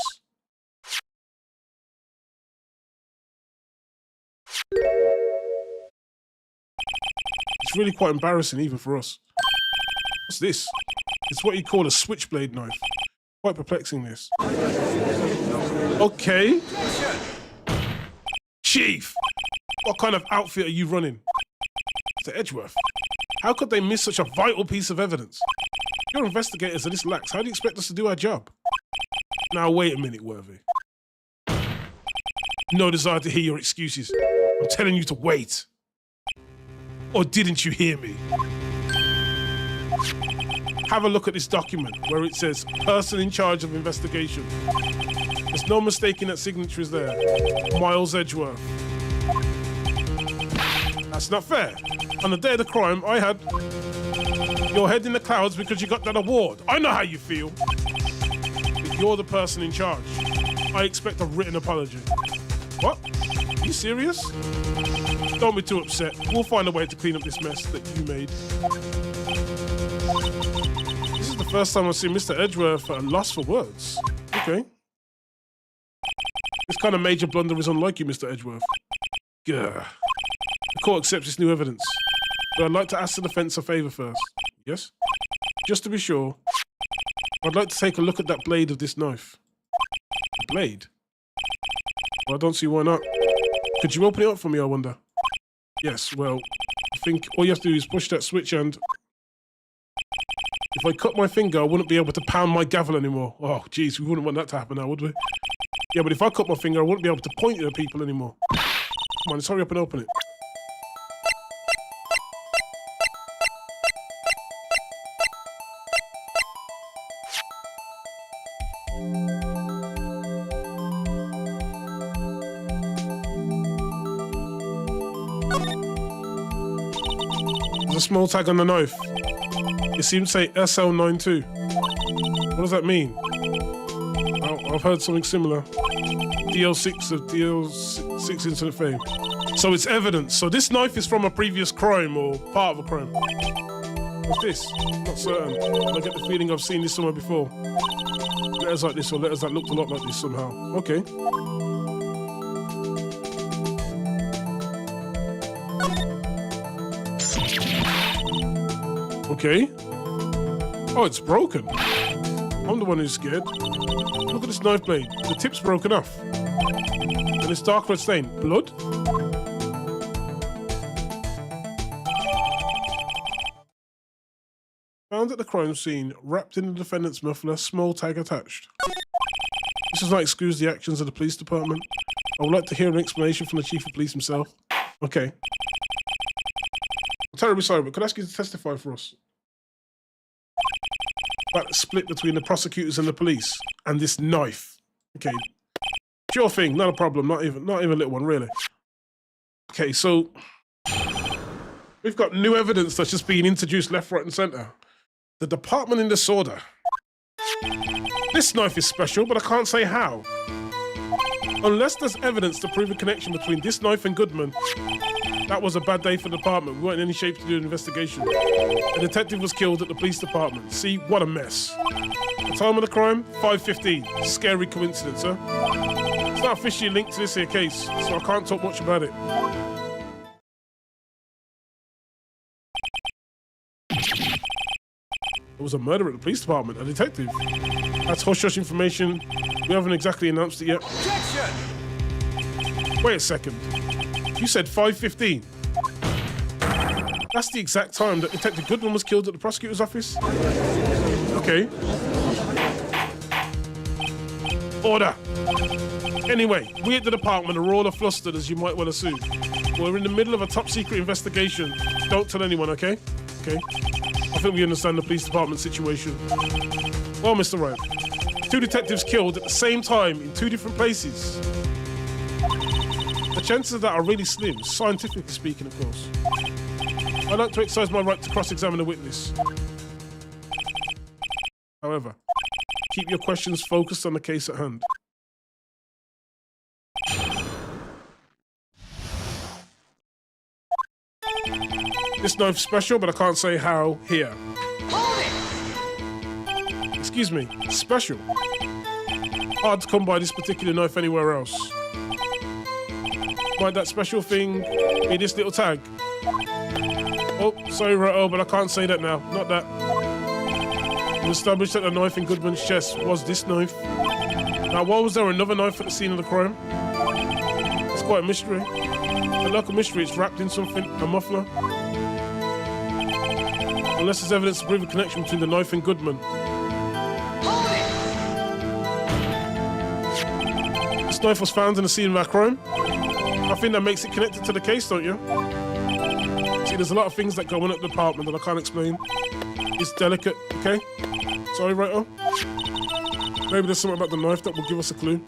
It's really quite embarrassing even for us. What's this? It's what you call a switchblade knife. Quite perplexing, this. Okay. Chief! What kind of outfit are you running? Mr. Edgeworth, how could they miss such a vital piece of evidence? Your investigators are this lax. How do you expect us to do our job? Now, wait a minute, Worthy. No desire to hear your excuses. I'm telling you to wait. Or didn't you hear me? Have a look at this document where it says person in charge of investigation. There's no mistaking that signature is there. Miles Edgeworth. That's not fair. On the day of the crime, I had your head in the clouds because you got that award. I know how you feel. But you're the person in charge. I expect a written apology. What? Are you serious? Don't be too upset. We'll find a way to clean up this mess that you made. This is the first time I've seen Mr. Edgeworth at a loss for words. Okay. This kind of major blunder is unlike you, Mr. Edgeworth. Gah. The court accepts this new evidence. But I'd like to ask the defense a favor first. Yes? Just to be sure, I'd like to take a look at that blade of this knife. A blade? Well, I don't see why not. Could you open it up for me, I wonder? Yes, well, I think all you have to do is push that switch and... If I cut my finger, I wouldn't be able to pound my gavel anymore. Oh, geez, we wouldn't want that to happen now, would we? Yeah, but if I cut my finger, I wouldn't be able to point it at people anymore. Come on, let's hurry up and open it. There's a small tag on the knife. It seems to say SL92. What does that mean? I've heard something similar. DL6 of DL6 incident fame. So it's evidence. So this knife is from a previous crime or part of a crime. What's this? Not certain. I get the feeling I've seen this somewhere before. Letters like this or letters that looked a lot like this somehow. Okay. Okay. Oh, it's broken. I'm the one who's scared. Look at this knife blade. The tip's broken off. And it's dark red stain. Blood? Found at the crime scene, wrapped in the defendant's muffler, small tag attached. This does not excuse the actions of the police department. I would like to hear an explanation from the chief of police himself. Okay. I'm terribly sorry, but could I ask you to testify for us? About the split between the prosecutors and the police and this knife. Okay. Sure thing, not a problem, not even a little one, really. Okay, so we've got new evidence that's just being introduced left, right, and centre. The department in disorder. This knife is special, but I can't say how. Unless there's evidence to prove a connection between this knife and Goodman, that was a bad day for the department. We weren't in any shape to do an investigation. A detective was killed at the police department. See, what a mess. The time of the crime, 5:15. Scary coincidence, huh? It's not officially linked to this here case, so I can't talk much about it. There was a murder at the police department. A detective. That's hush-hush information. We haven't exactly announced it yet. Objection! Wait a second. You said 5:15. That's the exact time that Detective Goodman was killed at the prosecutor's office? Okay. Order. Anyway, we at the department are all flustered, as you might well assume. We're in the middle of a top-secret investigation. Don't tell anyone, okay? Okay. I think we understand the police department situation. Well, Mr. Ryan, 2 detectives killed at the same time in 2 different places. The chances of that are really slim, scientifically speaking, of course. I'd like to exercise my right to cross-examine a witness. However, keep your questions focused on the case at hand. This knife's special, but I can't say how here. Hold it! Excuse me, special. Hard to come by this particular knife anywhere else. Might that special thing be this little tag? Oh, sorry, Roto, but I can't say that now. Not that. We established that the knife in Goodman's chest was this knife. Now, why was there another knife at the scene of the crime? It's quite a mystery. And like a mystery, it's wrapped in something, a muffler. Unless there's evidence to prove a connection between the knife and Goodman. Hold it! This knife was found in the scene of our crime. I think that makes it connected to the case, don't you? See, there's a lot of things that go on at the department that I can't explain. It's delicate, okay? Sorry, Roto. Maybe there's something about the knife that will give us a clue.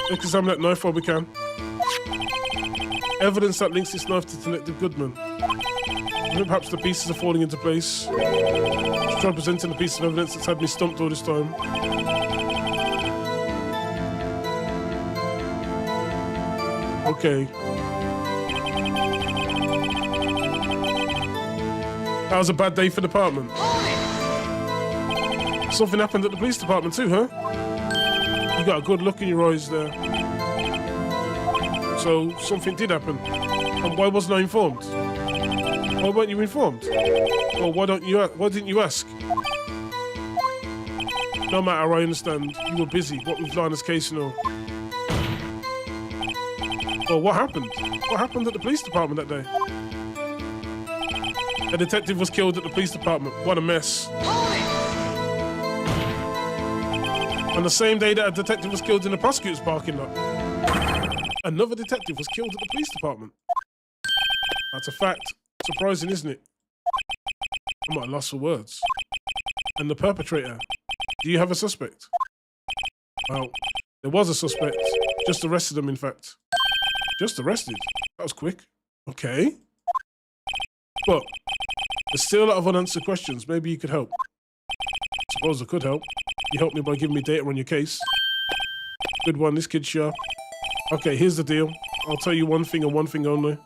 Let's examine that knife while we can. Evidence that links this knife to Detective Goodman. I think perhaps the pieces are falling into place. Just try presenting the piece of evidence that's had me stumped all this time. Okay. That was a bad day for the department. Something happened at the police department too, huh? You got a good look in your eyes there. So something did happen. And why wasn't I informed? Why weren't you informed? Well, why didn't you ask? No matter, I understand. You were busy. What with Lana's case and all. Well, what happened? What happened at the police department that day? A detective was killed at the police department. What a mess. On the same day that a detective was killed in the prosecutor's parking lot, another detective was killed at the police department. That's a fact. Surprising, isn't it? I'm at a loss for words. And the perpetrator, do you have a suspect? Well, there was a suspect. Just arrested him, in fact. Just arrested? That was quick. Okay. But there's still a lot of unanswered questions. Maybe you could help. Suppose I could help. You helped me by giving me data on your case. Good one, this kid's sharp. Okay, here's the deal. I'll tell you one thing and one thing only.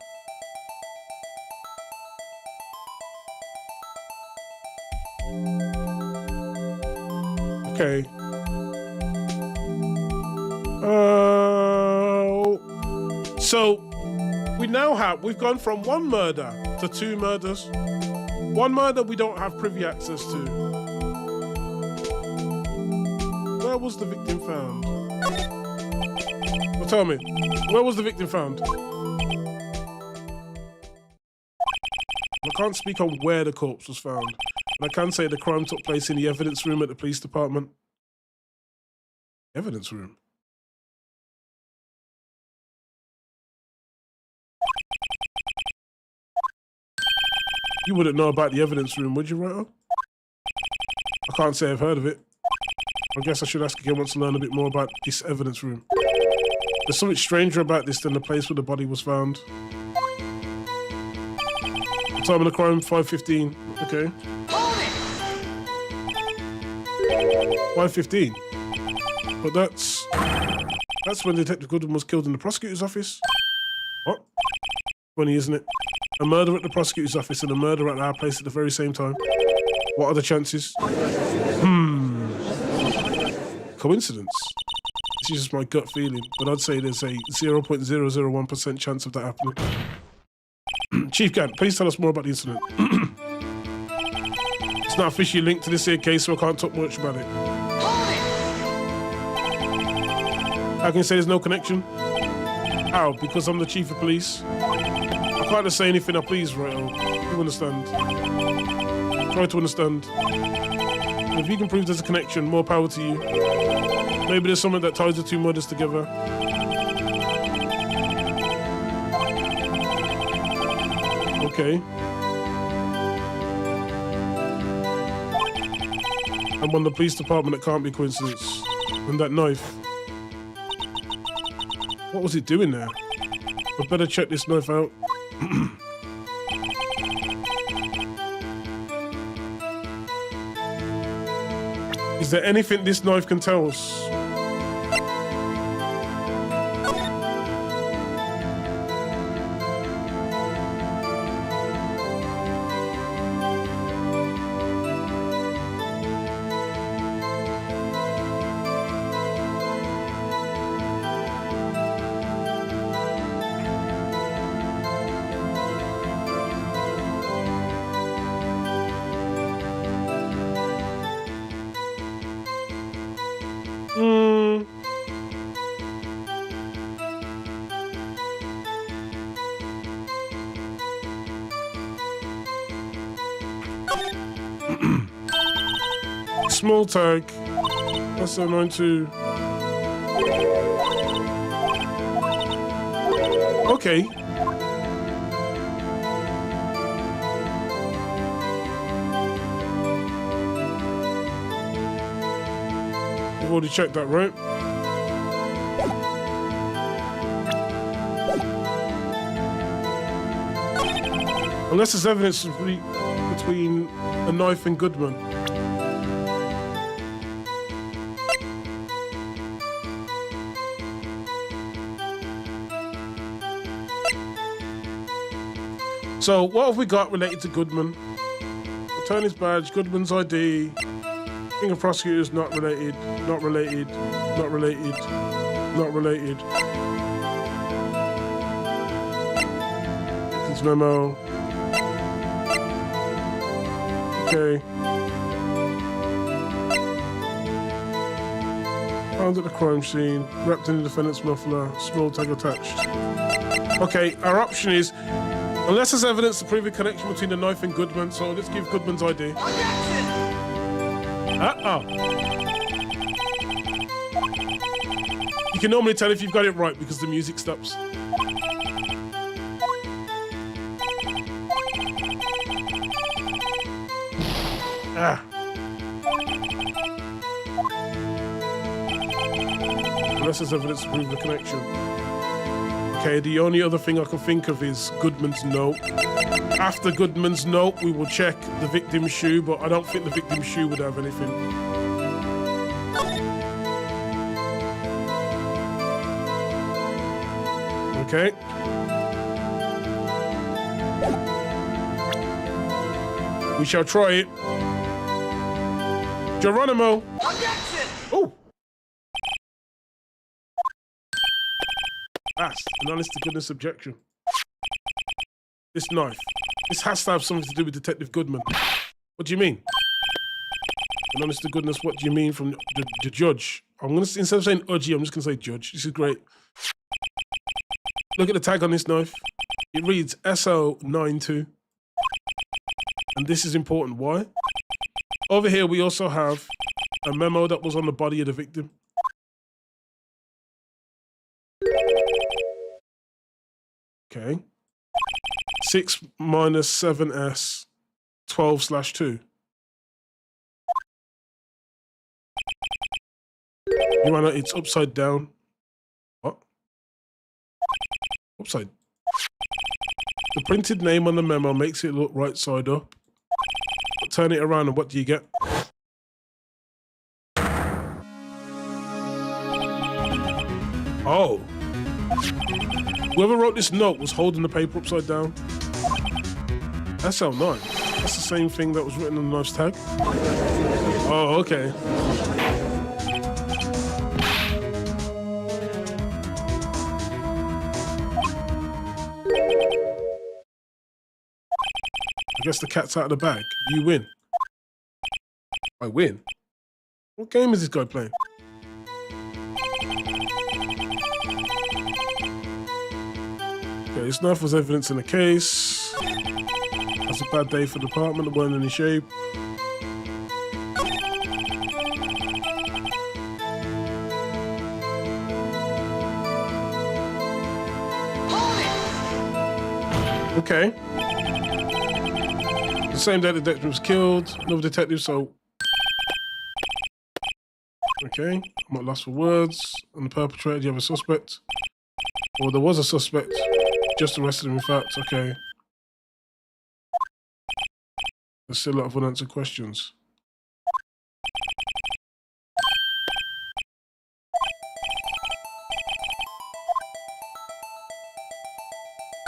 Okay. So we've gone from 1 murder to 2 murders. 1 murder we don't have privy access to. Where was the victim found? Well, tell me, where was the victim found? I can't speak on where the corpse was found, but I can say the crime took place in the evidence room at the police department. Evidence room? You wouldn't know about the evidence room, would you, Roto? I can't say I've heard of it. I guess I should ask again once to learn a bit more about this evidence room. There's something stranger about this than the place where the body was found. The time of the crime, 5:15. Okay. 5:15. But that's when Detective Goodman was killed in the prosecutor's office. What? Funny, isn't it? A murder at the prosecutor's office and a murder at our place at the very same time. What are the chances? Coincidence? This is just my gut feeling, but I'd say there's a 0.001% chance of that happening. Chief Gant, please tell us more about the incident. It's not officially linked to this here case, so I can't talk much about it. Hold it! How can you say there's no connection? How? Because I'm the chief of police? I can't just say anything I please, right? You understand? Try to understand. If you can prove there's a connection, more power to you. Maybe there's something that ties the two murders together. Okay. I'm on the police department, it can't be coincidence. And that knife. What was it doing there? I'd better check this knife out. Is there anything this knife can tell us? Small tag. That's a 92. Okay. We've already checked that, right? Unless there's evidence between a knife and Goodman. So what have we got related to Goodman? Attorney's badge, Goodman's ID, King of prosecutors, not related, not related, not related, not related. This memo. Okay. Found at the crime scene, wrapped in the defendant's muffler, small tag attached. Okay, our option is, unless there's evidence to prove a connection between the knife and Goodman, so let's give Goodman's ID. Uh-oh. You can normally tell if you've got it right because the music stops. Ah. Unless there's evidence to prove the connection. Okay, the only other thing I can think of is Goodman's note. After Goodman's note, we will check the victim's shoe, but I don't think the victim's shoe would have anything. Okay. We shall try it. Geronimo. Objection! Oh. That's an honest to goodness objection. This knife. This has to have something to do with Detective Goodman. What do you mean? An honest to goodness, what do you mean from the judge? I'm gonna, instead of saying Udgy, I'm just gonna say judge. This is great. Look at the tag on this knife. It reads SO92. And this is important. Why? Over here, we also have a memo that was on the body of the victim. Okay. 6 minus 7S 12/2. Your Honor, it's upside down. What? Upside. The printed name on the memo makes it look right side up. Turn it around and what do you get? Oh. Whoever wrote this note was holding the paper upside down. SL9. That's the same thing that was written on the knife's tag. Oh, okay. I guess the cat's out of the bag. You win. I win? What game is this guy playing? Okay, it's enough was evidence in the case. That's a bad day for the department. It weren't in any shape. Okay. The same day the detective was killed. Another detective, so... Okay. I'm not lost for words. On the perpetrator, do you have a suspect? Well, there was a suspect. Just arrested him, in fact. Okay. There's still a lot of unanswered questions.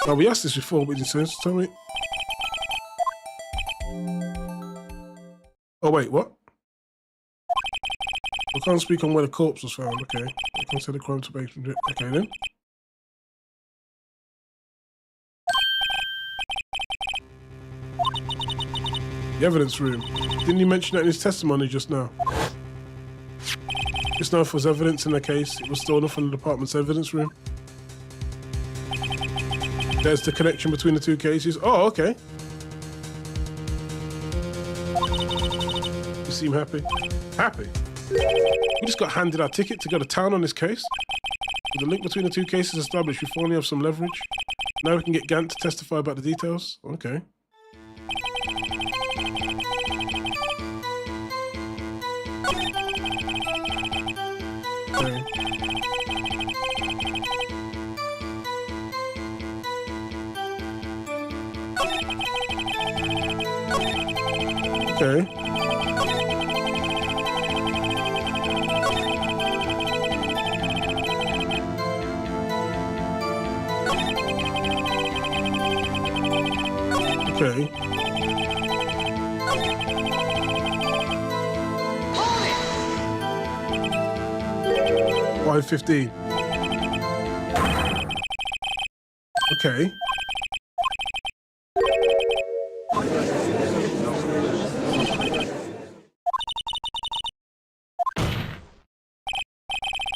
Now, we asked this before, but you didn't tell me. Oh, wait, what? We can't speak on where the corpse was found. Okay. We can't say the crime to base. Okay, then. The evidence room. Didn't you mention that in his testimony just now? Just now, if there was evidence in the case, it was stolen from the department's evidence room. There's the connection between the two cases. Oh, okay. You seem happy. Happy? We just got handed our ticket to go to town on this case. With the link between the two cases established, we finally have some leverage. Now we can get Gant to testify about the details. Okay. Okay. Okay. Okay. Hold it! 5:15. Okay.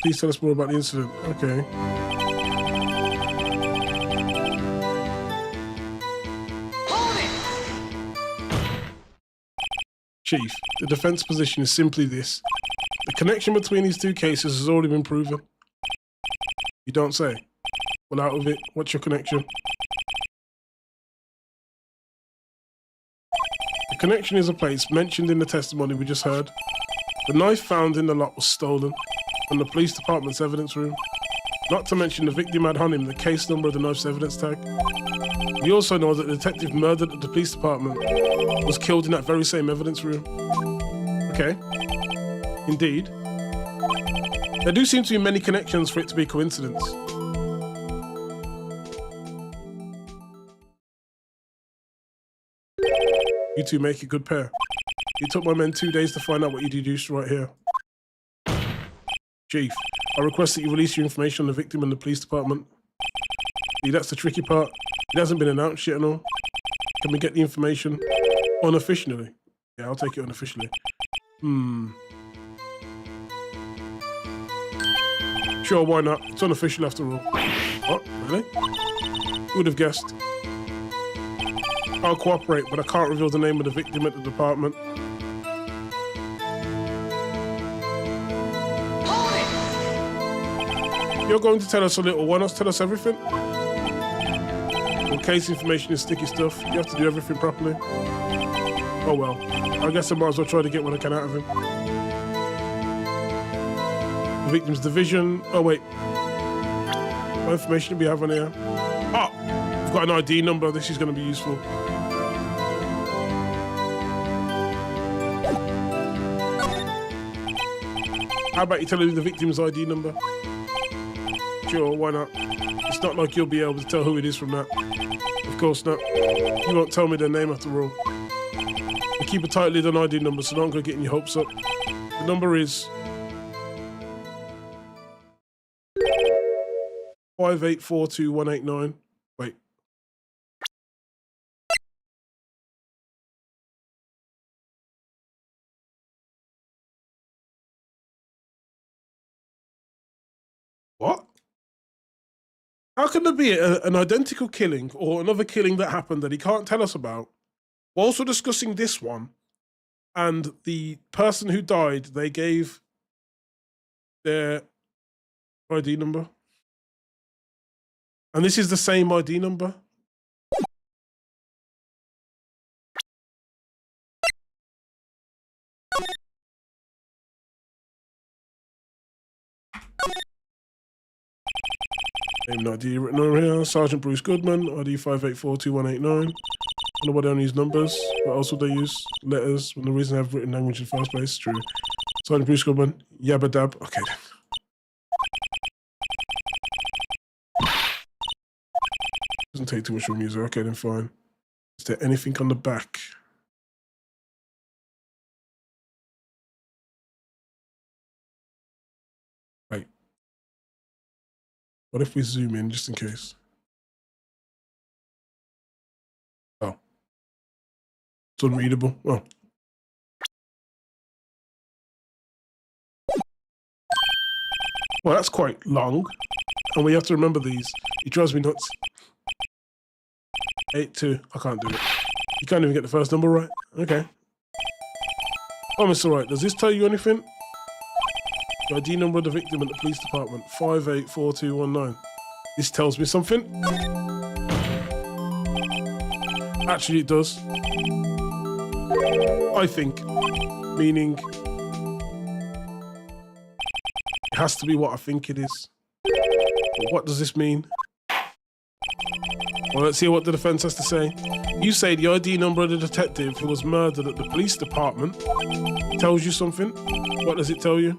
Please tell us more about the incident. Okay. Hold it! Chief, the defense position is simply this. The connection between these two cases has already been proven. You don't say. Well, out of it, what's your connection? The connection is a place mentioned in the testimony we just heard. The knife found in the lot was stolen from the police department's evidence room. Not to mention the victim had on him the case number of the knife's evidence tag. We also know that the detective murdered at the police department was killed in that very same evidence room. Okay. Indeed. There do seem to be many connections for it to be coincidence. You two make a good pair. It took my men 2 days to find out what you deduced right here. Chief, I request that you release your information on the victim and the police department. See, that's the tricky part. It hasn't been announced yet and all. Can we get the information unofficially? Yeah, I'll take it unofficially. Sure, why not? It's unofficial after all. What? Really? Who would have guessed? I'll cooperate, but I can't reveal the name of the victim at the department. Hold it! You're going to tell us a little. Why not tell us everything? Well, case information is sticky stuff. You have to do everything properly. Oh well. I guess I might as well try to get what I can out of him. The victim's division. Oh wait. What information do we have on here? Oh! I've got an ID number. This is going to be useful. How about you tell me the victim's ID number? Sure, why not? It's not like you'll be able to tell who it is from that. Of course not. You won't tell me their name after all. We keep a tight lid on ID numbers, so don't go getting your hopes up. The number is 5842189. Wait. What? How can there be an identical killing or another killing that happened that he can't tell us about? We're also discussing this one, and the person who died, they gave their ID number. And this is the same ID number. Name and ID written over here. Sergeant Bruce Goodman, ID 5842189. I don't know why they don't use numbers, but also they use letters when the reason I've written language in the first place. True. Sergeant Bruce Goodman, Yabba Dab. Okay then. Doesn't take too much from user. Okay then, fine. Is there anything on the back? Wait. What if we zoom in just in case? Oh. It's unreadable. Oh. Well, that's quite long. And we have to remember these. It drives me nuts. 82. I can't do it. You can't even get the first number right. Okay. Oh, Mr. Wright, does this tell you anything? The ID number of the victim at the police department, 584219. This tells me something. Actually, it does. I think. Meaning, it has to be what I think it is. But what does this mean? Well, let's hear what the defense has to say. You say the ID number of the detective who was murdered at the police department tells you something. What does it tell you?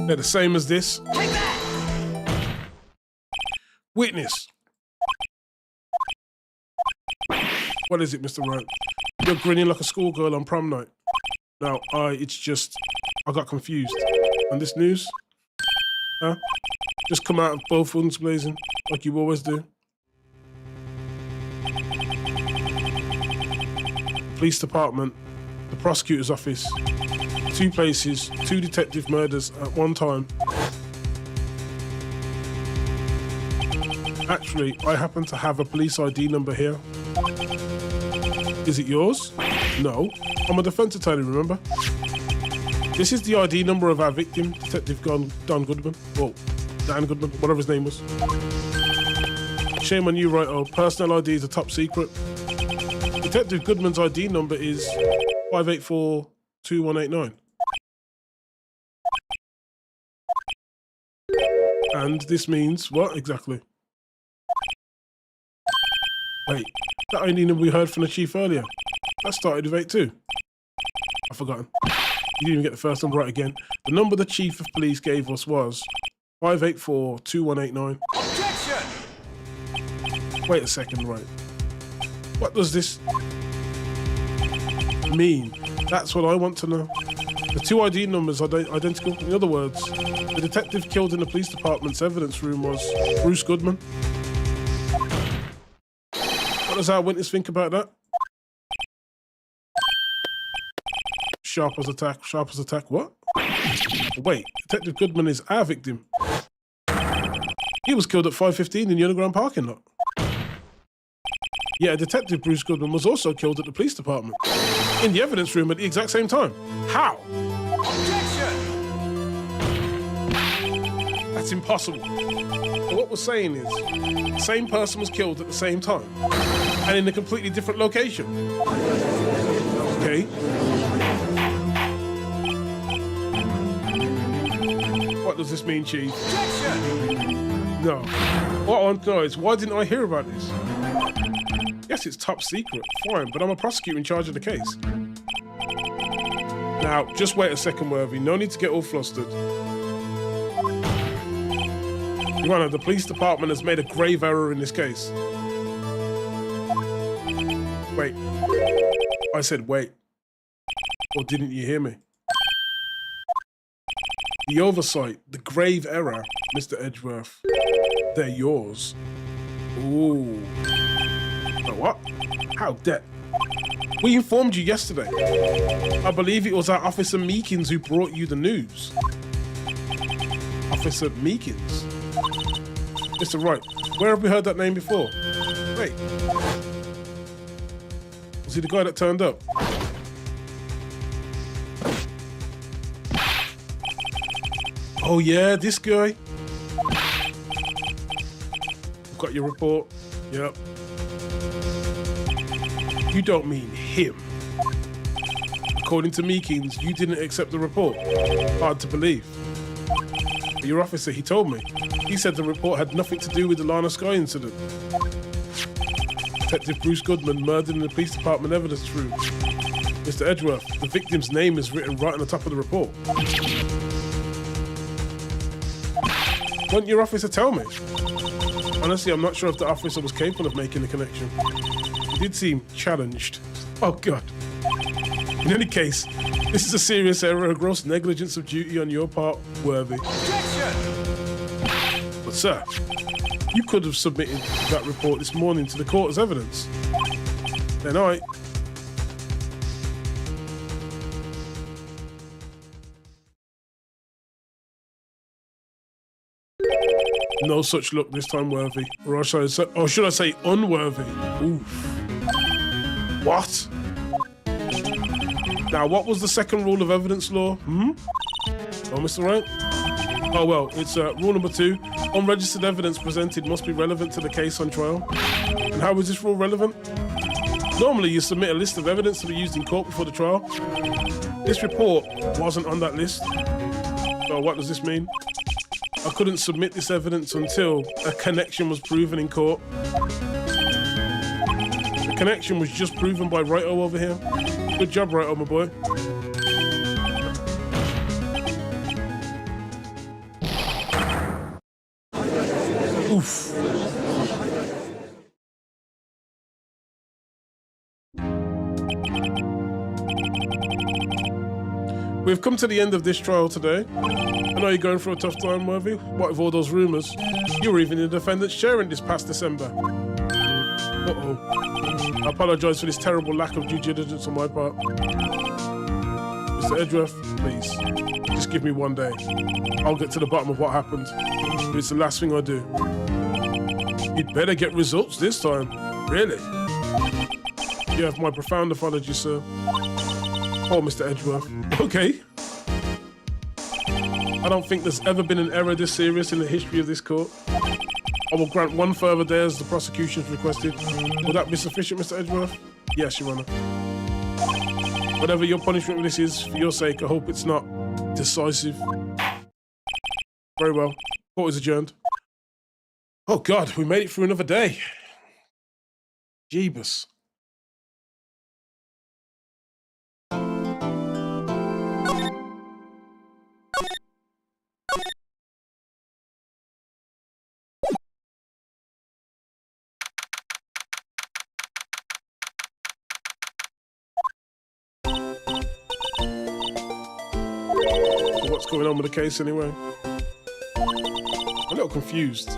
They're the same as this. Take that! Witness. What is it, Mr. Wright? You're grinning like a schoolgirl on prom night. No, it's just, I got confused. And this news? Huh? Just come out of both guns blazing, like you always do. Police department, the prosecutor's office, 2 places, 2 detective murders at one time. Actually, I happen to have a police ID number here. Is it yours? No. I'm a defense attorney, remember? This is the ID number of our victim, Detective Don Goodman. Well, Dan Goodman, whatever his name was. Shame on you, Righto. Personal ID is a top secret. Detective Goodman's ID number is 5842189. And this means what exactly? Wait, that ID number we heard from the chief earlier. That started with 82. I've forgotten. You didn't even get the first number right again. The number the chief of police gave us was 5842189. Objection! Wait a second, right. What does this mean? That's what I want to know. The 2 ID numbers are identical. In other words, the detective killed in the police department's evidence room was Bruce Goodman. What does our witness think about that? Sharp as attack, sharp as attack, what? Wait, Detective Goodman is our victim. He was killed at 5:15 in the underground parking lot. Yeah, Detective Bruce Goodman was also killed at the police department, in the evidence room at the exact same time. How? Objection! That's impossible. But what we're saying is, the same person was killed at the same time, and in a completely different location. Okay. What does this mean, Chief? Objection! No. What I want to know is, why didn't I hear about this? Yes, it's top secret, fine, but I'm a prosecutor in charge of the case. Now, just wait a second, Worthy. No need to get all flustered. Your Honor, the police department has made a grave error in this case. Wait. I said wait. Or didn't you hear me? The oversight, the grave error, Mr. Edgeworth, they're yours. Ooh. What? How dare? We informed you yesterday. I believe it was our officer Meekins who brought you the news. Officer Meekins. Mr. Wright, where have we heard that name before? Wait. Was he the guy that turned up? Oh yeah, this guy. Got your report. Yep. You don't mean him. According to Meekins, you didn't accept the report. Hard to believe. But your officer, he told me. He said the report had nothing to do with the Lana Sky incident. Detective Bruce Goodman murdered in the police department evidence room. Mr. Edgeworth, the victim's name is written right on the top of the report. Why didn't your officer tell me? Honestly, I'm not sure if the officer was capable of making the connection. He did seem challenged. Oh, God. In any case, this is a serious error, a gross negligence of duty on your part, Worthy. But, sir, you could have submitted that report this morning to the court as evidence. Then no such luck this time, Worthy. Or should I say unworthy? Oof. What? Now, what was the second rule of evidence law? Oh, Mr. Wright? Oh, well, it's rule number 2. Unregistered evidence presented must be relevant to the case on trial. And how is this rule relevant? Normally, you submit a list of evidence to be used in court before the trial. This report wasn't on that list. So what does this mean? I couldn't submit this evidence until a connection was proven in court. The connection was just proven by Righto over here. Good job, Righto, my boy. Oof. We've come to the end of this trial today. I know you're going through a tough time, Worthy. What with all those rumours? You were even in the defendant's chair in this past December. Uh-oh. I apologise for this terrible lack of due diligence on my part. Mr. Edgeworth, please, just give me one day. I'll get to the bottom of what happened. But it's the last thing I do. You'd better get results this time. Really? You have my profound apologies, sir. Oh, Mr. Edgeworth. Okay. I don't think there's ever been an error this serious in the history of this court. I will grant one further day as the prosecution's requested. Will that be sufficient, Mr. Edgeworth? Yes, Your Honour. Whatever your punishment for this is, for your sake, I hope it's not decisive. Very well. Court is adjourned. Oh, God, we made it through another day. Jeebus. What's going on with the case anyway? I'm a little confused.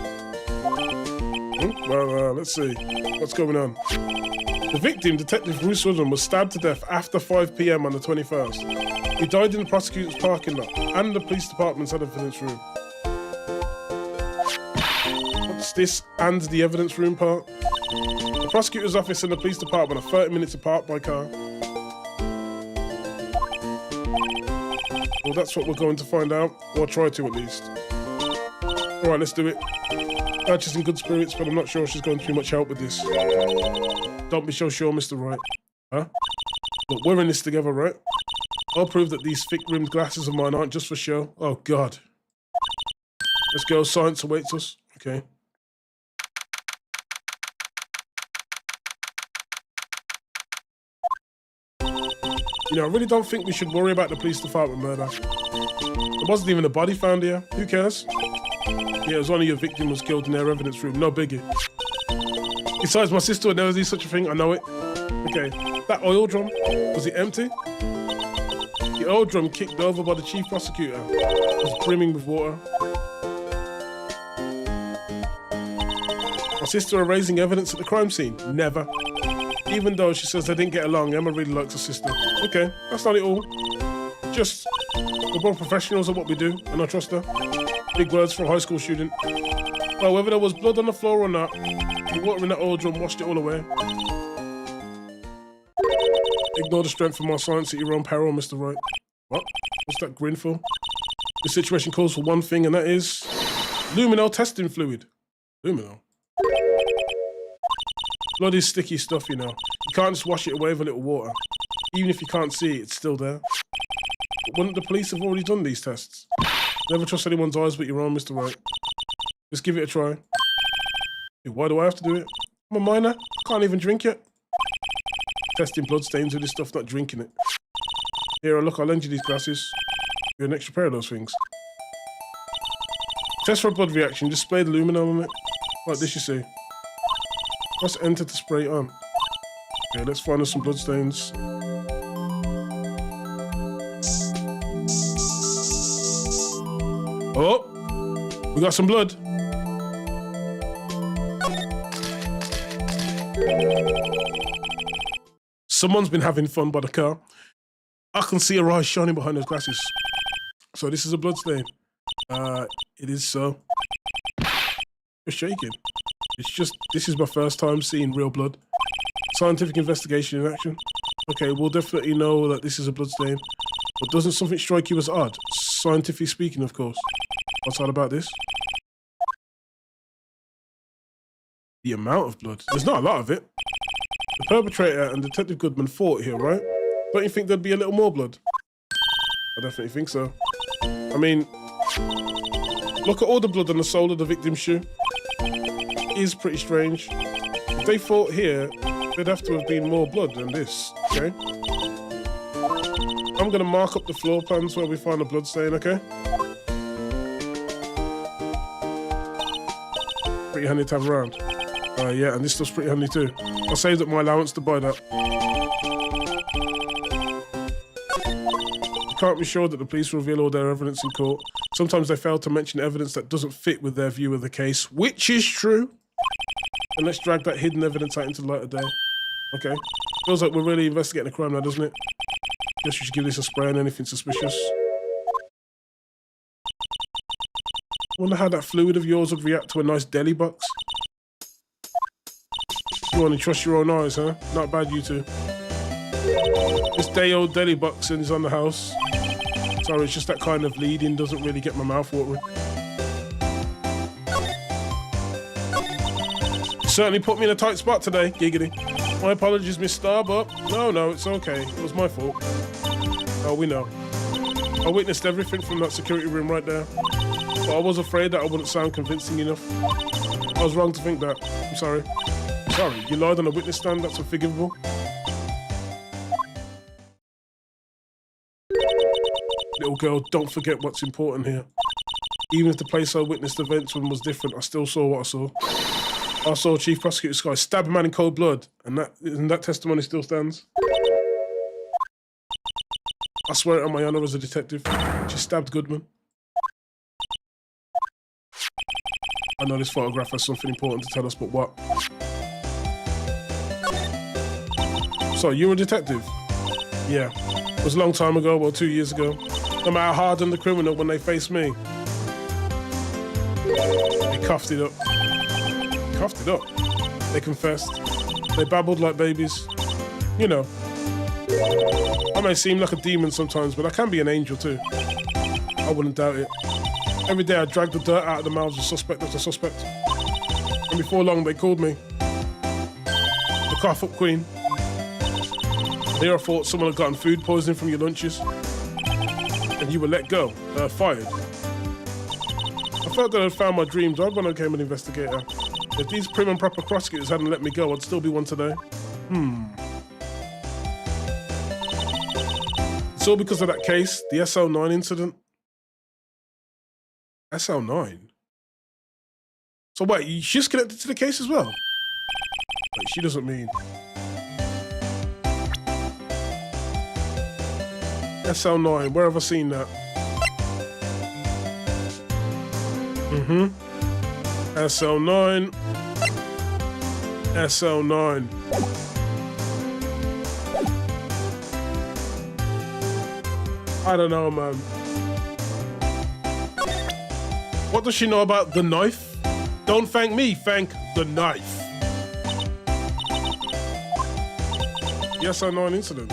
Well, let's see. What's going on? The victim, Detective Bruce Woodman, was stabbed to death after 5 p.m. on the 21st. He died in the prosecutor's parking lot and the police department's evidence room. What's this and the evidence room part? The prosecutor's office and the police department are 30 minutes apart by car. Well, that's what we're going to find out, or try to at least. All right, let's do it. She's in good spirits, but I'm not sure she's going to be much help with this. Don't be so sure, Mr. Wright. Huh? Look, we're in this together, right? I'll prove that these thick-rimmed glasses of mine aren't just for show. Oh, God. Let's go. Science awaits us. Okay. You know, I really don't think we should worry about the police department murder. There wasn't even a body found here. Who cares? Yeah, it was only your victim was killed in their evidence room. No biggie. Besides, my sister would never do such a thing. I know it. Okay. That oil drum, was it empty? The oil drum kicked over by the chief prosecutor was brimming with water. My sister erasing evidence at the crime scene? Never. Even though she says they didn't get along, Emma really likes her sister. Okay, that's not it all. Just, we're both professionals at what we do, and I trust her. Big words for a high school student. Well, whether there was blood on the floor or not, the water in that oil drum washed it all away. Ignore the strength of my science at your own peril, Mr. Wright. What? What's that grin for? The situation calls for one thing, and that is luminol testing fluid. Luminol? Blood is sticky stuff, you know. You can't just wash it away with a little water. Even if you can't see it, it's still there. But wouldn't the police have already done these tests? Never trust anyone's eyes but your own, Mr. Wright. Just give it a try. Hey, why do I have to do it? I'm a minor. Can't even drink it. Testing blood stains with this stuff, not drinking it. Here, look, I'll lend you these glasses. You're an extra pair of those things. Test for a blood reaction. Display the luminol on it. Like this, you see. Press enter to spray it on. Okay, let's find us some blood stains. Oh, we got some blood. Someone's been having fun by the car. I can see her eyes shining behind those glasses. So this is a blood stain. It is so. You're shaking. It's just, this is my first time seeing real blood. Scientific investigation in action. Okay, we'll definitely know that this is a blood stain. But doesn't something strike you as odd? Scientifically speaking, of course. What's odd about this? The amount of blood. There's not a lot of it. The perpetrator and Detective Goodman fought here, right? Don't you think there'd be a little more blood? I definitely think so. I mean, look at all the blood on the sole of the victim's shoe. It is pretty strange. If they fought here, there'd have to have been more blood than this, okay? I'm gonna mark up the floor plans where we find a blood stain, okay? Pretty handy to have around. Yeah, and this stuff's pretty handy too. I saved up my allowance to buy that. You can't be sure that the police reveal all their evidence in court. Sometimes they fail to mention evidence that doesn't fit with their view of the case, which is true. And let's drag that hidden evidence out into the light of day. Okay. Feels like we're really investigating a crime now, doesn't it? Guess we should give this a spray on anything suspicious. Wonder how that fluid of yours would react to a nice deli box. You only trust your own eyes, huh? Not bad, you two. This day-old deli box is on the house. Sorry, it's just that kind of leading doesn't really get my mouth watering. You certainly put me in a tight spot today, giggity. My apologies, Miss Starbuck. No, it's okay. It was my fault. Oh, we know. I witnessed everything from that security room right there. But I was afraid that I wouldn't sound convincing enough. I was wrong to think that. I'm sorry. Sorry, you lied on a witness stand, that's unforgivable. Little girl, don't forget what's important here. Even if the place I witnessed events from was different, I still saw what I saw. I saw Chief Prosecutor Sky stab a man in cold blood, and that testimony still stands. I swear it on my honor as a detective. She stabbed Goodman. I know this photograph has something important to tell us, but what? So, you're a detective? Yeah. It was a long time ago, well, 2 years ago. No matter how hardened the criminal when they face me. They coughed it up. Coughed it up? They confessed. They babbled like babies. You know. I may seem like a demon sometimes, but I can be an angel too. I wouldn't doubt it. Every day I drag the dirt out of the mouths of suspect after suspect. And before long, they called me the cough up queen. Here I thought someone had gotten food poisoning from your lunches. And you were let go, fired. I felt that I'd found my dream job when I became an investigator. If these prim and proper prosecutors hadn't let me go, I'd still be one today. It's all because of that case, the SL9 incident. SL9? So wait, she's connected to the case as well? Wait, she doesn't mean... SL9, where have I seen that? SL9. SL9. I don't know, man. What does she know about the knife? Don't thank me, thank the knife. The SO9 incident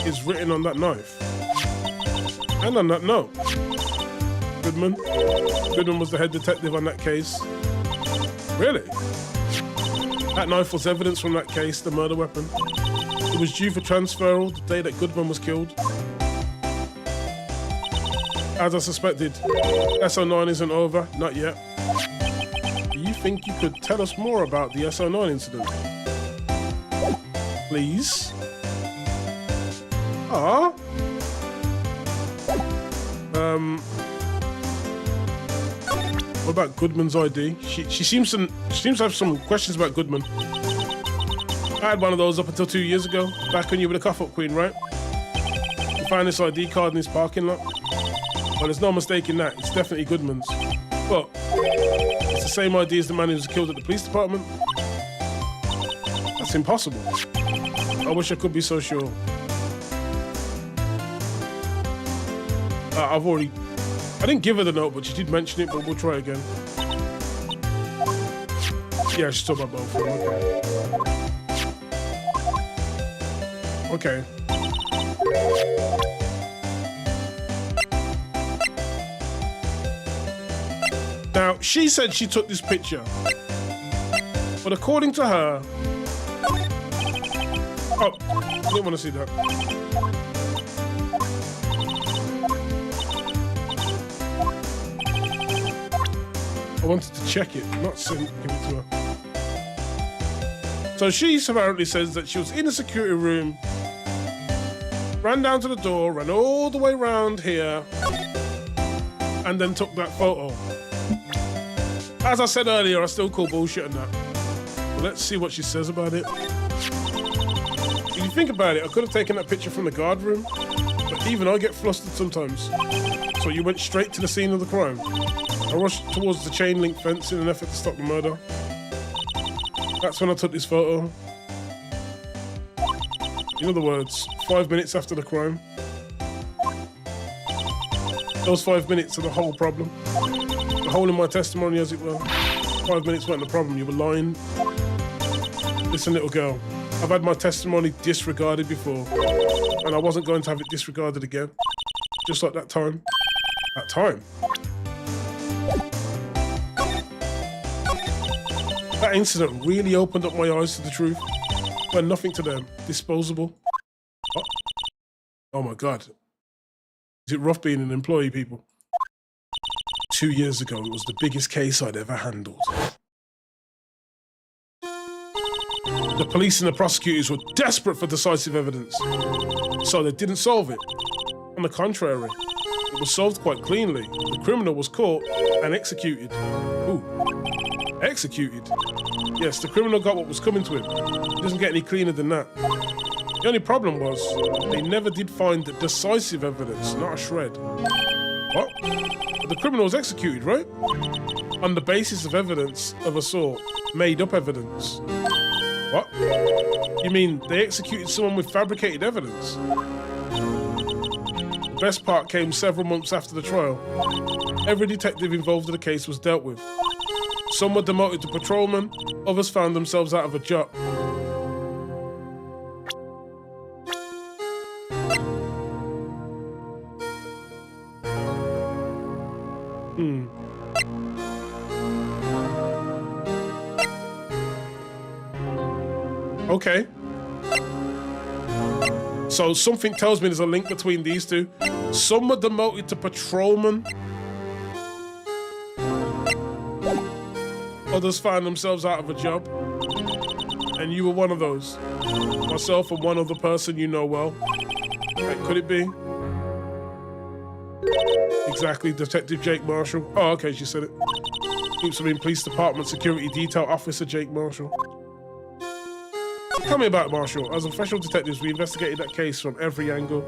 is written on that knife. And on that note. Goodman. Goodman was the head detective on that case. Really? That knife was evidence from that case, the murder weapon. It was due for transferal the day that Goodman was killed. As I suspected, SO9 isn't over, not yet. Do you think you could tell us more about the SO9 incident? Please? Ah. What about Goodman's ID? She seems to have some questions about Goodman. I had one of those up until 2 years ago, back when you were the cough-up queen, right? You found this ID card in his parking lot. Well, there's no mistake in that. It's definitely Goodman's. But it's the same ID as the man who was killed at the police department. That's impossible. I wish I could be so sure. I didn't give her the note, but she did mention it, but we'll try again. Yeah, she's talking about both of them. Okay. Now, she said she took this picture, but according to her... Oh, I didn't want to see that. I wanted to check it, not give it to her. So she apparently says that she was in the security room, ran down to the door, ran all the way around here, and then took that photo. As I said earlier, I still call bullshit on that. But let's see what she says about it. If you think about it, I could have taken that picture from the guard room, but even I get flustered sometimes. So you went straight to the scene of the crime. I rushed towards the chain link fence in an effort to stop the murder. That's when I took this photo. In other words, 5 minutes after the crime. Those 5 minutes are the whole problem. The hole in my testimony, as it were. 5 minutes weren't the problem, you were lying. Listen, little girl, I've had my testimony disregarded before, and I wasn't going to have it disregarded again. Just like that time. That time. That incident really opened up my eyes to the truth. But nothing to them. Disposable. Oh my God. Is it rough being an employee, people? 2 years ago, it was the biggest case I'd ever handled. The police and the prosecutors were desperate for decisive evidence, so they didn't solve it. On the contrary, it was solved quite cleanly. The criminal was caught and executed. Ooh. Executed? Yes, the criminal got what was coming to him. It doesn't get any cleaner than that. The only problem was, they never did find the decisive evidence, not a shred. What? But the criminal was executed, right? On the basis of evidence of assault, made up evidence. What? You mean they executed someone with fabricated evidence? The best part came several months after the trial. Every detective involved in the case was dealt with. Some were demoted to patrolmen, others found themselves out of a job. Okay. So something tells me there's a link between these two. Some were demoted to patrolmen. Others found themselves out of a job. And you were one of those. Myself and one other person you know well. Could it be? Exactly, Detective Jake Marshall. Oh, okay, she said it. Oops, I mean Police Department Security Detail Officer Jake Marshall. Tell me about Marshall. As professional detectives, we investigated that case from every angle.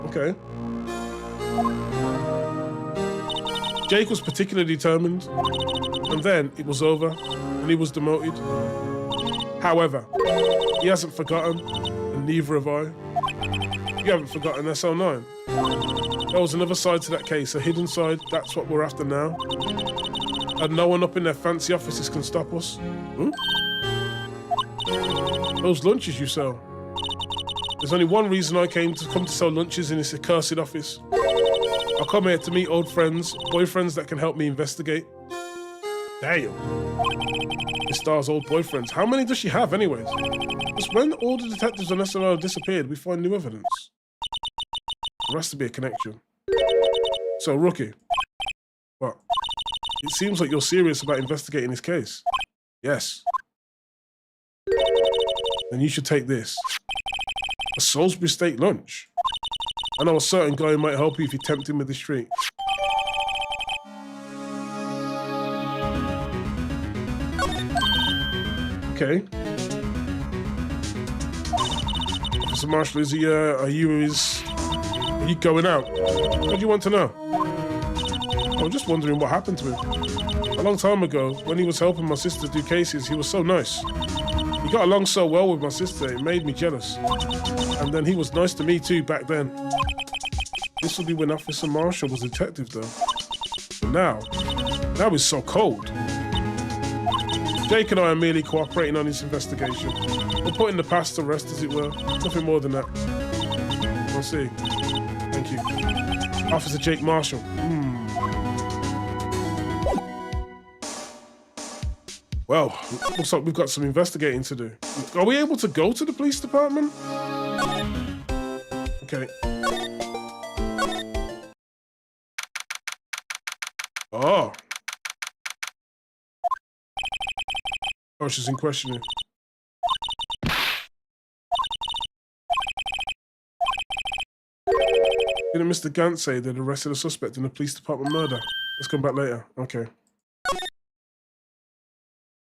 Okay. Jake was particularly determined, and then it was over, and he was demoted. However, he hasn't forgotten, and neither have I. You haven't forgotten SL9. There was another side to that case, a hidden side. That's what we're after now. And no one up in their fancy offices can stop us. Hmm? Those lunches you sell. There's only one reason I come to sell lunches in this accursed office. I come here to meet old friends, boyfriends that can help me investigate. Damn. This star's old boyfriends. How many does she have anyways? Just when all the detectives on SNL disappeared, we find new evidence. There has to be a connection. So, Rookie. What? It seems like you're serious about investigating this case. Yes. Then you should take this. A Salisbury steak lunch. I know a certain guy who might help you if you tempt him with this treat. Okay. Officer Marshall, are you going out? What do you want to know? I'm just wondering what happened to him. A long time ago, when he was helping my sister do cases, he was so nice. He got along so well with my sister, it made me jealous. And then he was nice to me too back then. This would be when Officer Marshall was a detective though. But now he's so cold. Jake and I are merely cooperating on this investigation. We're putting the past to rest, as it were. Nothing more than that. I'll see. Thank you. Officer Jake Marshall. Well, looks like we've got some investigating to do. Are we able to go to the police department? Okay. Oh. Oh, she's in questioning. Didn't Mr. Gant say they'd arrested a suspect in the police department murder? Let's come back later. Okay.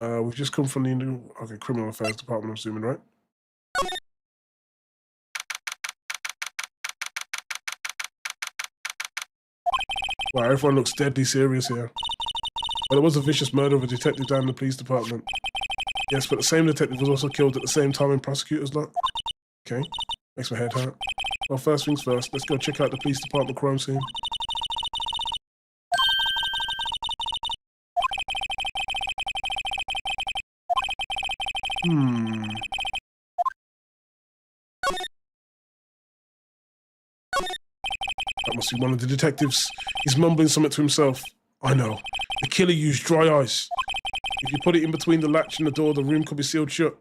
We've just come from the criminal affairs department, I'm assuming, right? Wow, everyone looks deadly serious here. Well, it was a vicious murder of a detective down in the police department. Yes, but the same detective was also killed at the same time in prosecutor's lot. Okay, makes my head hurt. Well, first things first, let's go check out the police department crime scene. That must be one of the detectives. He's mumbling something to himself. I know. The killer used dry ice. If you put it in between the latch and the door, the room could be sealed shut.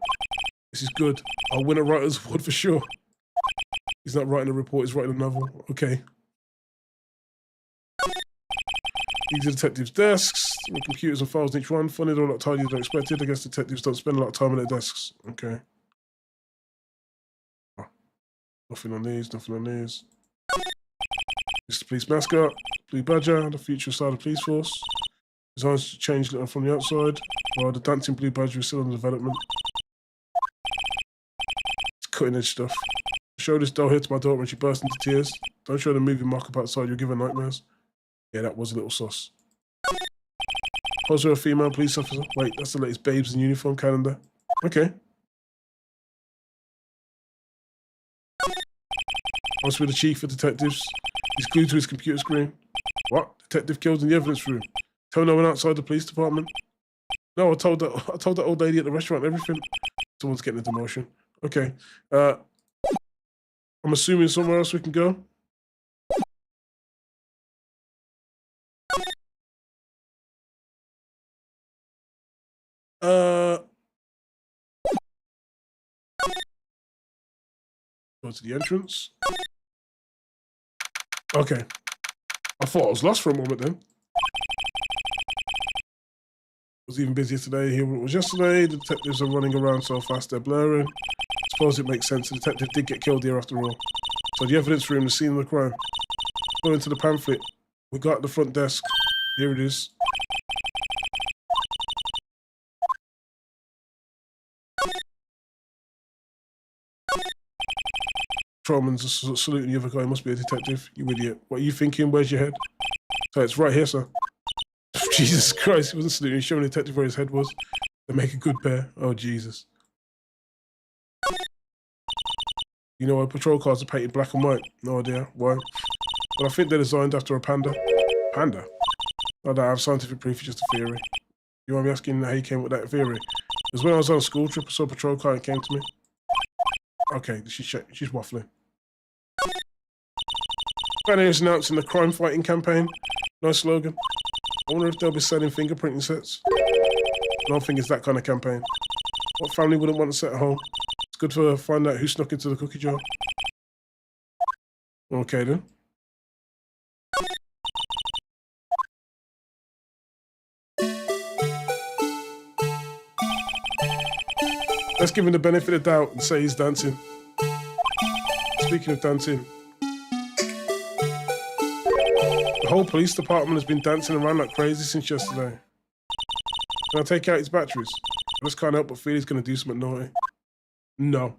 This is good. I'll win a writer's award for sure. He's not writing a report, he's writing a novel. Okay. These are detectives' desks. With computers and files in each one. Funny, they're a lot tidier than expected. I guess detectives don't spend a lot of time on their desks. Okay. Oh. Nothing on these, nothing on these. This is the police mascot, Blue Badger, the future side of the police force. Designs to change little from the outside, while the dancing Blue Badger is still under development. It's cutting edge stuff. Show this doll here to my daughter when she bursts into tears. Don't show the movie mock-up outside, you'll give her nightmares. Yeah, that was a little sus. Pose her a female police officer. Wait, that's the latest Babes in Uniform calendar. Okay. Once with the chief of detectives. He's glued to his computer screen. What? Detective killed in the evidence room. Tell no one outside the police department. No, I told that old lady at the restaurant everything. Someone's getting a demotion. Okay. I'm assuming somewhere else we can go. Go to the entrance. Okay. I thought I was lost for a moment then. It was even busier today here than it was yesterday. The detectives are running around so fast they're blurring. I suppose it makes sense. The detective did get killed here after all. So the evidence room, the scene of the crime. Go into the pamphlet. We got at the front desk. Here it is. Trollman's saluting the other guy. Must be a detective. You idiot. What are you thinking? Where's your head? So it's right here, sir. Jesus Christ. He wasn't saluting. He's showing the detective where his head was. They make a good pair. Oh, Jesus. You know why patrol cars are painted black and white? No idea. Why? But I think they're designed after a panda. Panda? I don't have scientific proof, it's just a theory. You want me asking how you came up with that theory? Because when I was on a school trip, I saw a patrol car and it came to me. Okay, she's waffling. Banner is announcing the crime fighting campaign. Nice slogan. I wonder if they'll be selling fingerprinting sets. I don't think it's that kind of campaign. What family wouldn't want a set at home? It's good for finding out who snuck into the cookie jar. Okay then. Let's give him the benefit of the doubt and say he's dancing. Speaking of dancing, the whole police department has been dancing around like crazy since yesterday. Can I take out his batteries? I just can't help but feel he's going to do something naughty. No.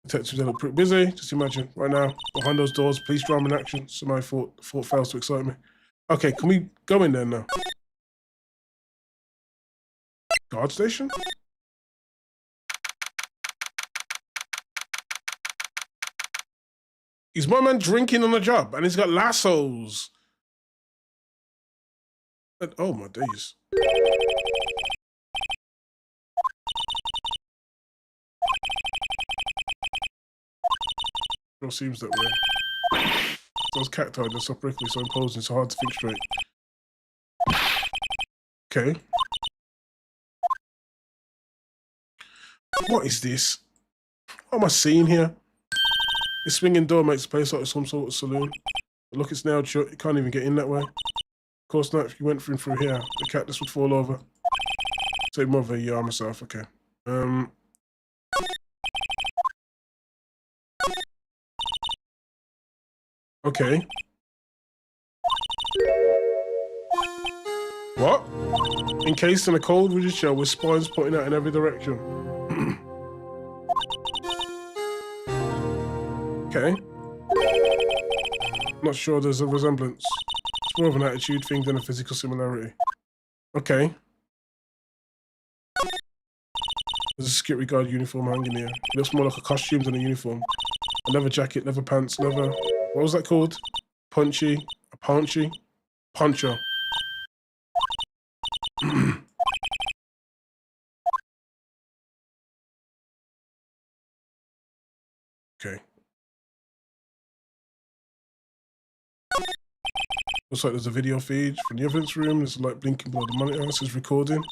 Detectives look pretty busy. Just imagine, right now, behind those doors, police drama in action. Somebody thought fails to excite me. Okay, can we go in there now? Guard station? Is my man drinking on the job and he's got lassos? Oh my days. It all seems that way. Those cacti are so prickly, so imposing, so hard to think straight. Okay. What is this? What am I seeing here? This swinging door makes the place like some sort of saloon. But look, it's nailed shut. You can't even get in that way. Of course not. If you went through here, the cactus would fall over. Take more of a arm myself. Okay. Okay. What? Encased in a cold rigid shell with spines pointing out in every direction. Okay. Not sure there's a resemblance. It's more of an attitude thing than a physical similarity. Okay. There's a security guard uniform hanging here. It looks more like a costume than a uniform. A leather jacket, leather pants, leather... What was that called? Punchy? A paunchy? Poncho. Okay. Looks like there's a video feed from the evidence room. There's a light blinking below the monitor. This is recording.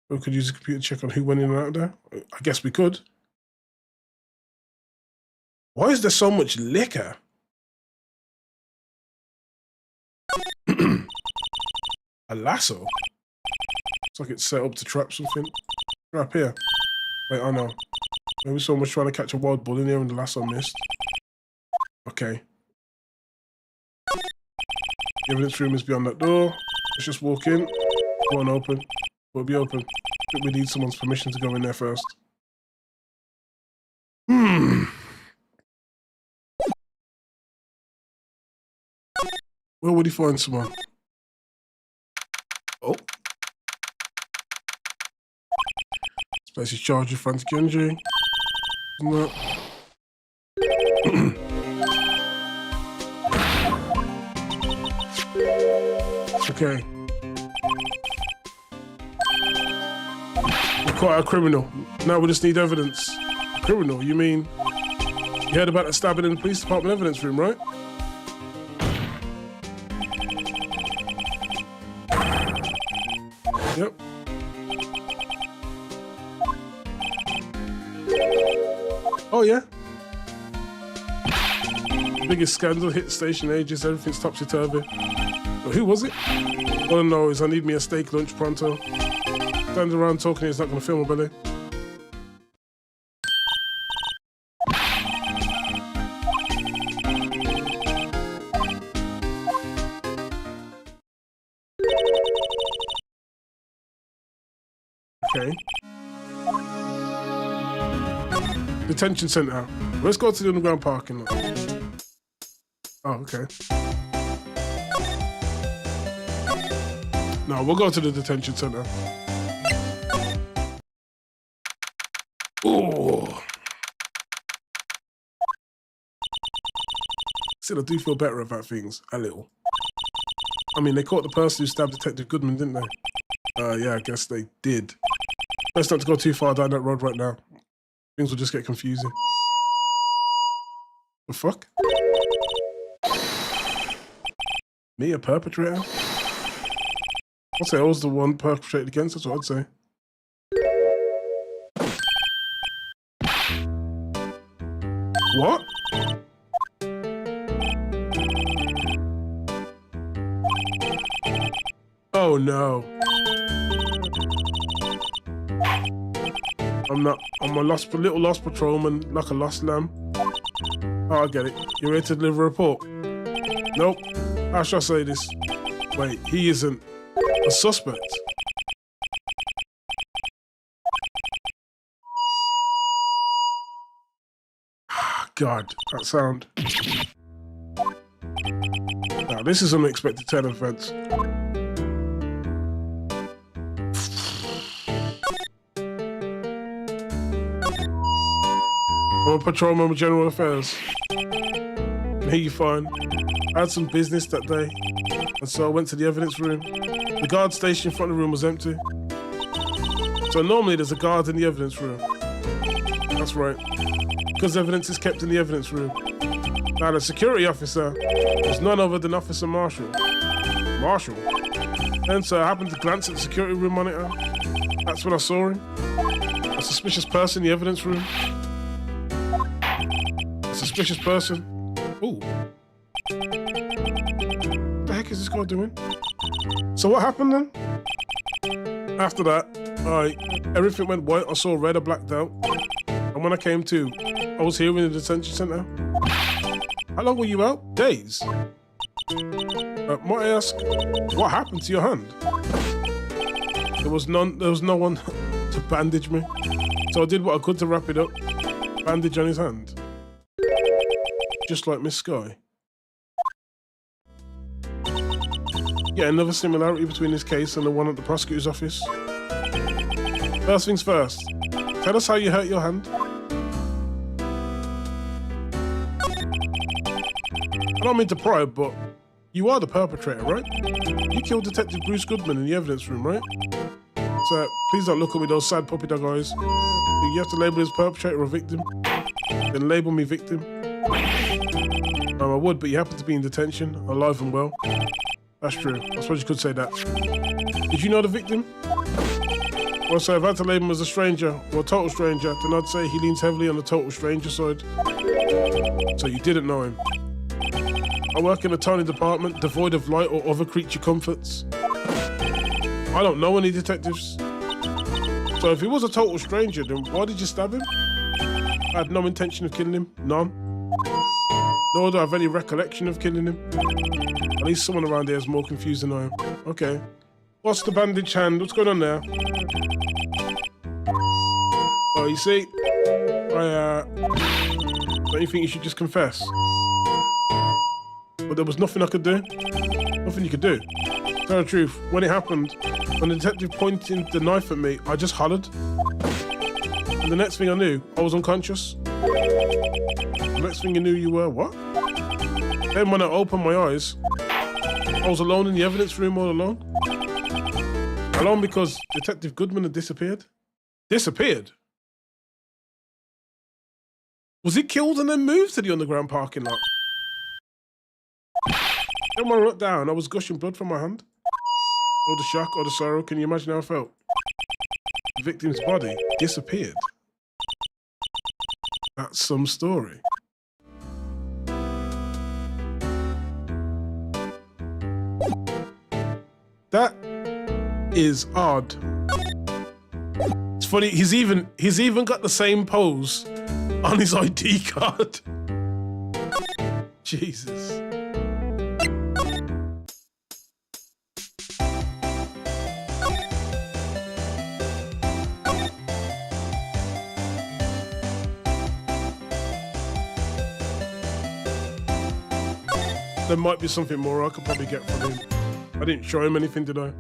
We could use a computer to check on who went in and out of there. I guess we could. Why is there so much liquor? A lasso? It's like it's set up to trap something. Trap here. Wait, I know. Maybe someone's trying to catch a wild bull in here and the lasso missed. Okay. The evidence room is beyond that door. Let's just walk in. It won't open. It'll be open. I think we need someone's permission to go in there first. Where would he find someone? Oh. This place is charged with frantic injury. Isn't that? Okay. We're quite a criminal. Now we just need evidence. Criminal, you mean? You heard about the stabbing in the police department evidence room, right? Yep. Oh yeah. Biggest scandal hit the station ages. Everything's topsy-turvy. But who was it? All I know is I need me a steak lunch pronto. Standing around talking is not going to fill my belly. Okay. Detention center. Let's go to the underground parking lot. Oh, okay. No, we'll go to the detention center. Oh. Still, I do feel better about things, a little. I mean, they caught the person who stabbed Detective Goodman, didn't they? Yeah, I guess they did. Best not to go too far down that road right now. Things will just get confusing. The fuck? Me, a perpetrator? I'd say I was the one perpetrated against, that's what I'd say. What? Oh no. I'm a little lost patrolman, like a lost lamb. Oh, I get it. You're here to deliver a report. Nope. How shall I say this? Wait, he isn't a suspect. God, that sound. Now, this is unexpected turn of events. I'm a patrolman with General Affairs. Here you find. I had some business that day, and so I went to the evidence room. The guard station in front of the room was empty. So normally there's a guard in the evidence room. That's right. Because evidence is kept in the evidence room. Now the security officer was none other than Officer Marshall. Marshall? And so I happened to glance at the security room monitor. That's when I saw him. A suspicious person in the evidence room. A suspicious person. Ooh. What the heck is this guy doing? So what happened then? After that, everything went white. I saw red, I blacked out. And when I came to, I was here in the detention center. How long were you out? Days. Might I ask, what happened to your hand? There was no one to bandage me. So I did what I could to wrap it up. Bandage on his hand. Just like Miss Sky. Yeah, another similarity between this case and the one at the prosecutor's office. First things first, tell us how you hurt your hand. I don't mean to pry, but you are the perpetrator, right? You killed Detective Bruce Goodman in the evidence room, right? So please don't look at me with those sad puppy dog eyes. You have to label his perpetrator a victim, then label me victim. I would, but you happen to be in detention, alive and well. That's true. I suppose you could say that. Did you know the victim? Well, so if I had to label him as a stranger or a total stranger, then I'd say he leans heavily on the total stranger side. So you didn't know him. I work in a tiny department devoid of light or other creature comforts. I don't know any detectives. So if he was a total stranger, then why did you stab him? I had no intention of killing him. None. Nor do I have any recollection of killing him. At least someone around here is more confused than I am. Okay. What's the bandaged hand? What's going on there? Oh, you see? Don't you think you should just confess? But there was nothing I could do. Nothing you could do. To tell the truth, when it happened, when the detective pointed the knife at me, I just hollered. And the next thing I knew, I was unconscious. The next thing you knew, you were what? Then when I opened my eyes, I was alone in the evidence room all alone. Alone because Detective Goodman had disappeared. Disappeared? Was he killed and then moved to the underground parking lot? Then when I looked down, I was gushing blood from my hand. Or the shock, or the sorrow, can you imagine how I felt? The victim's body disappeared. That's some story. That is odd. It's funny, he's even got the same pose on his ID card. Jesus. There might be something more I could probably get from him. I didn't show him anything, did I?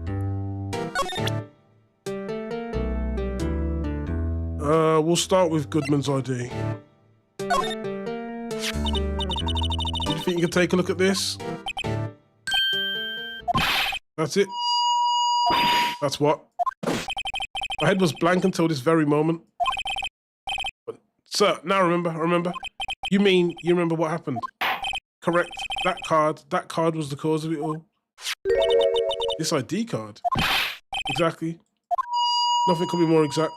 We'll start with Goodman's ID. Do you think you can take a look at this? That's it. That's what. My head was blank until this very moment. But, sir, now remember. You remember what happened? Correct. That card was the cause of it all. This ID card. Exactly. Nothing could be more exact.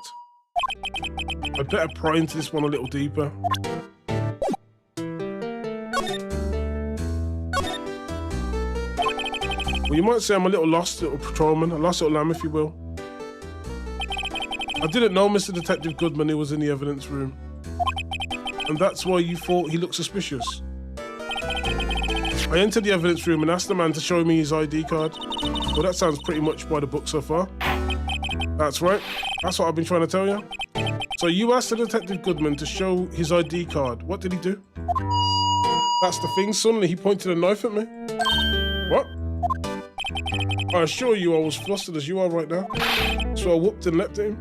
I'd better pry into this one a little deeper. Well, you might say I'm a little lost little patrolman, a lost little lamb, if you will. I didn't know Mr. Detective Goodman who was in the evidence room. And that's why you thought he looked suspicious. I entered the evidence room and asked the man to show me his ID card. Well, that sounds pretty much by the book so far. That's right. That's what I've been trying to tell you. So you asked the Detective Goodman to show his ID card. What did he do? That's the thing. Suddenly he pointed a knife at me. What? I assure you I was flustered as you are right now. So I whooped and leapt at him.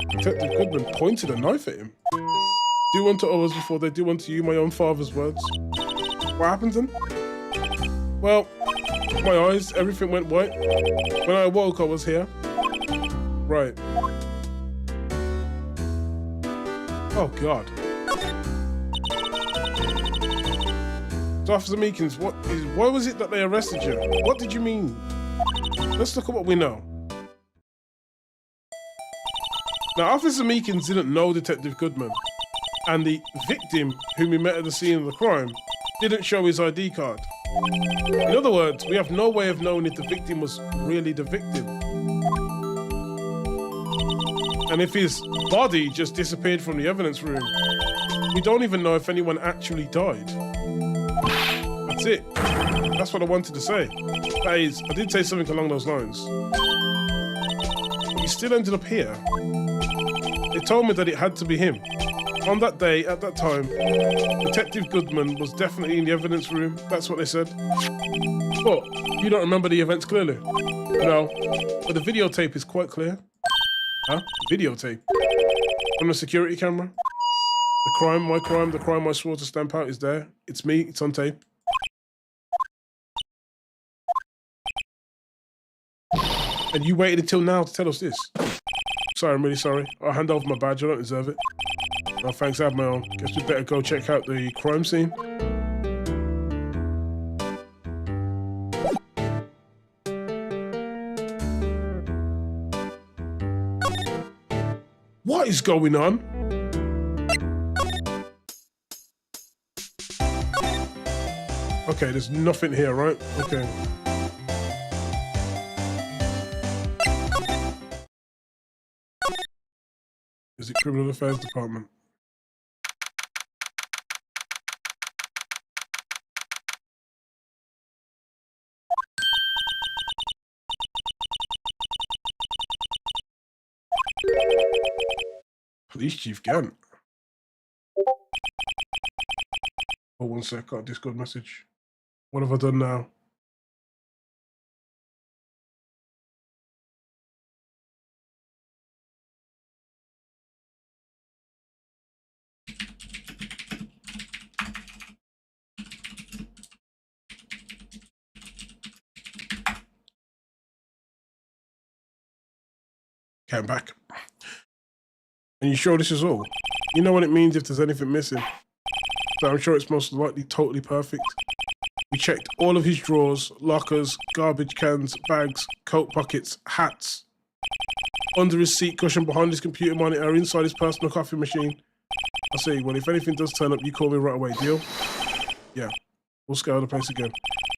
Detective Goodman pointed a knife at him. Do unto others before they do unto you, my own father's words. What happened then? Well, my eyes, everything went white. When I awoke, I was here. Right. Oh, God. So, Officer Meekins, why was it that they arrested you? What did you mean? Let's look at what we know. Now, Officer Meekins didn't know Detective Goodman, and the victim, whom he met at the scene of the crime, didn't show his ID card. In other words, we have no way of knowing if the victim was really the victim. And if his body just disappeared from the evidence room, we don't even know if anyone actually died. That's it. That's what I wanted to say. That is, I did say something along those lines. But he still ended up here. They told me that it had to be him. On that day, at that time, Detective Goodman was definitely in the evidence room. That's what they said. But you don't remember the events clearly? No, but the videotape is quite clear. Huh? Videotape? From the security camera? The crime, my crime, the crime I swore to stamp out is there. It's me, it's on tape. And you waited until now to tell us this? Sorry, I'm really sorry. I'll hand over my badge, I don't deserve it. No, thanks, I have my own. Guess we better go check out the crime scene. What is going on? Okay, there's nothing here, right? Okay. Is it Criminal Affairs Department? Police Chief Gant. Oh, one sec, got a Discord message. What have I done now? Okay, I'm back. And you sure this is all? You know what it means if there's anything missing. So I'm sure it's most likely totally perfect. We checked all of his drawers, lockers, garbage cans, bags, coat pockets, hats. Under his seat cushion, behind his computer monitor, inside his personal coffee machine. I see, well, if anything does turn up, you call me right away, deal? Yeah, we'll scale the place again.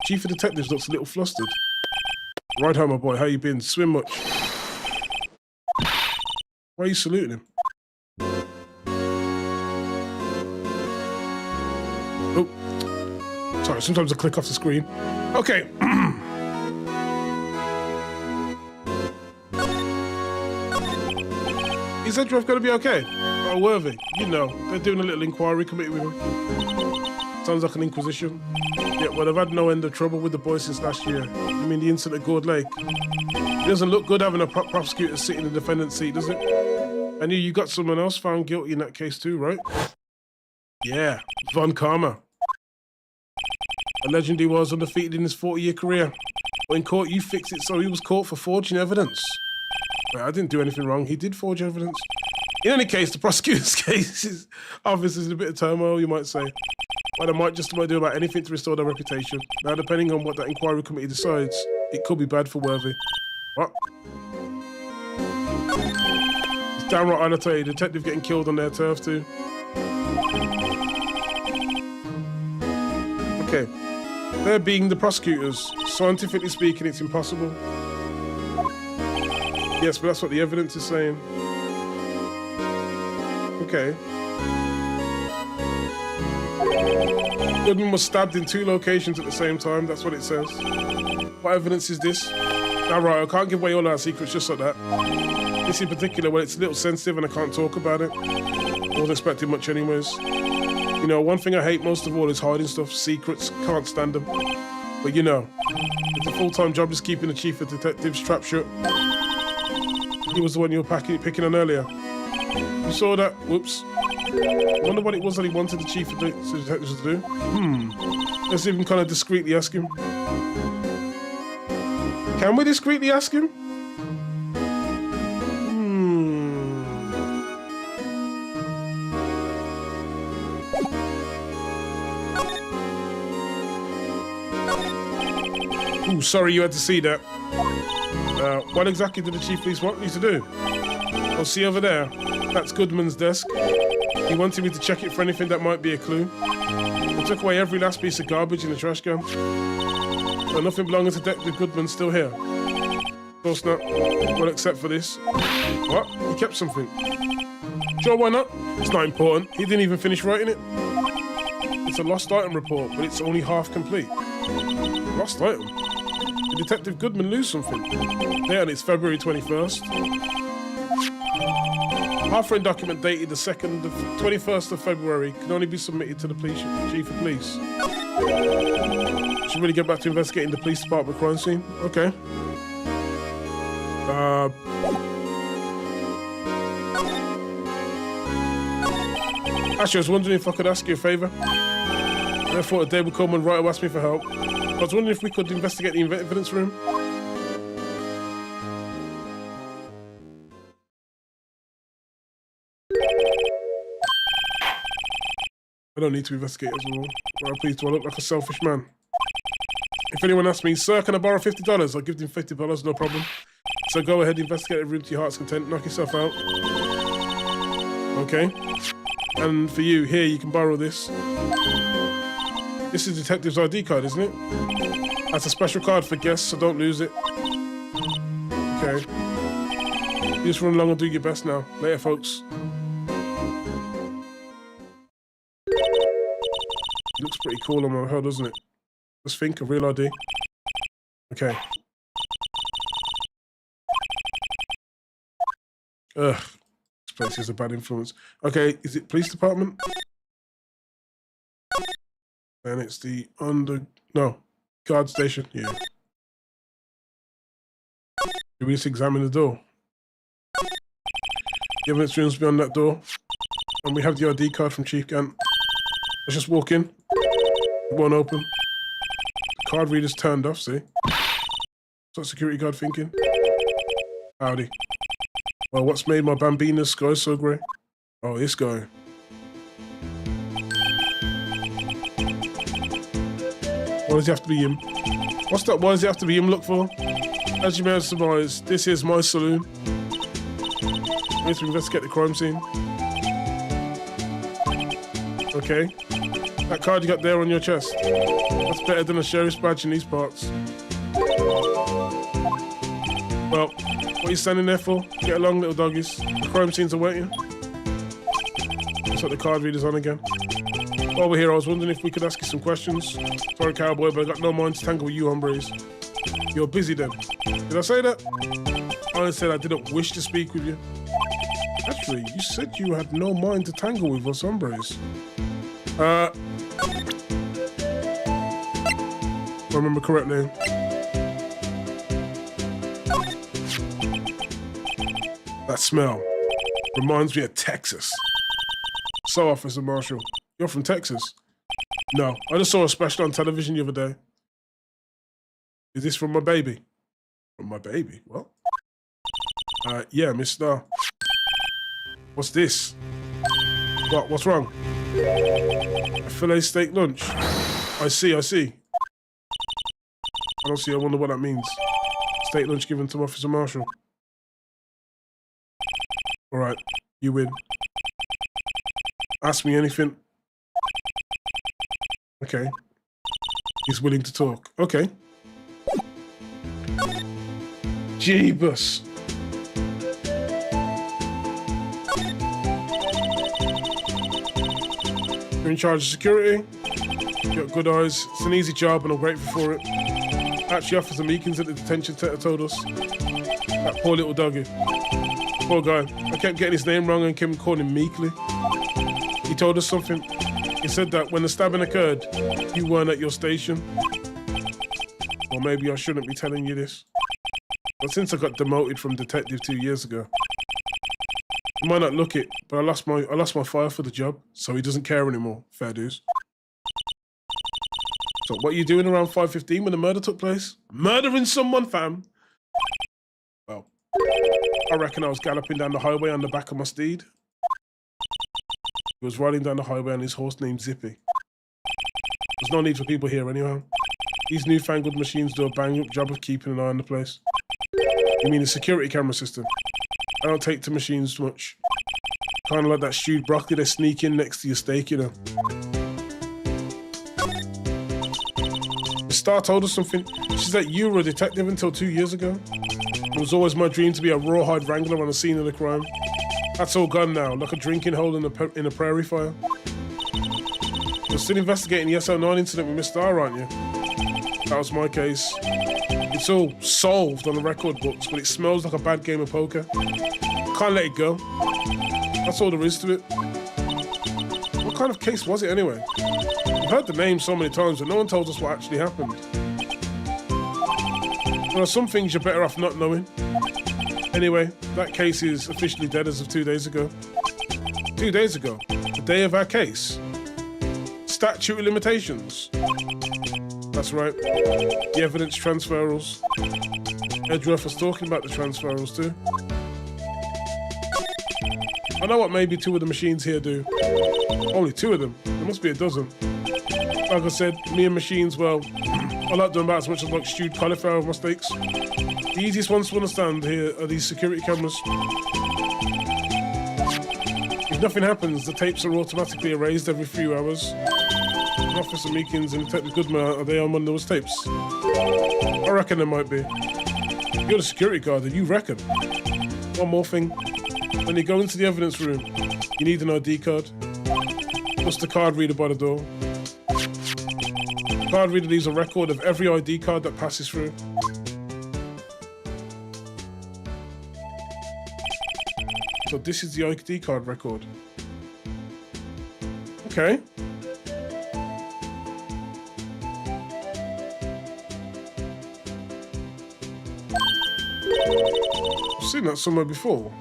Chief of Detectives looks a little flustered. Right home, my boy, how you been? Swim much? Why are you saluting him? Oh, sorry, sometimes I click off the screen. Okay. Is that drive going to be okay? Oh, Worthy, you know, they're doing a little inquiry committee with him. Sounds like an inquisition. Yeah, well, I've had no end of trouble with the boys since last year. You mean the incident at Gourd Lake? It doesn't look good having a prosecutor sitting in the defendant's seat, does it? I knew you got someone else found guilty in that case too, right? Yeah, Von Karma. A legend he was, undefeated in his 40-year career. But in court, you fixed it so he was caught for forging evidence. Wait, I didn't do anything wrong. He did forge evidence. In any case, the prosecutor's case is obviously in a bit of turmoil, you might say. But they might just about do about anything to restore their reputation. Now, depending on what that inquiry committee decides, it could be bad for Worthy. What? It's downright unnecessary. Detective getting killed on their turf too. Okay. They're being the prosecutors. Scientifically speaking, it's impossible. Yes, but that's what the evidence is saying. Okay. Goodman was stabbed in 2 locations at the same time. That's what it says. What evidence is this? All right, I can't give away all our secrets just like that. This in particular, well, it's a little sensitive and I can't talk about it. I wasn't expecting much anyways. You know, one thing I hate most of all is hiding stuff. Secrets, can't stand them. But you know, if the full-time job is keeping the chief of detectives trap shut, he was the one you were picking on earlier. You saw that? Whoops. I wonder what it was that he wanted the chief of detectives to do. Let's even kind of discreetly ask him. Can we discreetly ask him? Ooh, sorry you had to see that. What exactly did the chief police want me to do? Well, see over there? That's Goodman's desk. He wanted me to check it for anything that might be a clue. I took away every last piece of garbage in the trash can. So nothing belonging to Detective Goodman's still here. Of course not. Well, except for this. What? He kept something. Sure, why not? It's not important. He didn't even finish writing it. It's a lost item report, but it's only half complete. Lost item? Did Detective Goodman lose something? Yeah, and it's February 21st. Half-frame document dated the 21st of February can only be submitted to the chief of police. Should really get back to investigating the police department crime scene. Okay. Actually, I was wondering if I could ask you a favor. I thought a day would come when Writer asked me for help. I was wondering if we could investigate the evidence room. I don't need to investigate as well. Well, please, do I look like a selfish man? If anyone asks me, sir, can I borrow $50? I'll give them $50, no problem. So go ahead, investigate the room to your heart's content, knock yourself out. Okay. And for you, here, you can borrow this. This is Detective's ID card, isn't it? That's a special card for guests, so don't lose it. Okay. You just run along and do your best now. Later, folks. It looks pretty cool on my head, doesn't it? Let's think of real ID. Okay. Ugh. This place is a bad influence. Okay, is it police department? And it's the guard station. Yeah. Do we just examine the door? The evidence room's beyond that door. And we have the ID card from Chief Gant. Let's just walk in. It won't open. The card reader's turned off, see? What's that security guard thinking? Howdy. Well, what's made my Bambina's sky so grey? Oh, this guy. Why does he have to be him? What's that? Why does he have to be him look for? As you may have surmised, this is my saloon. We need to investigate the crime scene. Okay. That card you got there on your chest. That's better than a sheriff's badge in these parts. Well, what are you standing there for? Get along, little doggies. The crime scene's awaiting. Looks like the card reader's on again. While we're here, I was wondering if we could ask you some questions. Sorry, cowboy, but I got no mind to tangle with you hombres. You're busy then. Did I say that? I said I didn't wish to speak with you. Actually, you said you had no mind to tangle with us hombres. If I remember correctly. That smell. Reminds me of Texas. So, Officer Marshall, you're from Texas? No, I just saw a special on television the other day. Is this from my baby? From my baby? What? Yeah, Miss Star. What's this? What? What's wrong? A filet steak lunch. I see. I don't see. I wonder what that means. Steak lunch given to Officer Marshall. All right, you win. Ask me anything. Okay. He's willing to talk. Okay. Jeebus. You're in charge of security. You got good eyes. It's an easy job and I'm grateful for it. Actually, Officer Meekins at the detention center told us. That poor little doggy. Poor guy. I kept getting his name wrong and kept calling him Meekly. He told us something. He said that when the stabbing occurred, you weren't at your station. Or maybe I shouldn't be telling you this. But since I got demoted from detective 2 years ago, you might not look it, but I lost my fire for the job, so he doesn't care anymore. Fair dues. So what are you doing around 5:15 when the murder took place? Murdering someone, fam. Well, I reckon I was galloping down the highway on the back of my steed. He was riding down the highway on his horse named Zippy. There's no need for people here anyhow. These newfangled machines do a bang-up job of keeping an eye on the place. You mean the security camera system? I don't take to machines much. Kind of like that stewed broccoli they sneak in next to your steak, you know. The Star told us something. She said you were a detective until 2 years ago. It was always my dream to be a rawhide wrangler on the scene of the crime. That's all gone now, like a drinking hole in a prairie fire. You're still investigating the SO9 incident with Miss Star, aren't you? That was my case. It's all solved on the record books, but it smells like a bad game of poker. Can't let it go. That's all there is to it. What kind of case was it anyway? I've heard the name so many times, but no one told us what actually happened. There are some things you're better off not knowing. Anyway, that case is officially dead as of 2 days ago. 2 days ago? The day of our case? Statute of limitations? That's right. The evidence transferals. Edgeworth was talking about the transferals too. I know what maybe 2 of the machines here do. Only 2 of them. There must be a dozen. Like I said, me and machines, well, I like them about as much as like stewed cauliflower with my steaks. The easiest ones to understand here are these security cameras. If nothing happens, the tapes are automatically erased every few hours. Officer Meekins and Detective Goodman, are they on one of those tapes? I reckon there might be. You're the security guard, and you reckon. One more thing. When you go into the evidence room, you need an ID card. Plus the card reader by the door. The card reader leaves a record of every ID card that passes through. So this is the ID card record. Okay. I've seen that somewhere before.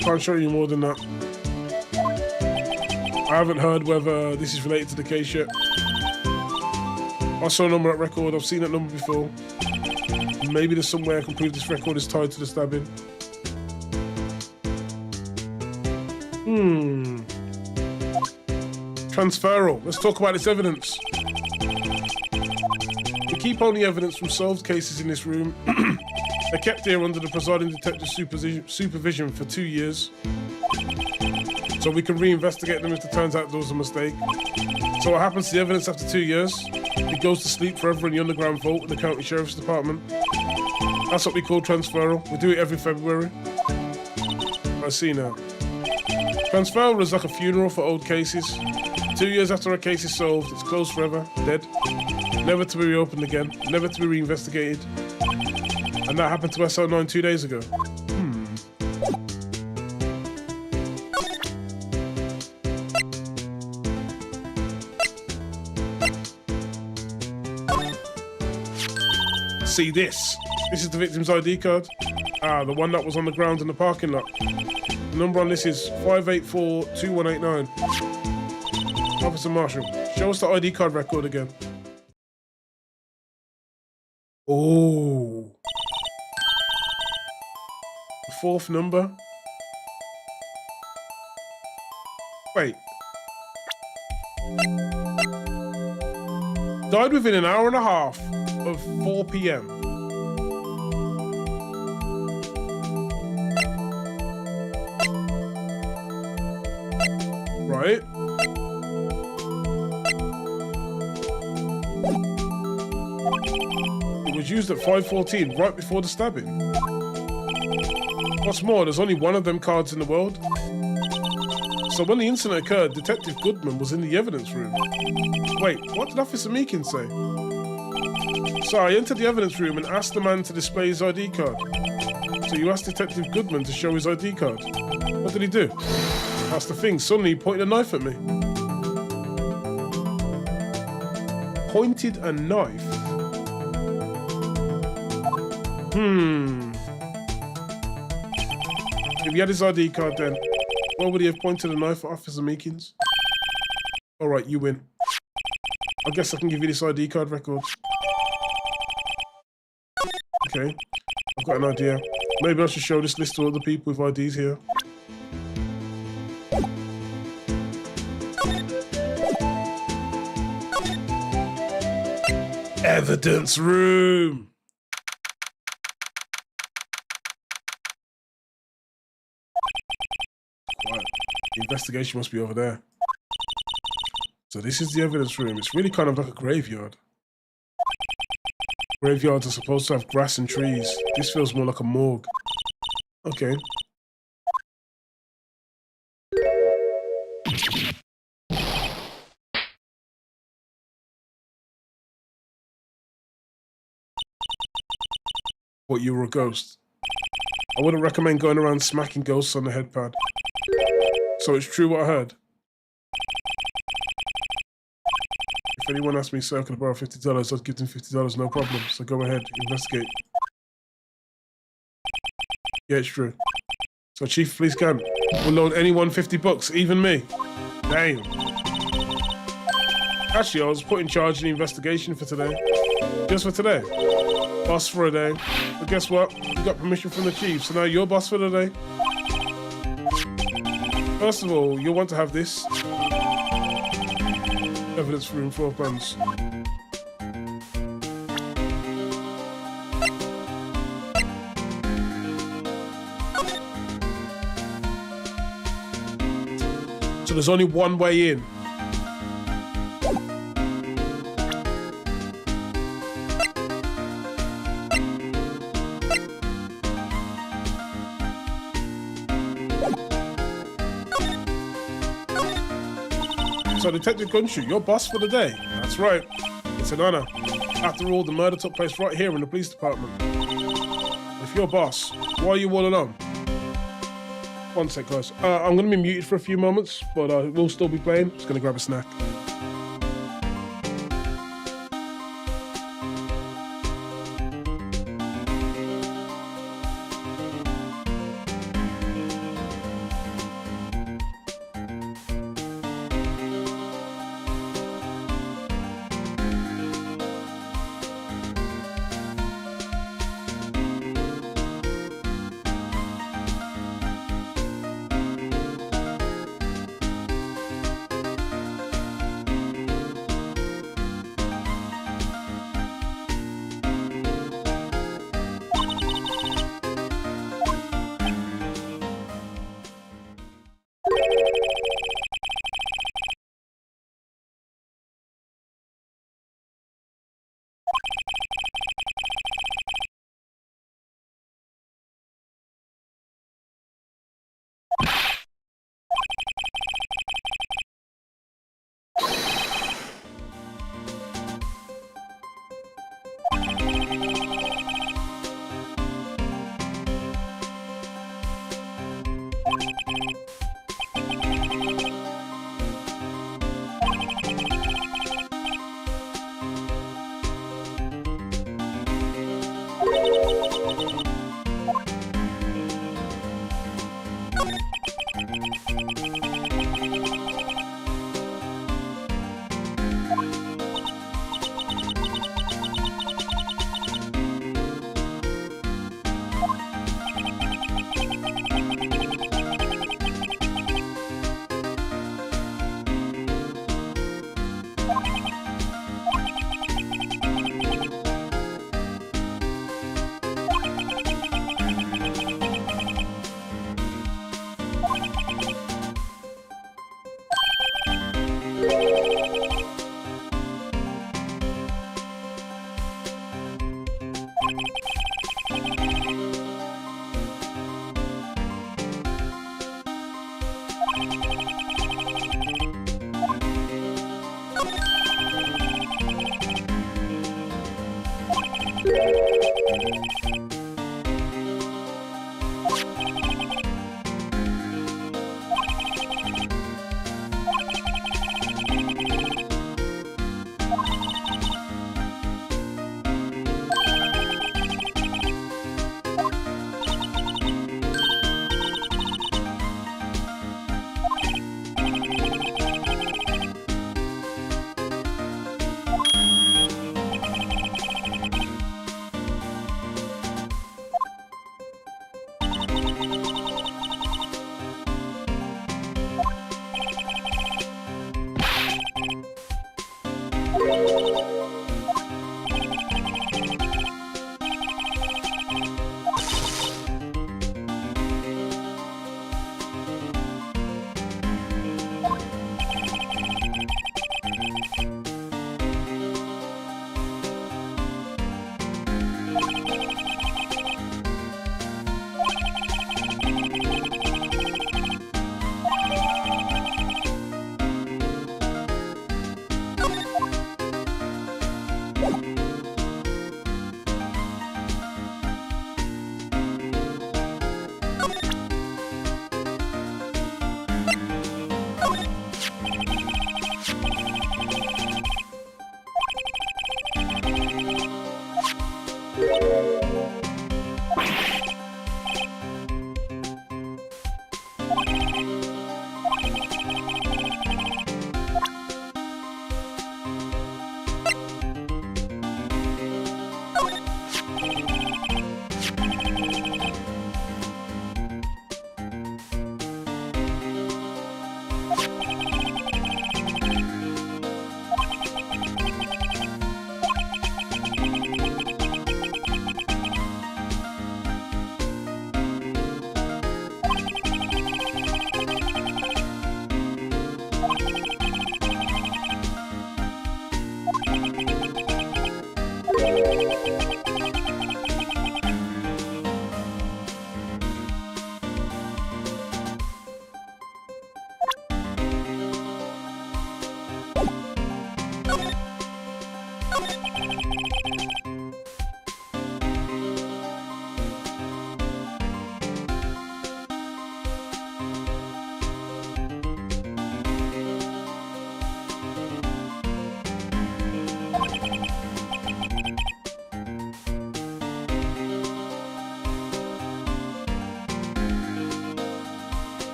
Can't show you more than that. I haven't heard whether this is related to the case yet. I saw a number at record, I've seen that number before. Maybe there's some way I can prove this record is tied to the stabbing. Transferal. Let's talk about this evidence. We keep only evidence from solved cases in this room. They're kept here under the presiding detective's supervision for 2 years. So we can reinvestigate them if it turns out there was a mistake. So what happens to the evidence after 2 years? It goes to sleep forever in the underground vault in the county sheriff's department. That's what we call transferal. We do it every February. I see now. Transferal is like a funeral for old cases. 2 years after a case is solved, it's closed forever, dead. Never to be reopened again, never to be reinvestigated. And that happened to SO9 2 days ago. See this. This is the victim's ID card. Ah, the one that was on the ground in the parking lot. The number on this is 584-2189. Officer Marshall, show us the ID card record again. Oh. The fourth number. Wait. Died within an hour and a half of 4 p.m. Right? It was used at 5:14, right before the stabbing. What's more, there's only one of them cards in the world. So when the incident occurred, Detective Goodman was in the evidence room. Wait, what did Officer Meekins say? So I entered the evidence room and asked the man to display his ID card. So you asked Detective Goodman to show his ID card. What did he do? That's the thing. Suddenly he pointed a knife at me. Pointed a knife? If he had his ID card then, why would he have pointed a knife at Officer Meekins? Alright, you win. I guess I can give you this ID card record. Okay, I've got an idea. Maybe I should show this list to other people with IDs here. Evidence room! Quiet. The investigation must be over there. So this is the evidence room. It's really kind of like a graveyard. Graveyards are supposed to have grass and trees. This feels more like a morgue. Okay. What, you were a ghost? I wouldn't recommend going around smacking ghosts on the head pad. So it's true what I heard? If anyone asked me so I could borrow $50, I'd give them $50, no problem. So go ahead, investigate. Yeah, it's true. So Chief of Police Camp will loan anyone $50, even me. Damn. Actually, I was put in charge of the investigation for today. Just for today. Boss for a day. But guess what? You got permission from the chief, so now you're boss for the day. First of all, you'll want to have this. Evidence room floor plans. So there's only one way in. So Detective Gunshoot, you're boss for the day. That's right. It's an honor. After all, the murder took place right here in the police department. If you're boss, why are you all alone? One sec, guys. I'm going to be muted for a few moments, but we'll still be playing. Just going to grab a snack.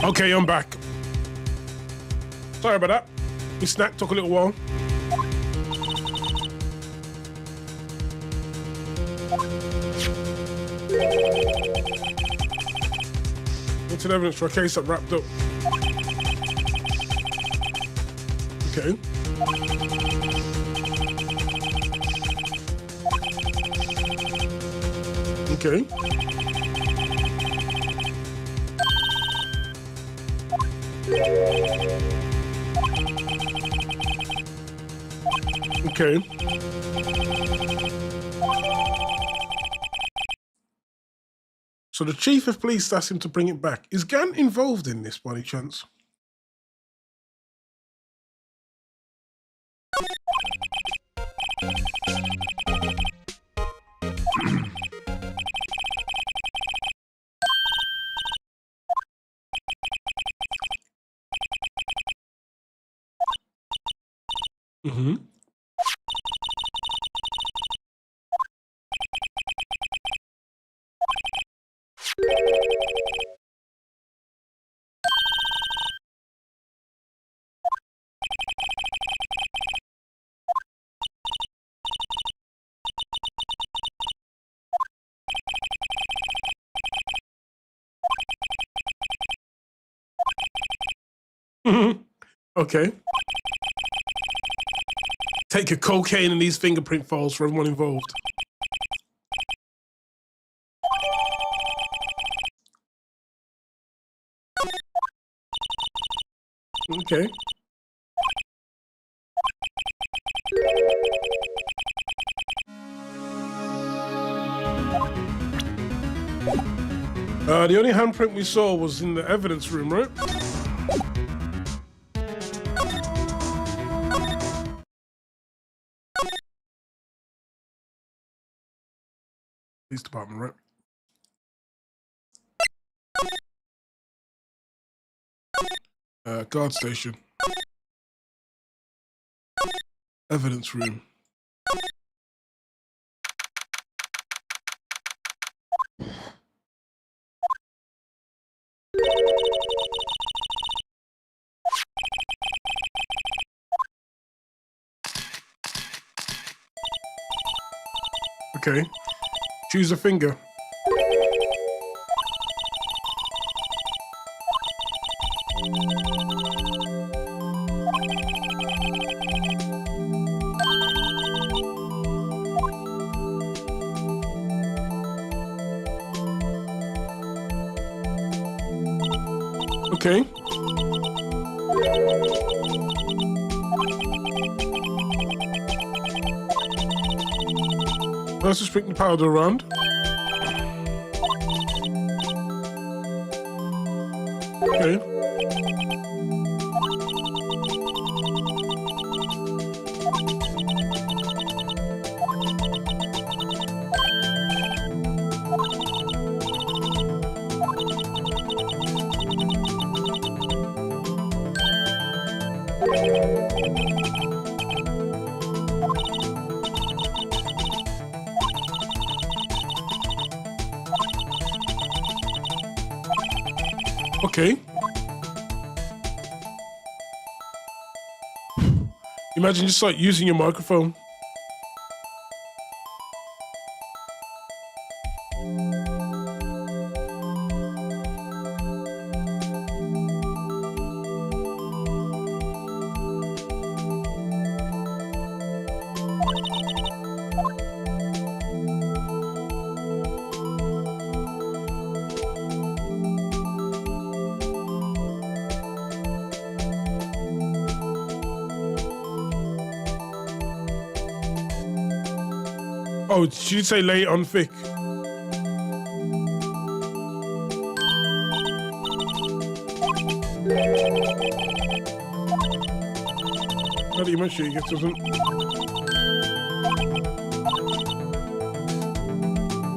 Okay, I'm back. Sorry about that. My snack took a little while. What's an evidence for a case that wrapped up? Okay. Okay. Okay. So the chief of police asked him to bring it back. Is Gant involved in this by any chance? Mm-hmm. Okay. Take your cocaine and these fingerprint files for everyone involved. Okay. The only handprint we saw was in the evidence room, right? Police department, right? Guard station. Evidence room. Okay. Choose a finger. Okay. Let's just bring the powder around. Okay. Okay. Imagine just like using your microphone. Oh, did you say lay it on thick? How do you make sure you get doesn't?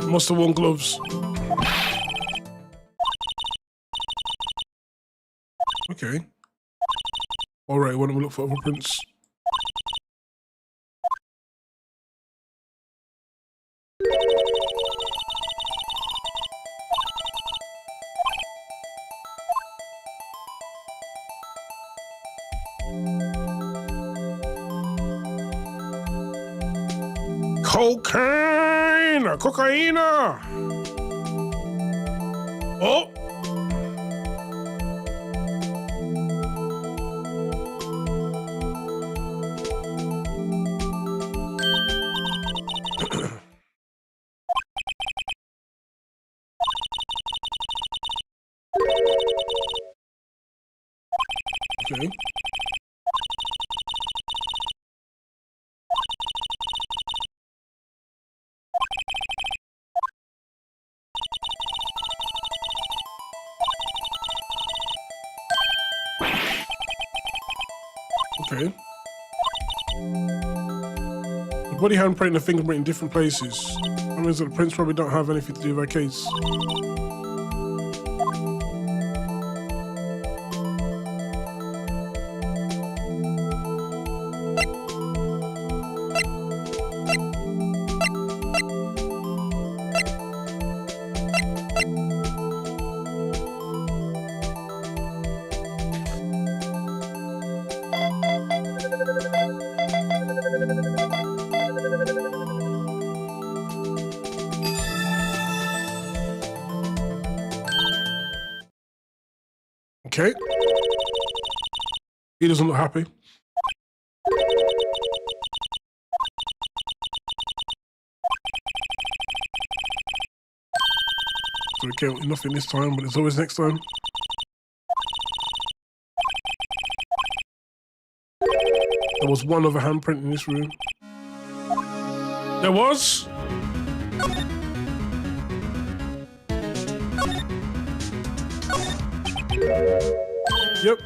Must have worn gloves. Okay. All right, why don't we look for other prints? Cocaine! Oh! Okay. Okay. The body handprint and the fingerprint in different places. That means that the prints probably don't have anything to do with our case. Okay. He doesn't look happy. So okay, nothing this time, but there's always next time. There was one other handprint in this room. There was? Yep.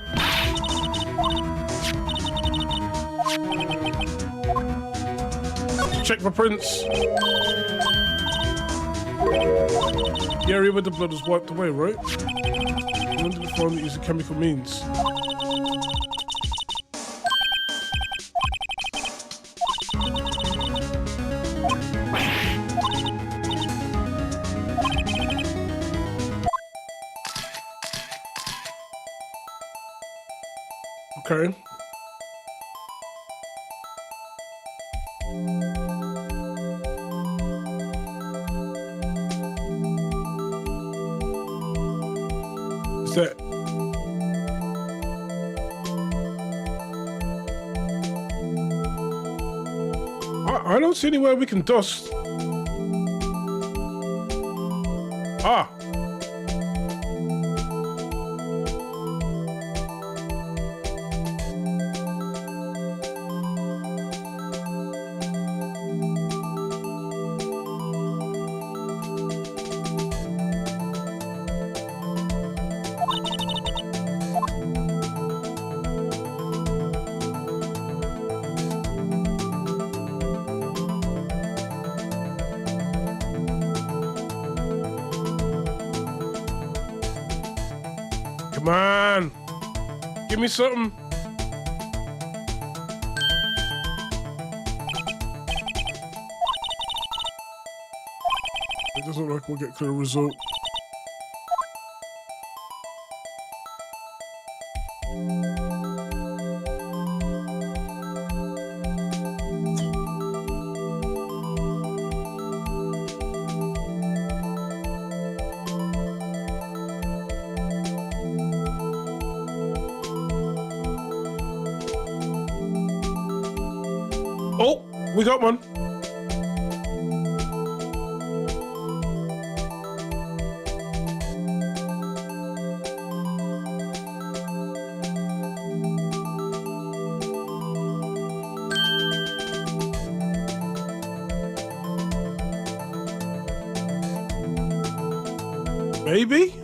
Check for prints. The area where the blood was wiped away, right? When did we find it using chemical means? Okay. Is that? I don't see anywhere we can dust. Ah. Come on. Give me something. It doesn't look like we'll get a clear result. Oh, we got one. Maybe?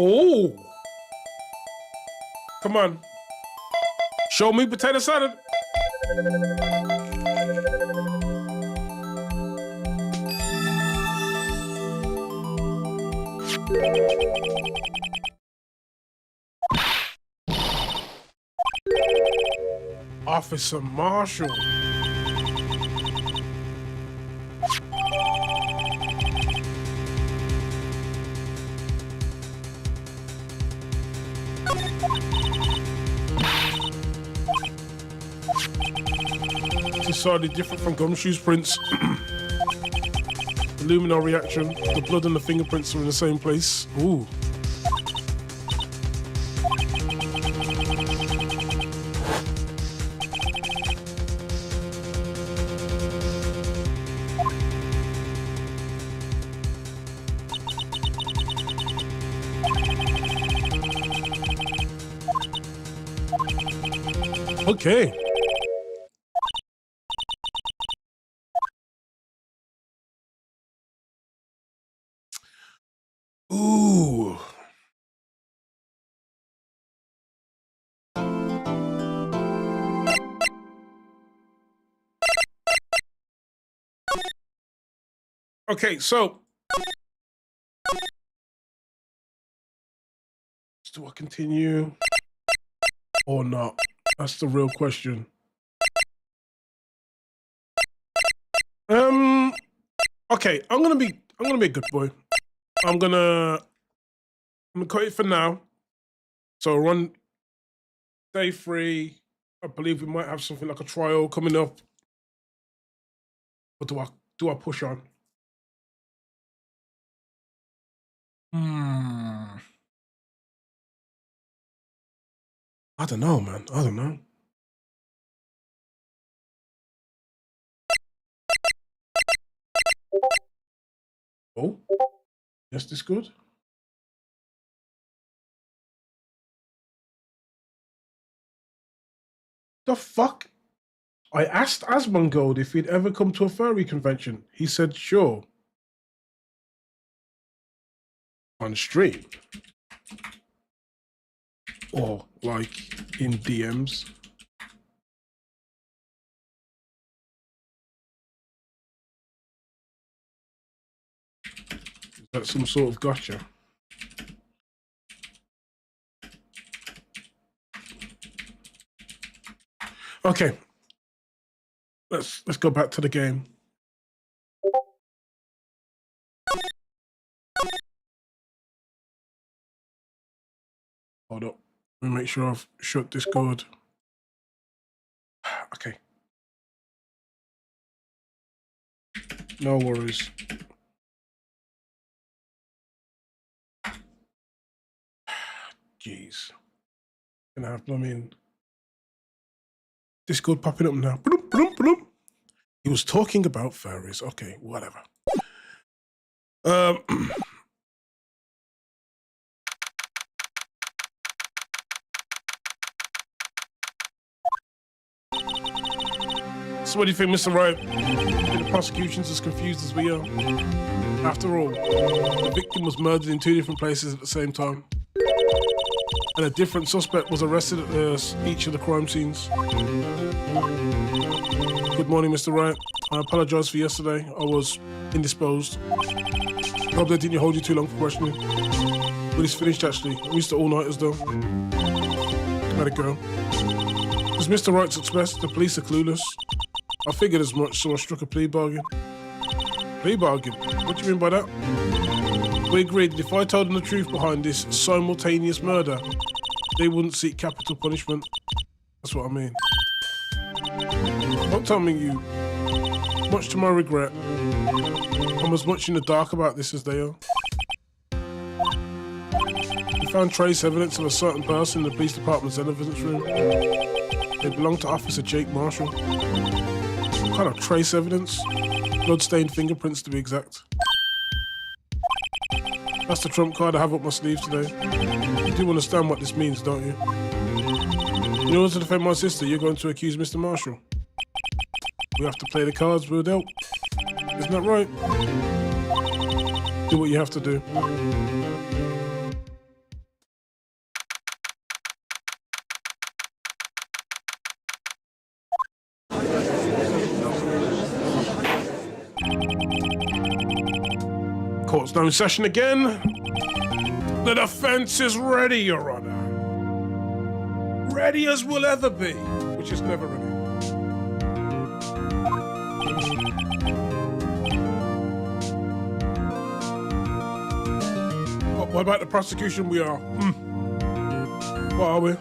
Oh. Come on. Show me potato salad. Officer Marshall. Decided different from Gumshoe's prints. The luminol reaction, the blood and the fingerprints are in the same place. Ooh. Okay. Ooh. Okay, so do I continue or not? That's the real question. Okay, I'm gonna be a good boy. I'm gonna cut it for now. So run day 3. I believe we might have something like a trial coming up. What do I push on? I don't know, man. I don't know. Oh, yes, this good. The fuck? I asked Asmongold if he'd ever come to a furry convention. He said sure. On stream. Or like in DMs. Is that some sort of gotcha? Okay. Let's go back to the game. Hold up. Let me make sure I've shut Discord. Okay. No worries. Jeez. Gonna have blooming Discord popping up now. Bloom, bloom, bloom. He was talking about furries. Okay, whatever. So what do you think, Mr. Wright? The prosecution's as confused as we are. After all, the victim was murdered in 2 different places at the same time. And a different suspect was arrested at each of the crime scenes. Good morning, Mr. Wright. I apologize for yesterday. I was indisposed. I hope that didn't hold you too long for questioning. But it's finished, actually. I'm used to all-nighters, though. Let it go. As Mr. Wright expressed, the police are clueless. I figured as much, so I struck a plea bargain. Plea bargain? What do you mean by that? We agreed that if I told them the truth behind this simultaneous murder, they wouldn't seek capital punishment. That's what I mean. Don't tell me you. Much to my regret, I'm as much in the dark about this as they are. We found trace evidence of a certain person in the police department's evidence room. They belonged to Officer Jake Marshall. What kind of trace evidence? Blood-stained fingerprints, to be exact. That's the trump card I have up my sleeve today. You do understand what this means, don't you? In order to defend my sister, you're going to accuse Mr. Marshall. We have to play the cards we're dealt. Isn't that right? Do what you have to do. Court's now in session again. The defense is ready, Your Honor. Ready as we'll ever be, which is never ready. What about the prosecution? We are. What are we?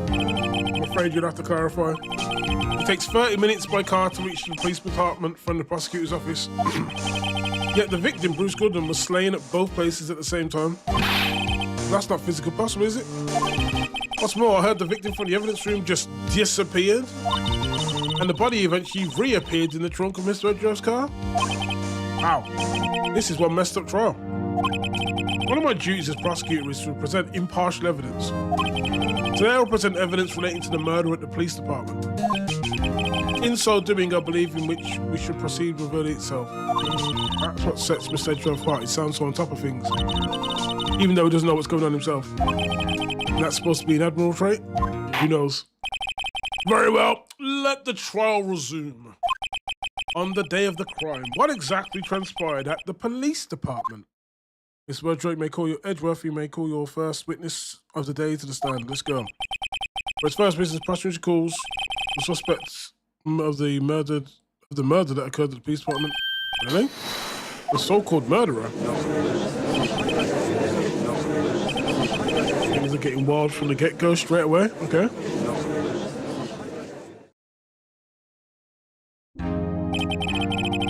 I'm afraid you'd have to clarify. It takes 30 minutes by car to reach the police department from the prosecutor's office. Yet the victim, Bruce Goodman, was slain at both places at the same time. That's not physically possible, is it? What's more, I heard the victim from the evidence room just disappeared, and the body eventually reappeared in the trunk of Mr. Edgeworth's car. Wow, this is one messed up trial. One of my duties as prosecutor is to present impartial evidence. Today I'll present evidence relating to the murder at the police department. In so doing, I believe in which we should proceed with the verdict itself. That's what sets Mr. Edgeworth apart. He sounds so on top of things, even though he doesn't know what's going on himself. And that's supposed to be an admirable trait? Who knows? Very well, let the trial resume. On the day of the crime, what exactly transpired at the police department? Miss Edgeworth, you may call your first witness of the day to the stand. Let's go. For its first business, prosecution calls the suspects of the murder that occurred at the police department. Really? The so-called murderer? Things are getting wild from the get-go straight away. Okay.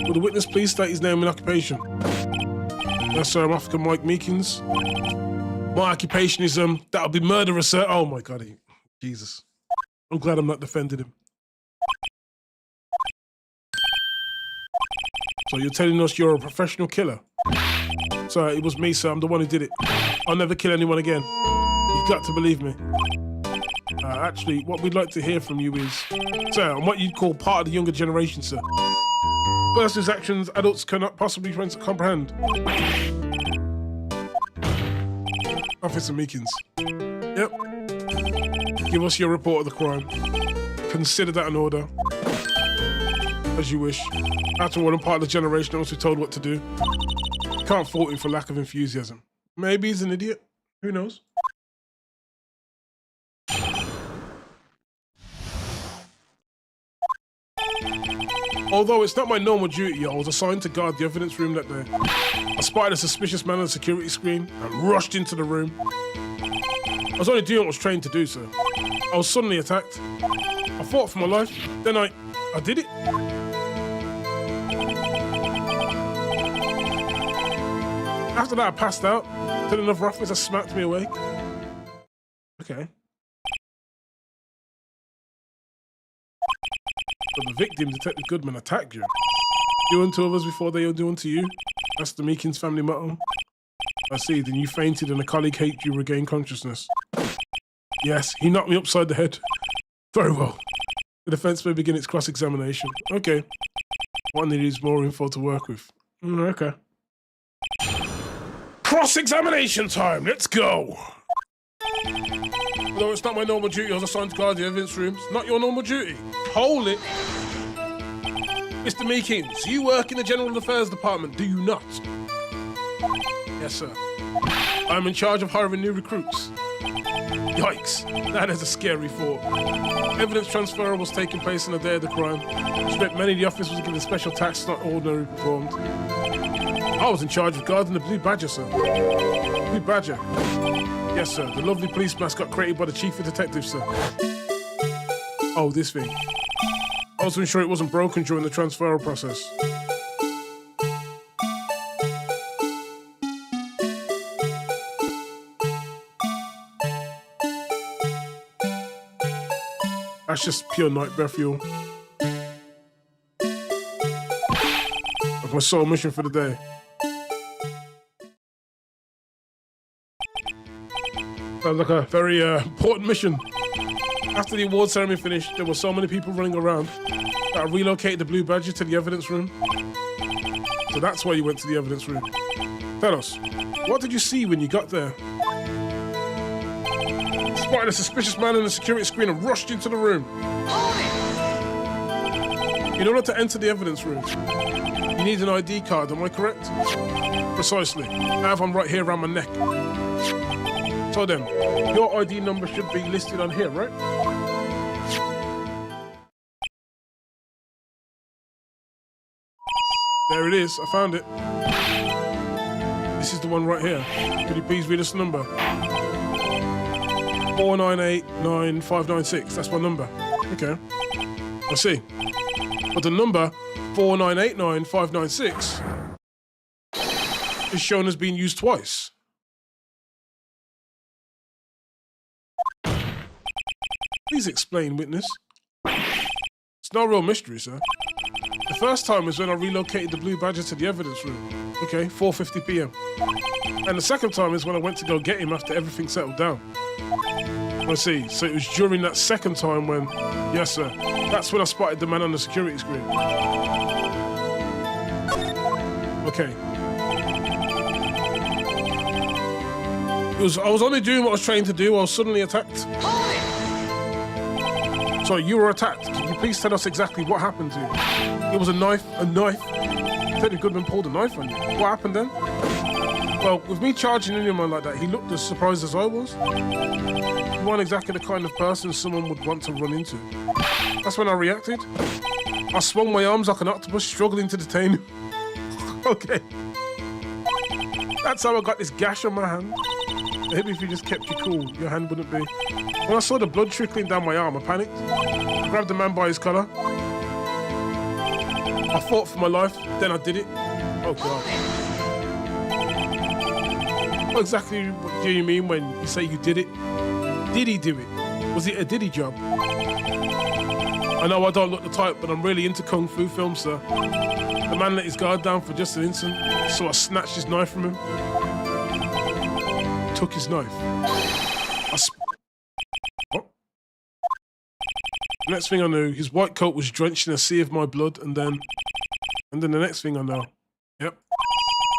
Will the witness please state his name and occupation? Yes, sir, I'm African Mike Meekins. My occupation is, that'll be murderer, sir. Oh my God, Jesus. I'm glad I'm not defending him. So you're telling us you're a professional killer? Sir, it was me, sir. I'm the one who did it. I'll never kill anyone again. You've got to believe me. Actually, what we'd like to hear from you is, sir, on what you'd call part of the younger generation, sir. First, whose actions adults cannot possibly comprehend. Officer Meekins. Yep. Give us your report of the crime. Consider that an order. As you wish. After all, I'm part of the generation that was told what to do. Can't fault him for lack of enthusiasm. Maybe he's an idiot. Who knows? Although it's not my normal duty, I was assigned to guard the evidence room that day. I spotted a suspicious man on the security screen and rushed into the room. I was only doing what I was trained to do, sir. I was suddenly attacked. I fought for my life, then I did it. After that, I passed out, till another officer smacked me awake. Okay. But the victim, Detective Goodman, attacked you. Do unto others before they do unto you. That's the Meekins family motto. I see, then you fainted and a colleague helped you regain consciousness. Yes, he knocked me upside the head. Very well. The defense may begin its cross-examination. Okay. What I need is more info to work with. Okay. Cross-examination time, let's go! Although it's not my normal duty, I was assigned to guard the evidence rooms. Not your normal duty. Hold it. Mr. Meekins, you work in the General Affairs Department, do you not? Yes, sir. I'm in charge of hiring new recruits. Yikes, that is a scary thought. Evidence transfer was taking place on the day of the crime, which meant many of the officers were given special tasks not ordinarily performed. I was in charge of guarding the Blue Badger, sir. Blue Badger? Yes, sir. The lovely police mascot created by the Chief of Detectives, sir. Oh, this thing. I was to ensure it wasn't broken during the transferal process. That's just pure nightmare fuel. That's my sole mission for the day. Sounds like a very important mission. After the award ceremony finished, there were so many people running around that I relocated the Blue Badger to the evidence room. So that's why you went to the evidence room. Tell us, what did you see when you got there? Spotted a suspicious man on the security screen and rushed into the room. In order to enter the evidence room, you need an ID card, am I correct? Precisely. I have one right here around my neck. So then, your ID number should be listed on here, right? There it is, I found it. This is the one right here. Could you please read us the number? 4989596, that's my number. Okay, I see. But the number 4989596 is shown as being used twice. Please explain, witness. It's no real mystery, sir. The first time was when I relocated the Blue Badger to the evidence room. Okay, 4:50 p.m. And the second time is when I went to go get him after everything settled down. I see, so it was during that second time when... Yes, sir. That's when I spotted the man on the security screen. Okay. I was only doing what I was trained to do. I was suddenly attacked. So you were attacked. Can you please tell us exactly what happened to you? It was a knife. Detective Goodman pulled a knife on you. What happened then? Well, with me charging anyone like that, he looked as surprised as I was. You weren't exactly the kind of person someone would want to run into. That's when I reacted. I swung my arms like an octopus, struggling to detain him. Okay. That's how I got this gash on my hand. Maybe if you just kept you cool, your hand wouldn't be. When I saw the blood trickling down my arm, I panicked. I grabbed the man by his collar. I fought for my life, then I did it. Oh God. What exactly do you mean when you say you did it? Did he do it? Was it a diddy job? I I know I don't look the type, but I'm really into kung fu films, sir. The man let his guard down for just an instant, so I snatched his knife from him. Took his knife. What? Next thing I knew, his white coat was drenched in a sea of my blood, and then the next thing I know, yep,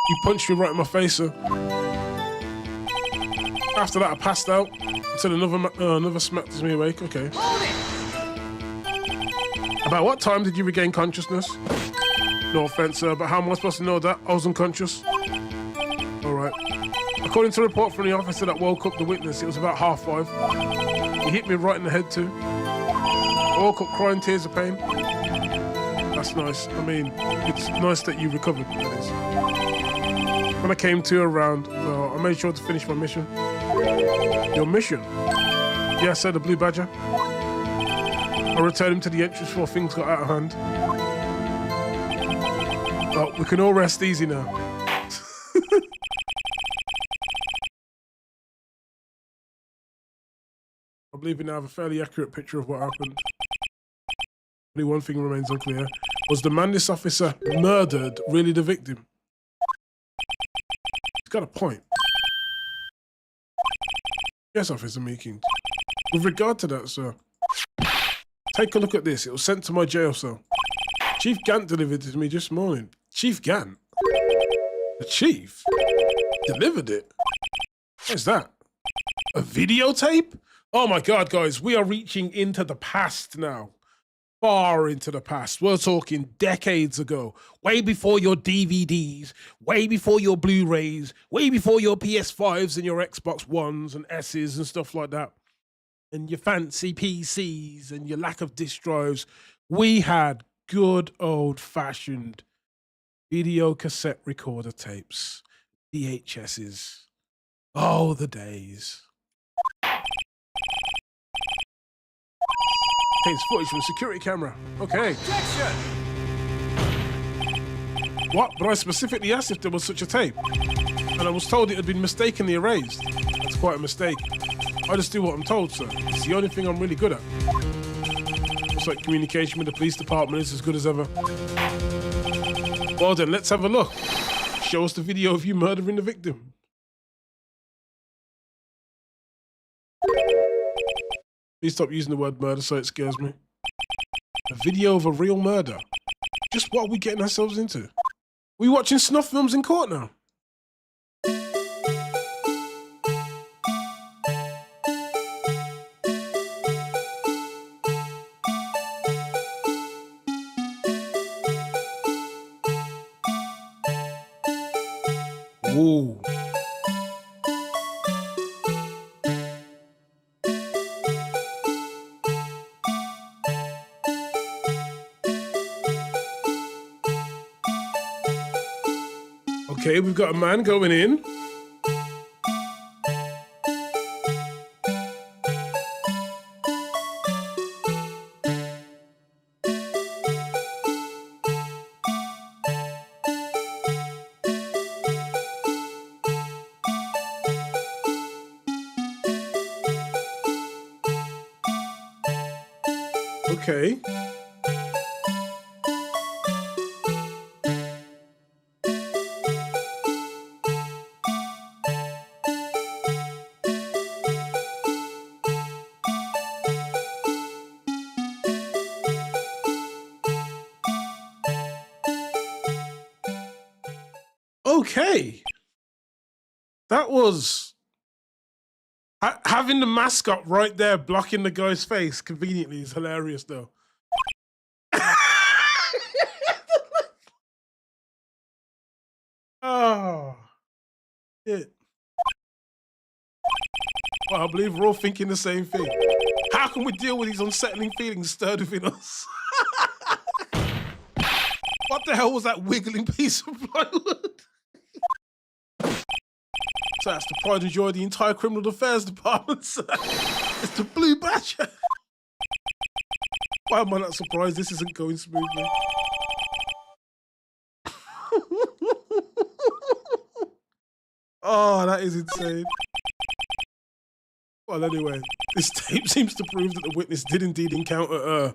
he punched me right in my face, sir. After that, I passed out until another smacked me awake. Okay. About what time did you regain consciousness? No offense, sir, but how am I supposed to know that? I was unconscious. All right. According to a report from the officer that woke up the witness, it was about 5:30. He hit me right in the head too. I woke up crying tears of pain. That's nice. I mean, it's nice that you recovered, that is. When I came to around, I made sure to finish my mission. Your mission? Yeah, sir, the Blue Badger. I returned him to the entrance before things got out of hand. Well, we can all rest easy now. I believe we now have a fairly accurate picture of what happened. Only one thing remains unclear. Was the man this officer murdered really the victim? He's got a point. Yes, Officer Meekins. With regard to that, sir, take a look at this. It was sent to my jail cell. Chief Gant delivered it to me this morning. Chief Gant? The chief? Delivered it? What is that? A videotape? Oh my God, guys, we are reaching into the past now. Far into the past. We're talking decades ago. Way before your DVDs, way before your Blu-rays, way before your PS5s and your Xbox Ones and S's and stuff like that. And your fancy PCs and your lack of disk drives. We had good old-fashioned video cassette recorder tapes, VHSs. Oh, the days. Okay, it's footage from a security camera. Okay. Objection! What? But I specifically asked if there was such a tape. And I was told it had been mistakenly erased. That's quite a mistake. I just do what I'm told, sir. It's the only thing I'm really good at. Looks like communication with the police department is as good as ever. Well then, let's have a look. Show us the video of you murdering the victim. Please stop using the word murder so it scares me. A video of a real murder. Just what are we getting ourselves into? We watching snuff films in court now? Whoa. Okay, we've got a man going in. Okay. Okay. That was having the mascot right there blocking the guy's face conveniently is hilarious though. Oh, shit. Well, I believe we're all thinking the same thing. How can we deal with these unsettling feelings stirred within us? What the hell was that wiggling piece of plywood? So that's the pride and joy of the entire criminal affairs department, sir. It's the Blue Badger. Why am I not surprised this isn't going smoothly? Oh, that is insane. Well, anyway, this tape seems to prove that the witness did indeed encounter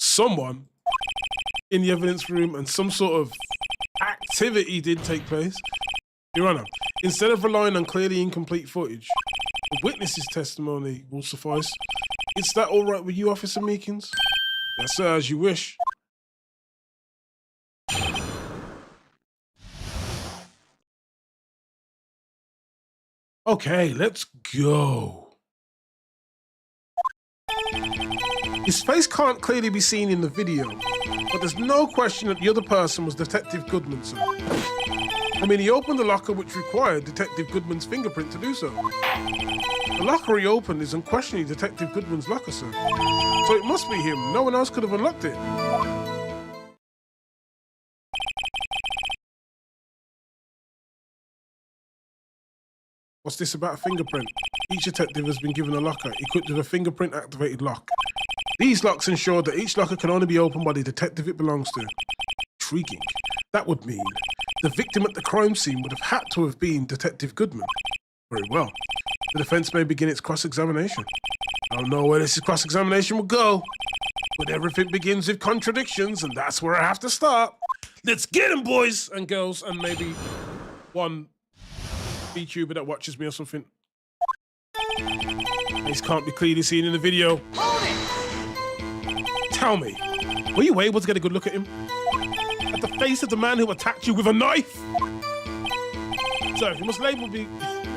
someone in the evidence room and some sort of activity did take place. Your Honor, instead of relying on clearly incomplete footage, the witness's testimony will suffice. Is that all right with you, Officer Meekins? Yes, sir, as you wish. Okay, let's go. His face can't clearly be seen in the video, but there's no question that the other person was Detective Goodman, sir. I mean, he opened the locker which required Detective Goodman's fingerprint to do so. The locker he opened is unquestionably Detective Goodman's locker, sir. So it must be him. No one else could have unlocked it. What's this about a fingerprint? Each detective has been given a locker equipped with a fingerprint-activated lock. These locks ensure that each locker can only be opened by the detective it belongs to. Intriguing. That would mean the victim at the crime scene would have had to have been Detective Goodman. Very well. The defense may begin its cross-examination. I don't know where this cross-examination will go, but everything begins with contradictions, and that's where I have to start. Let's get them, boys and girls, and maybe one VTuber that watches me or something. This can't be clearly seen in the video. Tell me, were you able to get a good look at him? At the face of the man who attacked you with a knife? So, you must label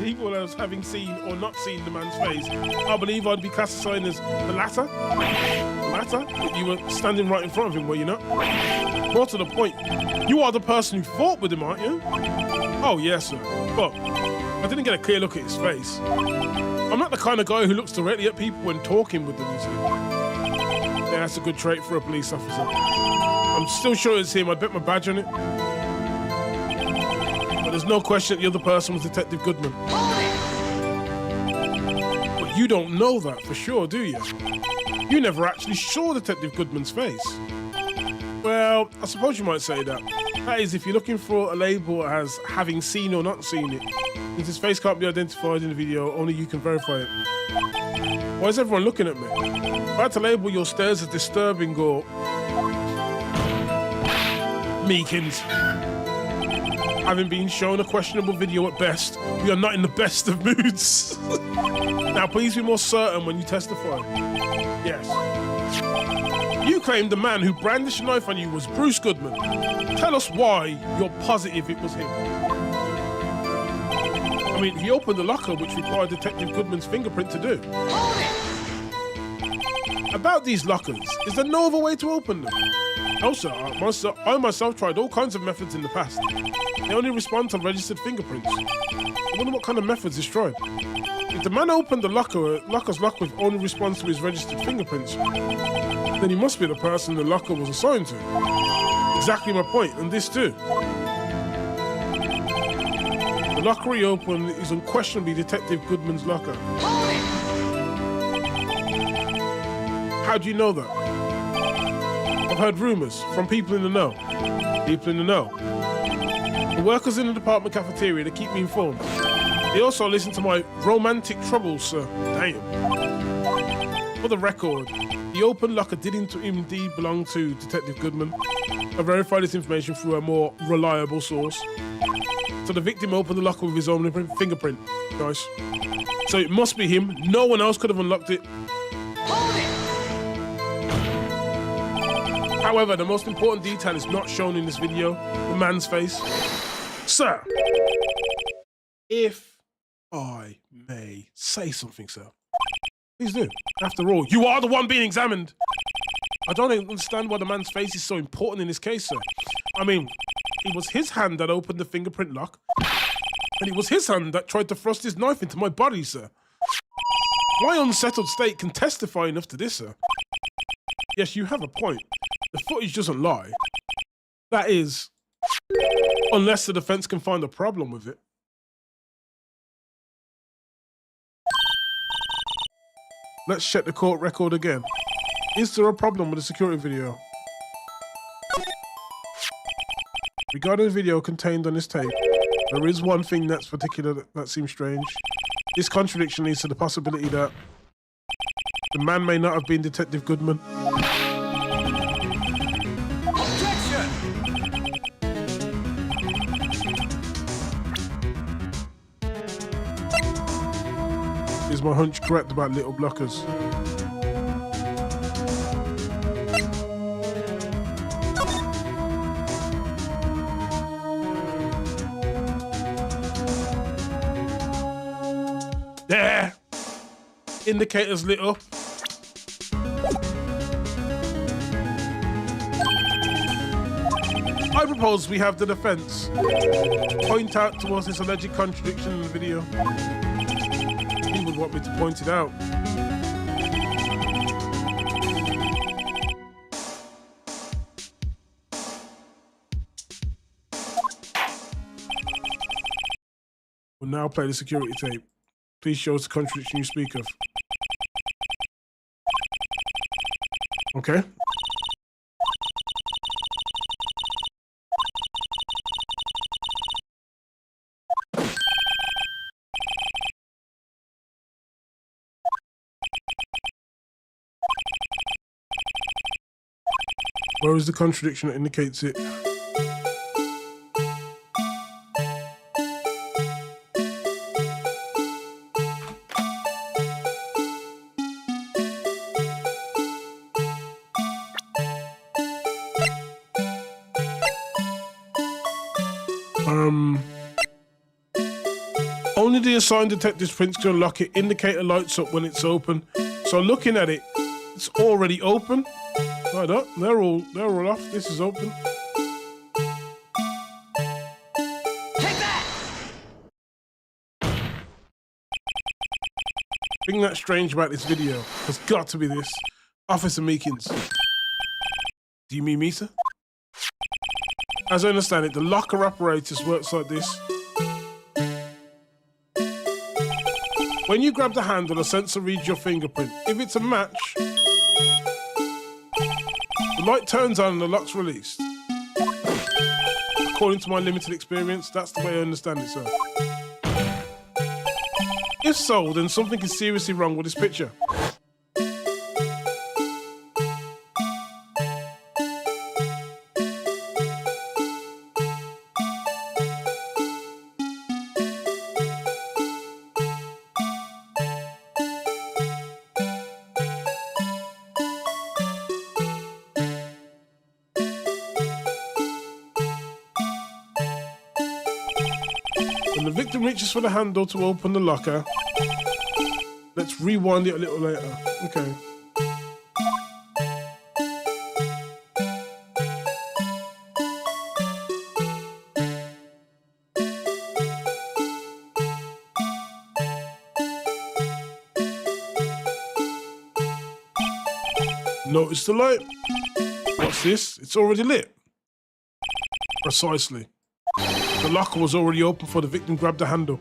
people as having seen or not seen the man's face. I believe I'd be classifying as the latter. The latter? But you were standing right in front of him, were you not? More to the point, you are the person who fought with him, aren't you? Oh, yes, sir. But I didn't get a clear look at his face. I'm not the kind of guy who looks directly at people when talking with them, you see. Yeah, that's a good trait for a police officer. I'm still sure it's him. I'd bet my badge on it. But there's no question that the other person was Detective Goodman. But you don't know that for sure, do you? You never actually saw Detective Goodman's face. Well, I suppose you might say that. That is, if you're looking for a label as having seen or not seen it. Since his face can't be identified in the video, only you can verify it. Why is everyone looking at me? If I had to label your stares as disturbing or... Meekins. Having been shown a questionable video at best, we are not in the best of moods. Now, please be more certain when you testify. Yes. You claimed the man who brandished a knife on you was Bruce Goodman. Tell us why you're positive it was him. I mean, he opened the locker which required Detective Goodman's fingerprint to do. About these lockers, is there no other way to open them? No, sir. I myself tried all kinds of methods in the past. They only respond to registered fingerprints. I wonder what kind of methods is tried. If the man opened the locker's lock with only response to his registered fingerprints, then he must be the person the locker was assigned to. Exactly my point, and this too. The locker he opened is unquestionably Detective Goodman's locker. How do you know that? I've heard rumours from people in the know. People in the know. The workers in the department cafeteria, they keep me informed. They also listen to my romantic troubles, sir. Damn. For the record, the open locker did indeed belong to Detective Goodman. I verified this information through a more reliable source. So the victim opened the locker with his own fingerprint. Nice. So it must be him. No one else could have unlocked it. However, the most important detail is not shown in this video. The man's face. Sir, if I may say something, sir. Please do. After all, you are the one being examined. I don't understand why the man's face is so important in this case, sir. I mean, it was his hand that opened the fingerprint lock, and it was his hand that tried to thrust his knife into my body, sir. My unsettled state can testify enough to this, sir. Yes, you have a point. The footage doesn't lie. That is, unless the defense can find a problem with it. Let's check the court record again. Is there a problem with the security video? Regarding the video contained on this tape, there is one thing that's particular that seems strange. This contradiction leads to the possibility that the man may not have been Detective Goodman. my hunch correct about little blockers? There! Indicators lit up. I propose we have the defense point out towards this alleged contradiction in the video. He would want me to point it out. We'll now play the security tape. Please show us the contradiction you speak of. Okay. Where is the contradiction that indicates it? Only the assigned detective's prints can unlock it. Indicator lights up when it's open. So looking at it, it's already open. Right up. They're all off. This is open. Take that! Thing that's strange about this video has got to be this. Officer Meekins. Do you mean me, sir? As I understand it, the locker apparatus works like this. When you grab the handle, a sensor reads your fingerprint. If it's a match, the light turns on and the lock's released. According to my limited experience, that's the way I understand it, sir. If so, then something is seriously wrong with this picture. When the victim reaches for the handle to open the locker, let's rewind it a little later. Okay. Notice the light. What's this? It's already lit. Precisely. The locker was already open before the victim grabbed the handle.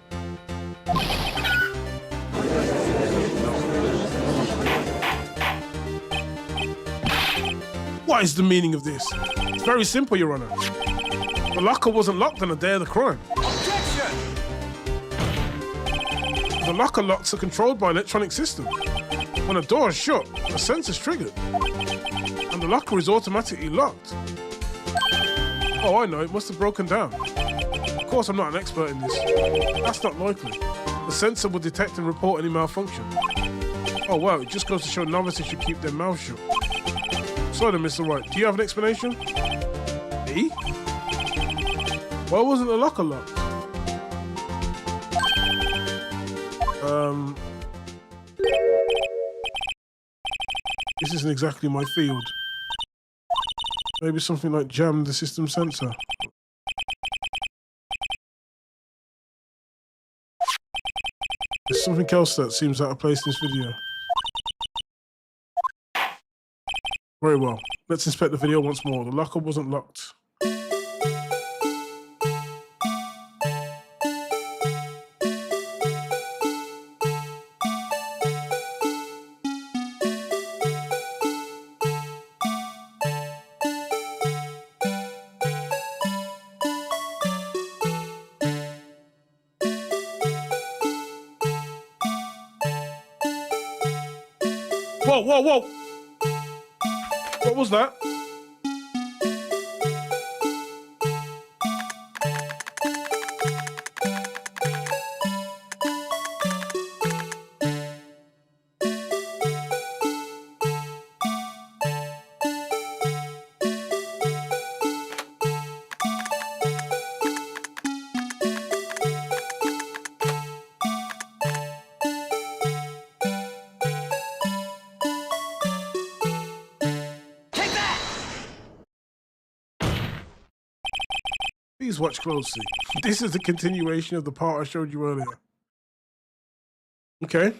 What is the meaning of this? It's very simple, Your Honor. The locker wasn't locked on the day of the crime. Objection! The locker locks are controlled by an electronic system. When a door is shut, a sensor's triggered. And the locker is automatically locked. Oh, I know, it must have broken down. Of course, I'm not an expert in this. That's not likely. The sensor will detect and report any malfunction. Oh, wow, it just goes to show novices should keep their mouths shut. Sorry then, Mr. White, do you have an explanation? Me? Why wasn't the locker locked? This isn't exactly my field. Maybe something like jam the system sensor. There's something else that seems out of place in this video. Very well. Let's inspect the video once more. The locker wasn't locked. Whoa, whoa, whoa! What was that? Please watch closely. This is the continuation of the part I showed you earlier. Okay.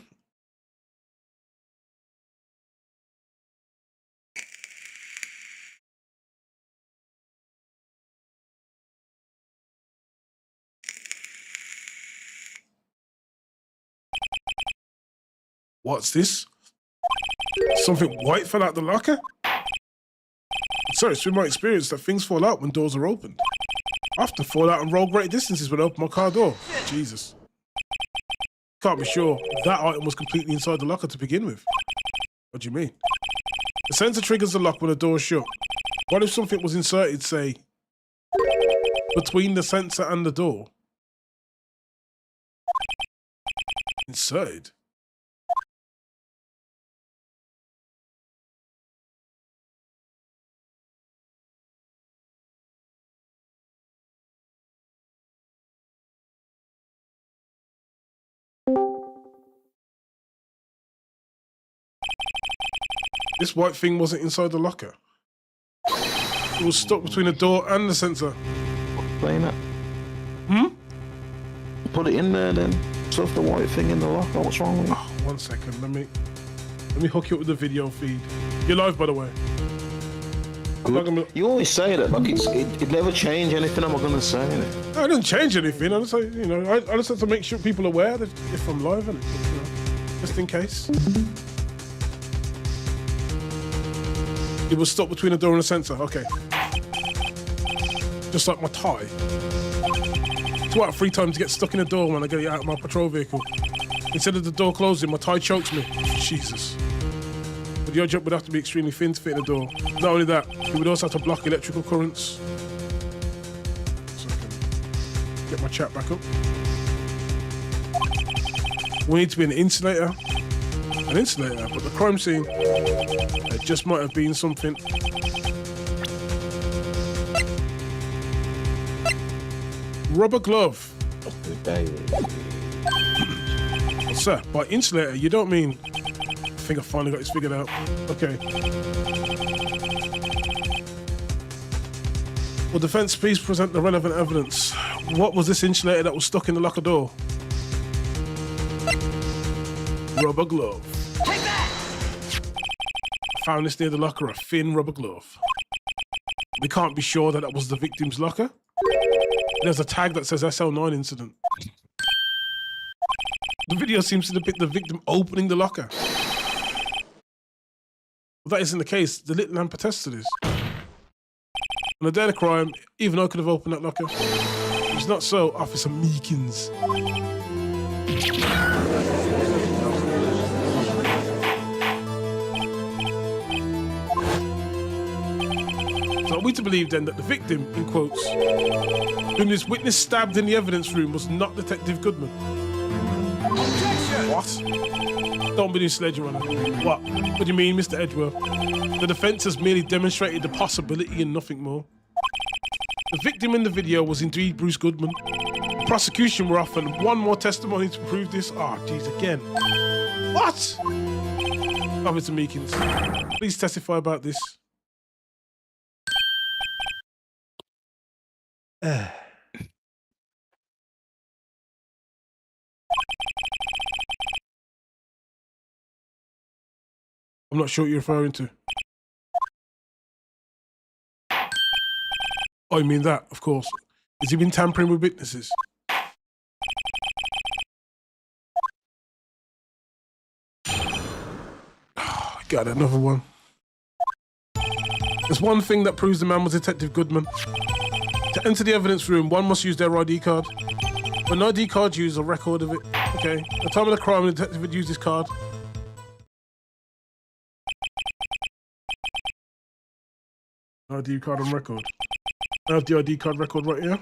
What's this? Something white fell out the locker? So it's been my experience that things fall out when doors are opened. I often fall out and roll great distances when I open my car door. Jesus. Can't be sure that item was completely inside the locker to begin with. What do you mean? The sensor triggers the lock when the door is shut. What if something was inserted, say, between the sensor and the door? Inserted? This white thing wasn't inside the locker. It was stuck between the door and the sensor. Explain it. Hmm? Put it in there then. Stuff the white thing in the locker. What's wrong with it? Oh, 1 second. Let me hook you up with the video feed. You're live, by the way. Good. You always say that, like it never change anything. I'm not gonna say it. No, it doesn't change anything. I just, I just have to make sure people are aware that if I'm live, and just in case. It was stuck between a door and a sensor. Okay. Just like my tie. 2 out of 3 times to get stuck in a door when I get it out of my patrol vehicle. Instead of the door closing, my tie chokes me. Jesus. But the odd jump would have to be extremely thin to fit in the door. Not only that, it would also have to block electrical currents. So I can get my chat back up. We need to be an insulator. An insulator, but the crime scene, it just might have been something. Rubber glove. Sir, by insulator, you don't mean... I think I finally got this figured out. Okay. Well, defense, please present the relevant evidence. What was this insulator that was stuck in the locker door? Rubber glove. Take that! Found this near the locker, a thin rubber glove. We can't be sure that was the victim's locker. There's a tag that says SL9 incident. The video seems to depict the victim opening the locker. If that isn't the case, the lit lamp attests to this. On the day of the crime, even I could have opened that locker. It's not so, Officer Meekins. So are we to believe then that the victim, in quotes, whom this witness stabbed in the evidence room was not Detective Goodman? Objection! What? Don't be doing sledge runner. What? What do you mean, Mr. Edgeworth? The defense has merely demonstrated the possibility and nothing more. The victim in the video was indeed Bruce Goodman. The prosecution were offered one more testimony to prove this. Ah, oh, geez, again. What? Officer Meekins, please testify about this. I'm not sure what you're referring to. Oh, you mean that, of course. Has he been tampering with witnesses? Oh, got another one. There's one thing that proves the man was Detective Goodman. To enter the evidence room, one must use their ID card. When an ID card used, a record of it. Okay, at the time of the crime, the detective had used his card. ID card on record. I have the ID card record right here.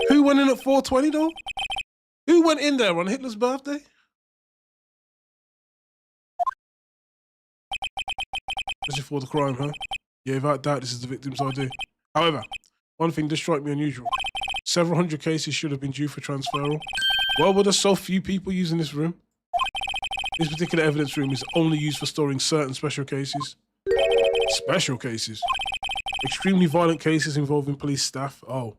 Who went in at 4:20 though? Who went in there on Hitler's birthday? Just before the crime, huh? Yeah, without doubt, this is the victim's ID. However, one thing does strike me unusual. Several hundred cases should have been due for transferal. Why were there so few people using this room? This particular evidence room is only used for storing certain special cases. Special cases? Extremely violent cases involving police staff. Oh.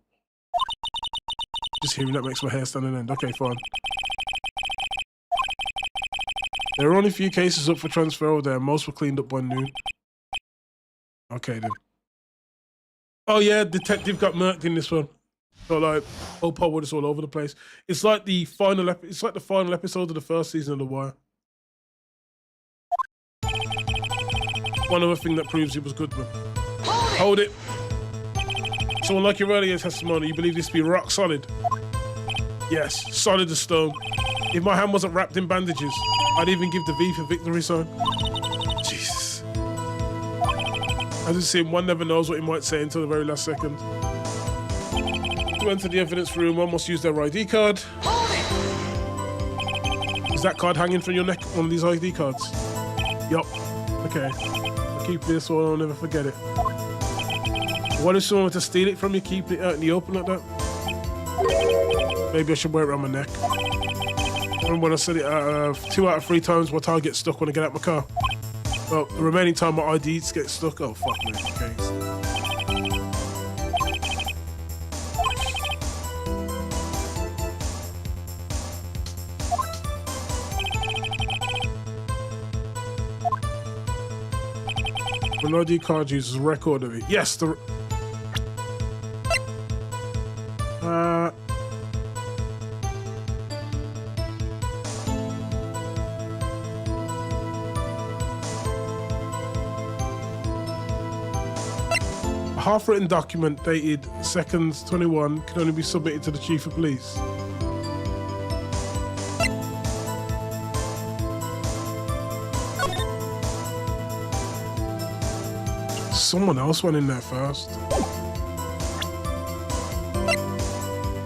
Just hearing that makes my hair stand on end. Okay, fine. There are only a few cases up for transfer over there. Most were cleaned up by noon. Okay, then. Oh, yeah, detective got murked in this one. So, like, oh, Paul is all over the place. It's like the final episode of the first season of The Wire. One other thing that proves it was Goodman. Hold it. Someone like your earlier testimony, you believe this to be rock solid? Yes, solid as stone. If my hand wasn't wrapped in bandages, I'd even give the V for victory sign. Jesus. As you see, one never knows what he might say until the very last second. To enter the evidence room, one must use their ID card. Is that card hanging from your neck, one of these ID cards? Yup. Okay. I'll keep this so I'll never forget it. What if someone were to steal it from you, keep it out in the open like that? Maybe I should wear it around my neck. Remember when I said it 2 out of 3 times my tie gets stuck when I get out my car? Well, the remaining time my IDs get stuck. Oh, fuck me. Okay. An ID card uses a record of it. Yes, the... A half-written document dated 2nd 21 can only be submitted to the Chief of Police. Someone else went in there first.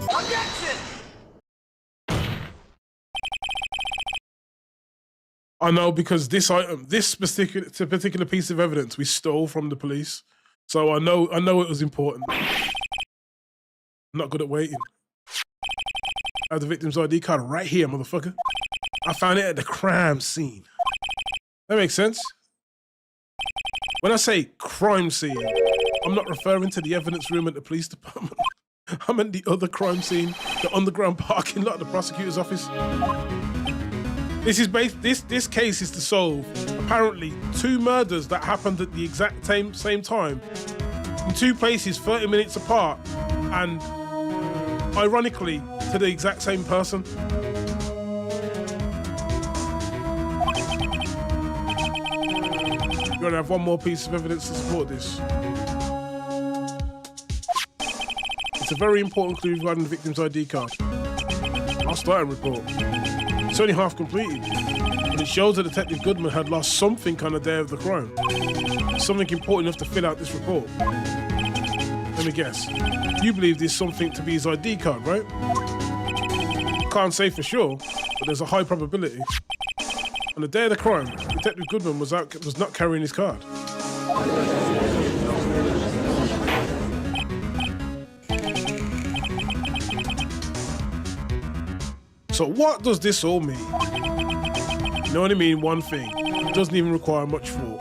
Objection! I know, because this item, this particular piece of evidence, we stole from the police. So I know it was important. I'm not good at waiting. I have the victim's ID card right here, motherfucker. I found it at the crime scene. That makes sense. When I say crime scene, I'm not referring to the evidence room at the police department. I meant the other crime scene, the underground parking lot of the prosecutor's office. This case is to solve apparently 2 murders that happened at the exact same time in 2 places 30 minutes apart, and ironically to the exact same person. You're gonna have one more piece of evidence to support this. It's a very important clue regarding the victim's ID card. Our starting report. It's only half completed, but it shows that Detective Goodman had lost something on the day of the crime. Something important enough to fill out this report. Let me guess. You believe there's something to be his ID card, right? Can't say for sure, but there's a high probability. On the day of the crime, Detective Goodman was not carrying his card. So what does this all mean? You know what I mean? One thing. It doesn't even require much thought.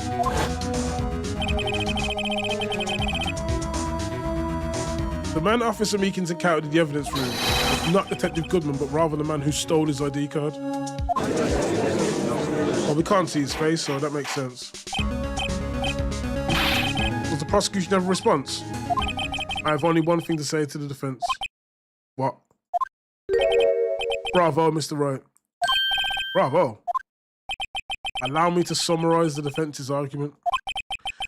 The man Officer Meekins encountered in the evidence room was not Detective Goodman, but rather the man who stole his ID card. Well, we can't see his face, so that makes sense. Does the prosecution have a response? I have only one thing to say to the defense. What? Bravo, Mr. Wright. Bravo. Allow me to summarize the defense's argument.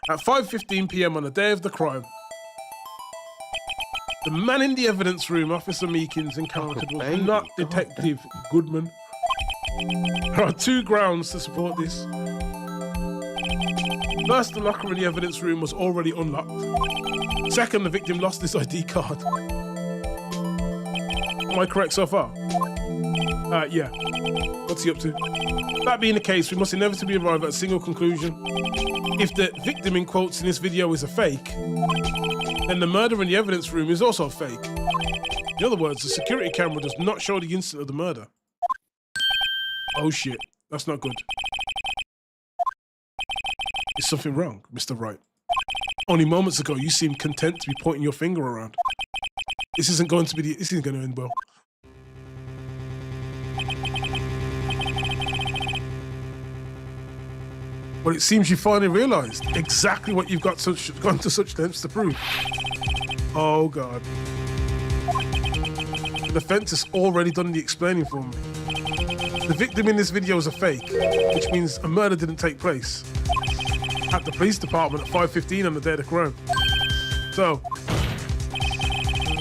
At 5:15 p.m. on the day of the crime, the man in the evidence room Officer Meekins encountered was not Detective Goodman. There are 2 grounds to support this. First, the locker in the evidence room was already unlocked. Second, the victim lost his ID card. Am I correct so far? Yeah. What's he up to? That being the case, we must inevitably arrive at a single conclusion. If the victim in quotes in this video is a fake, then the murder in the evidence room is also fake. In other words, the security camera does not show the instant of the murder. Oh shit, that's not good. Is something wrong, Mr. Wright? Only moments ago, you seemed content to be pointing your finger around. This isn't going to end well. But it seems you finally realized exactly what you've gone to such lengths to prove. Oh, God. The defense has already done the explaining for me. The victim in this video is a fake, which means a murder didn't take place at the police department at 5:15 on the day of the crime. So,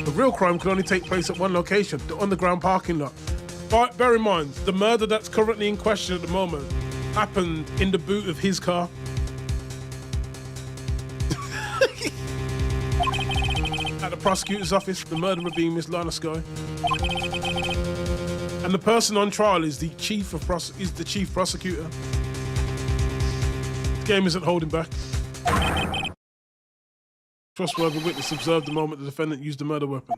the real crime can only take place at one location, the underground parking lot. But bear in mind, the murder that's currently in question at the moment happened in the boot of his car. At the prosecutor's office, the murderer being Miss Lana Skye. And the person on trial is the chief prosecutor. The game isn't holding back. Trustworthy witness observed the moment the defendant used the murder weapon.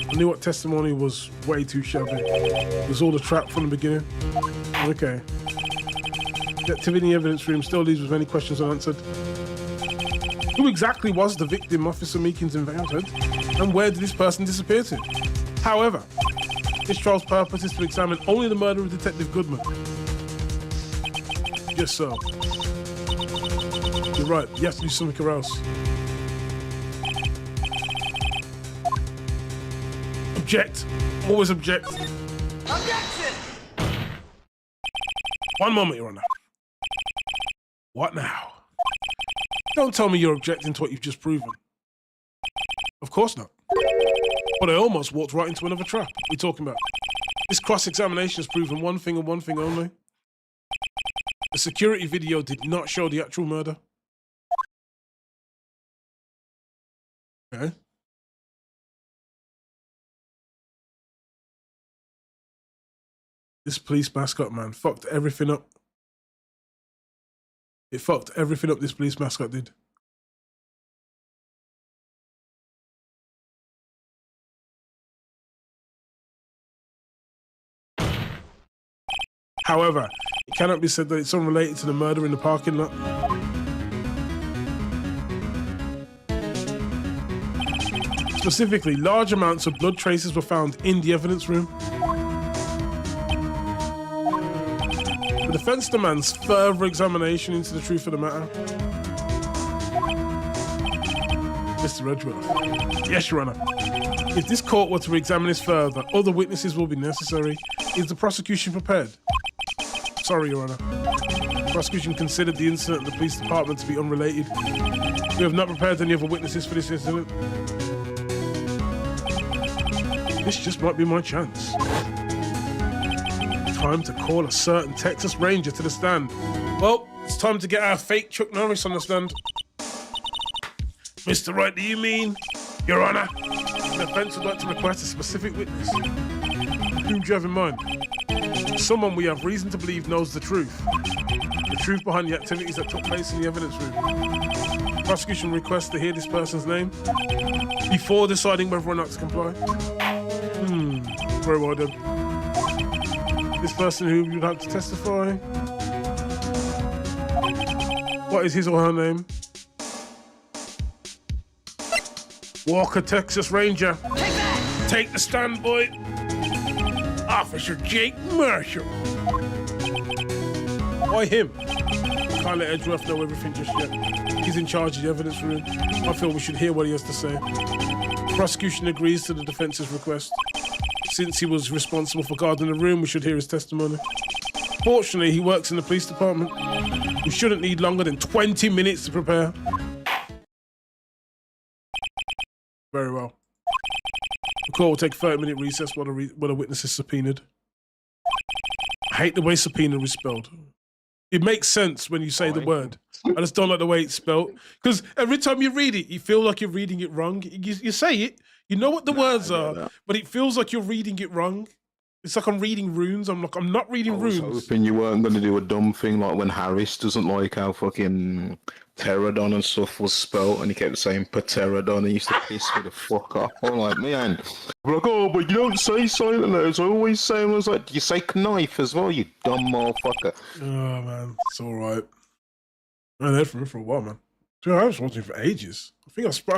I knew what testimony was way too shabby. It was all a trap from the beginning. Okay. The activity in the evidence room still leaves with many questions unanswered. Who exactly was the victim Officer Meekins encountered, and where did this person disappear to? However, this trial's purpose is to examine only the murder of Detective Goodman. Yes, sir. You're right, you have to do something else. Object. Always object. Objection! One moment, Your Honor. What now? Don't tell me you're objecting to what you've just proven. Of course not. But I almost walked right into another trap. What are we talking about? This cross-examination has proven one thing and one thing only. The security video did not show the actual murder. Okay. This police mascot, man, fucked everything up. It fucked everything up this police mascot did. However, it cannot be said that it's unrelated to the murder in the parking lot. Specifically, large amounts of blood traces were found in the evidence room. The defense demands further examination into the truth of the matter. Mr. Edgeworth. Yes, Your Honor. If this court were to re-examine this further, other witnesses will be necessary. Is the prosecution prepared? Sorry, Your Honor. The prosecution considered the incident at the police department to be unrelated. We have not prepared any other witnesses for this incident. This just might be my chance. Time to call a certain Texas Ranger to the stand. Well, it's time to get our fake Chuck Norris on the stand. Mr. Wright, do you mean, Your Honor? The defense would like to request a specific witness. Whom do you have in mind? Someone we have reason to believe knows the truth. The truth behind the activities that took place in the evidence room. The prosecution requests to hear this person's name before deciding whether or not to comply. Very well done. This person who you'd have to testify. What is his or her name? Walker, Texas Ranger. Take that! Take the stand, boy. Officer Jake Marshall. Why him? Can't let Edgeworth know everything just yet. He's in charge of the evidence room. I feel we should hear what he has to say. The prosecution agrees to the defense's request. Since he was responsible for guarding the room, we should hear his testimony. Fortunately, he works in the police department. We shouldn't need longer than 20 minutes to prepare. Very well. The court will take a 30-minute recess while the witness is subpoenaed. I hate the way subpoena is spelled. It makes sense when you say the word. I just don't like the way it's spelled. Because every time you read it, you feel like you're reading it wrong. You say it, you know what the words are, but it feels like you're reading it wrong. It's like I'm reading runes. I'm not reading I was runes. hoping you weren't going to do a dumb thing like when Harris doesn't like how fucking pterodon and stuff was spelt, and he kept saying pterodon, and he used to piss me the fuck off. I'm like, man, I'm like, oh, but you don't say silent letters. I always say them. I was like, do you say knife as well, you dumb motherfucker? Oh man, it's all right. Man, that's for a while, man. Dude, I was watching for ages. I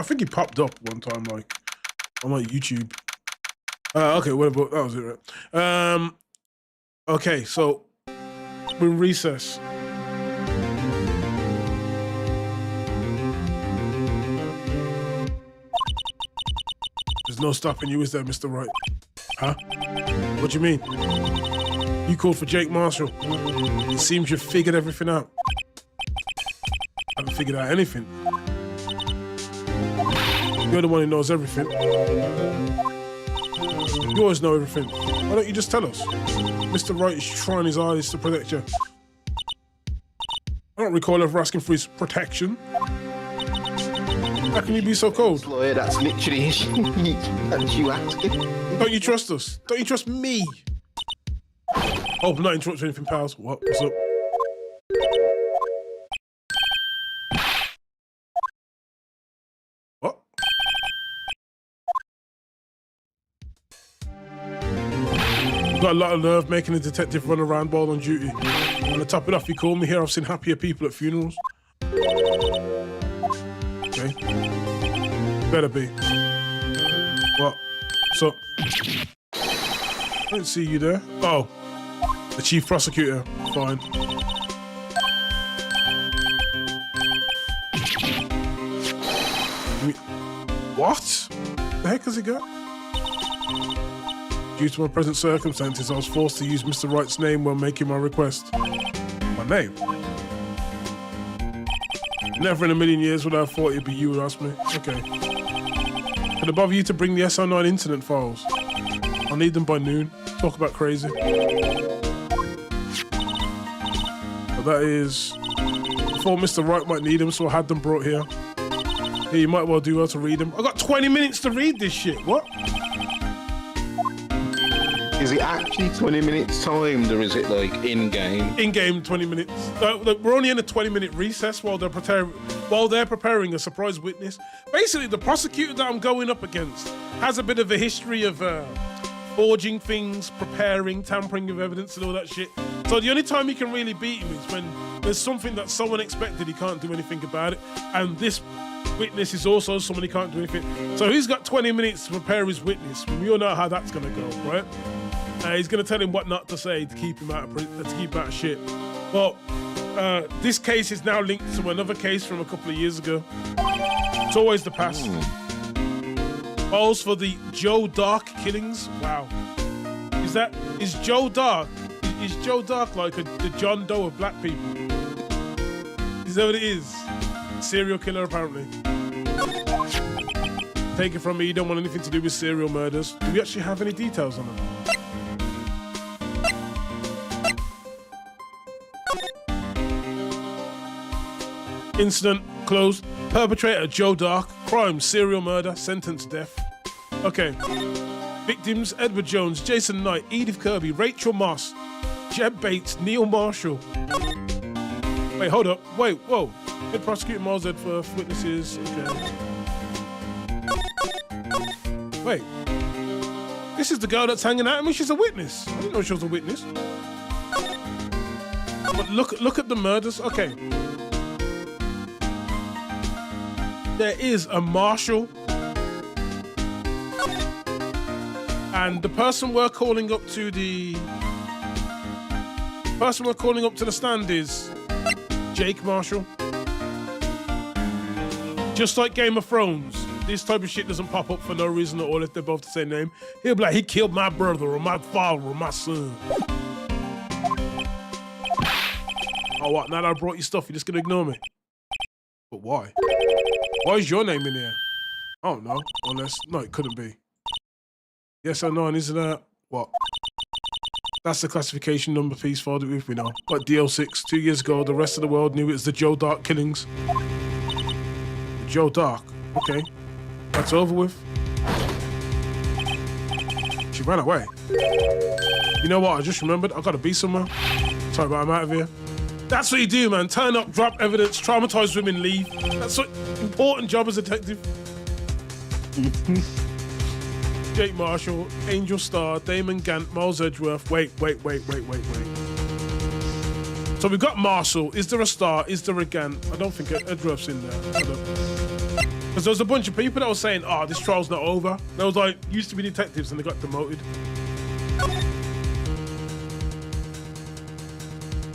think he popped up one time, like on like YouTube. Okay, whatever. That was it, right? Okay, so we're in recess. There's no stopping you, is there, Mr. Wright? Huh? What do you mean? You called for Jake Marshall. It seems you've figured everything out. I haven't figured out anything. You're the one who knows everything. You always know everything. Why don't you just tell us? Mr. Wright is trying his hardest to protect you. I don't recall ever asking for his protection. How can you be so cold? Lawyer, that's literally that's you asking. Don't you trust us? Don't you trust me? Oh, I'm not interrupting anything, pals. What's up? What? Got a lot of nerve making a detective run around while on duty. And to top it off, he called me here. I've seen happier people at funerals. Okay. Better be. What? So, I didn't see you there. Oh, the chief prosecutor. Fine. What? The heck has he got? Due to my present circumstances, I was forced to use Mr. Wright's name when making my request. My name? Never in a million years would I have thought it'd be you who asked me. Okay. Could it bother you to bring the SO9 incident files? I'll need them by noon. Talk about crazy. But that is... Before Mr. Wright might need them, so I had them brought here. Yeah, you might well do well to read them. I got 20 minutes to read this shit. What? Is it actually 20 minutes timed, or is it like in-game? In-game 20 minutes. We're only in a 20-minute recess while they're preparing a surprise witness. Basically, the prosecutor that I'm going up against has a bit of a history of forging things, preparing, tampering with evidence and all that shit. So the only time you can really beat him is when there's something that's so unexpected he can't do anything about it. And this witness is also someone he can't do anything. So he's got 20 minutes to prepare his witness. We all know how that's gonna go, right? He's gonna tell him what not to say to keep him out of shit. But this case is now linked to another case from a couple of years ago. It's always the past. Files for the Joe Dark killings. Wow. Is Joe Dark like the John Doe of black people? Is that what it is? Serial killer, apparently. Take it from me, you don't want anything to do with serial murders. Do we actually have any details on them? Incident closed. Perpetrator Joe Dark. Crime, serial murder, sentence death. Okay. Victims Edward Jones, Jason Knight, Edith Kirby, Rachel Moss, Jeb Bates, Neil Marshall. Wait, hold up. Wait, whoa. Head prosecutor Miles Edforth, witnesses. Okay. Wait. This is the girl that's hanging out with me. She's a witness. I didn't know she was a witness. But look at the murders. Okay. There is a marshal, and the person we're calling up to the stand is Jake Marshall. Just like Game of Thrones, this type of shit doesn't pop up for no reason at all if they're both the same name. He'll be like, he killed my brother or my father or my son. Oh, what? Now that I brought you stuff, you're just gonna ignore me? But why? Why is your name in here? I don't know. Unless, no, it couldn't be. Yes or no, and isn't that what? That's the classification number piece for it with me now. Like DL6, 2 years ago, the rest of the world knew it was the Joe Dark killings. Joe Dark, okay. That's over with. She ran away. You know what? I just remembered. I gotta be somewhere. Sorry, but I'm out of here. That's what you do, man. Turn up, drop evidence, traumatize women, leave. That's what important job as a detective. Jake Marshall, Angel Starr, Damon Gant, Miles Edgeworth. Wait. So we've got Marshall. Is there a Starr? Is there a Gant? I don't think Edgeworth's in there. Because there was a bunch of people that were saying, oh, this trial's not over. They was like, used to be detectives and they got demoted.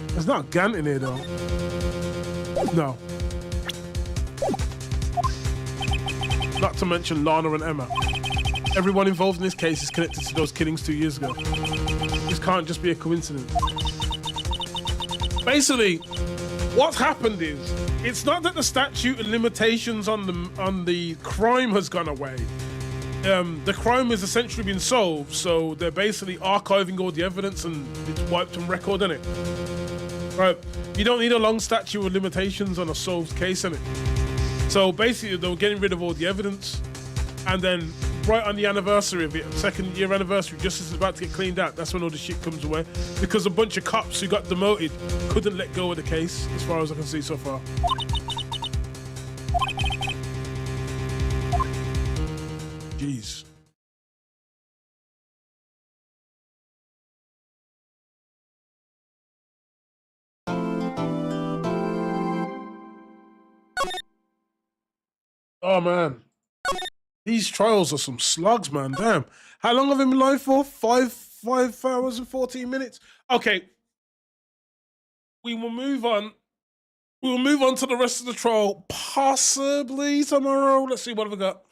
There's not a Gant in here, though. No. Not to mention Lana and Emma. Everyone involved in this case is connected to those killings 2 years ago. This can't just be a coincidence. Basically, what happened is, it's not that the statute of limitations on the crime has gone away. The crime has essentially been solved, so they're basically archiving all the evidence and it's wiped from record, innit? Right? You don't need a long statute of limitations on a solved case, innit? So basically, they were getting rid of all the evidence, and then right on the anniversary of it, second year anniversary, just as it's about to get cleaned out, that's when all the shit comes away. Because a bunch of cops who got demoted couldn't let go of the case, as far as I can see so far. Jeez. Oh man. These trials are some slugs, man. Damn. How long have I been live for? 5 hours and 14 minutes. Okay. We will move on. We will move on to the rest of the trial, possibly tomorrow. Let's see, what have we got?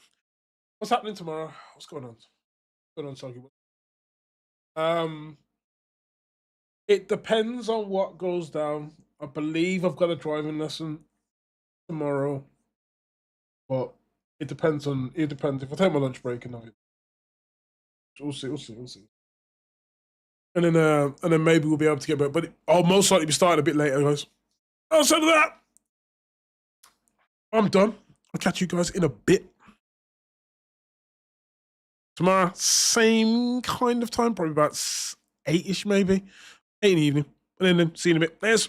What's happening tomorrow? What's going on? What's going on, Soggy? It depends on what goes down. I believe I've got a driving lesson tomorrow, but it depends. If I take my lunch break and everything. We'll see. And then maybe we'll be able to get back. But I'll most likely be starting a bit later, guys. Outside of that, I'm done. I'll catch you guys in a bit. Tomorrow, same kind of time, probably about 8-ish maybe. 8 in the evening. And then see you in a bit. There's.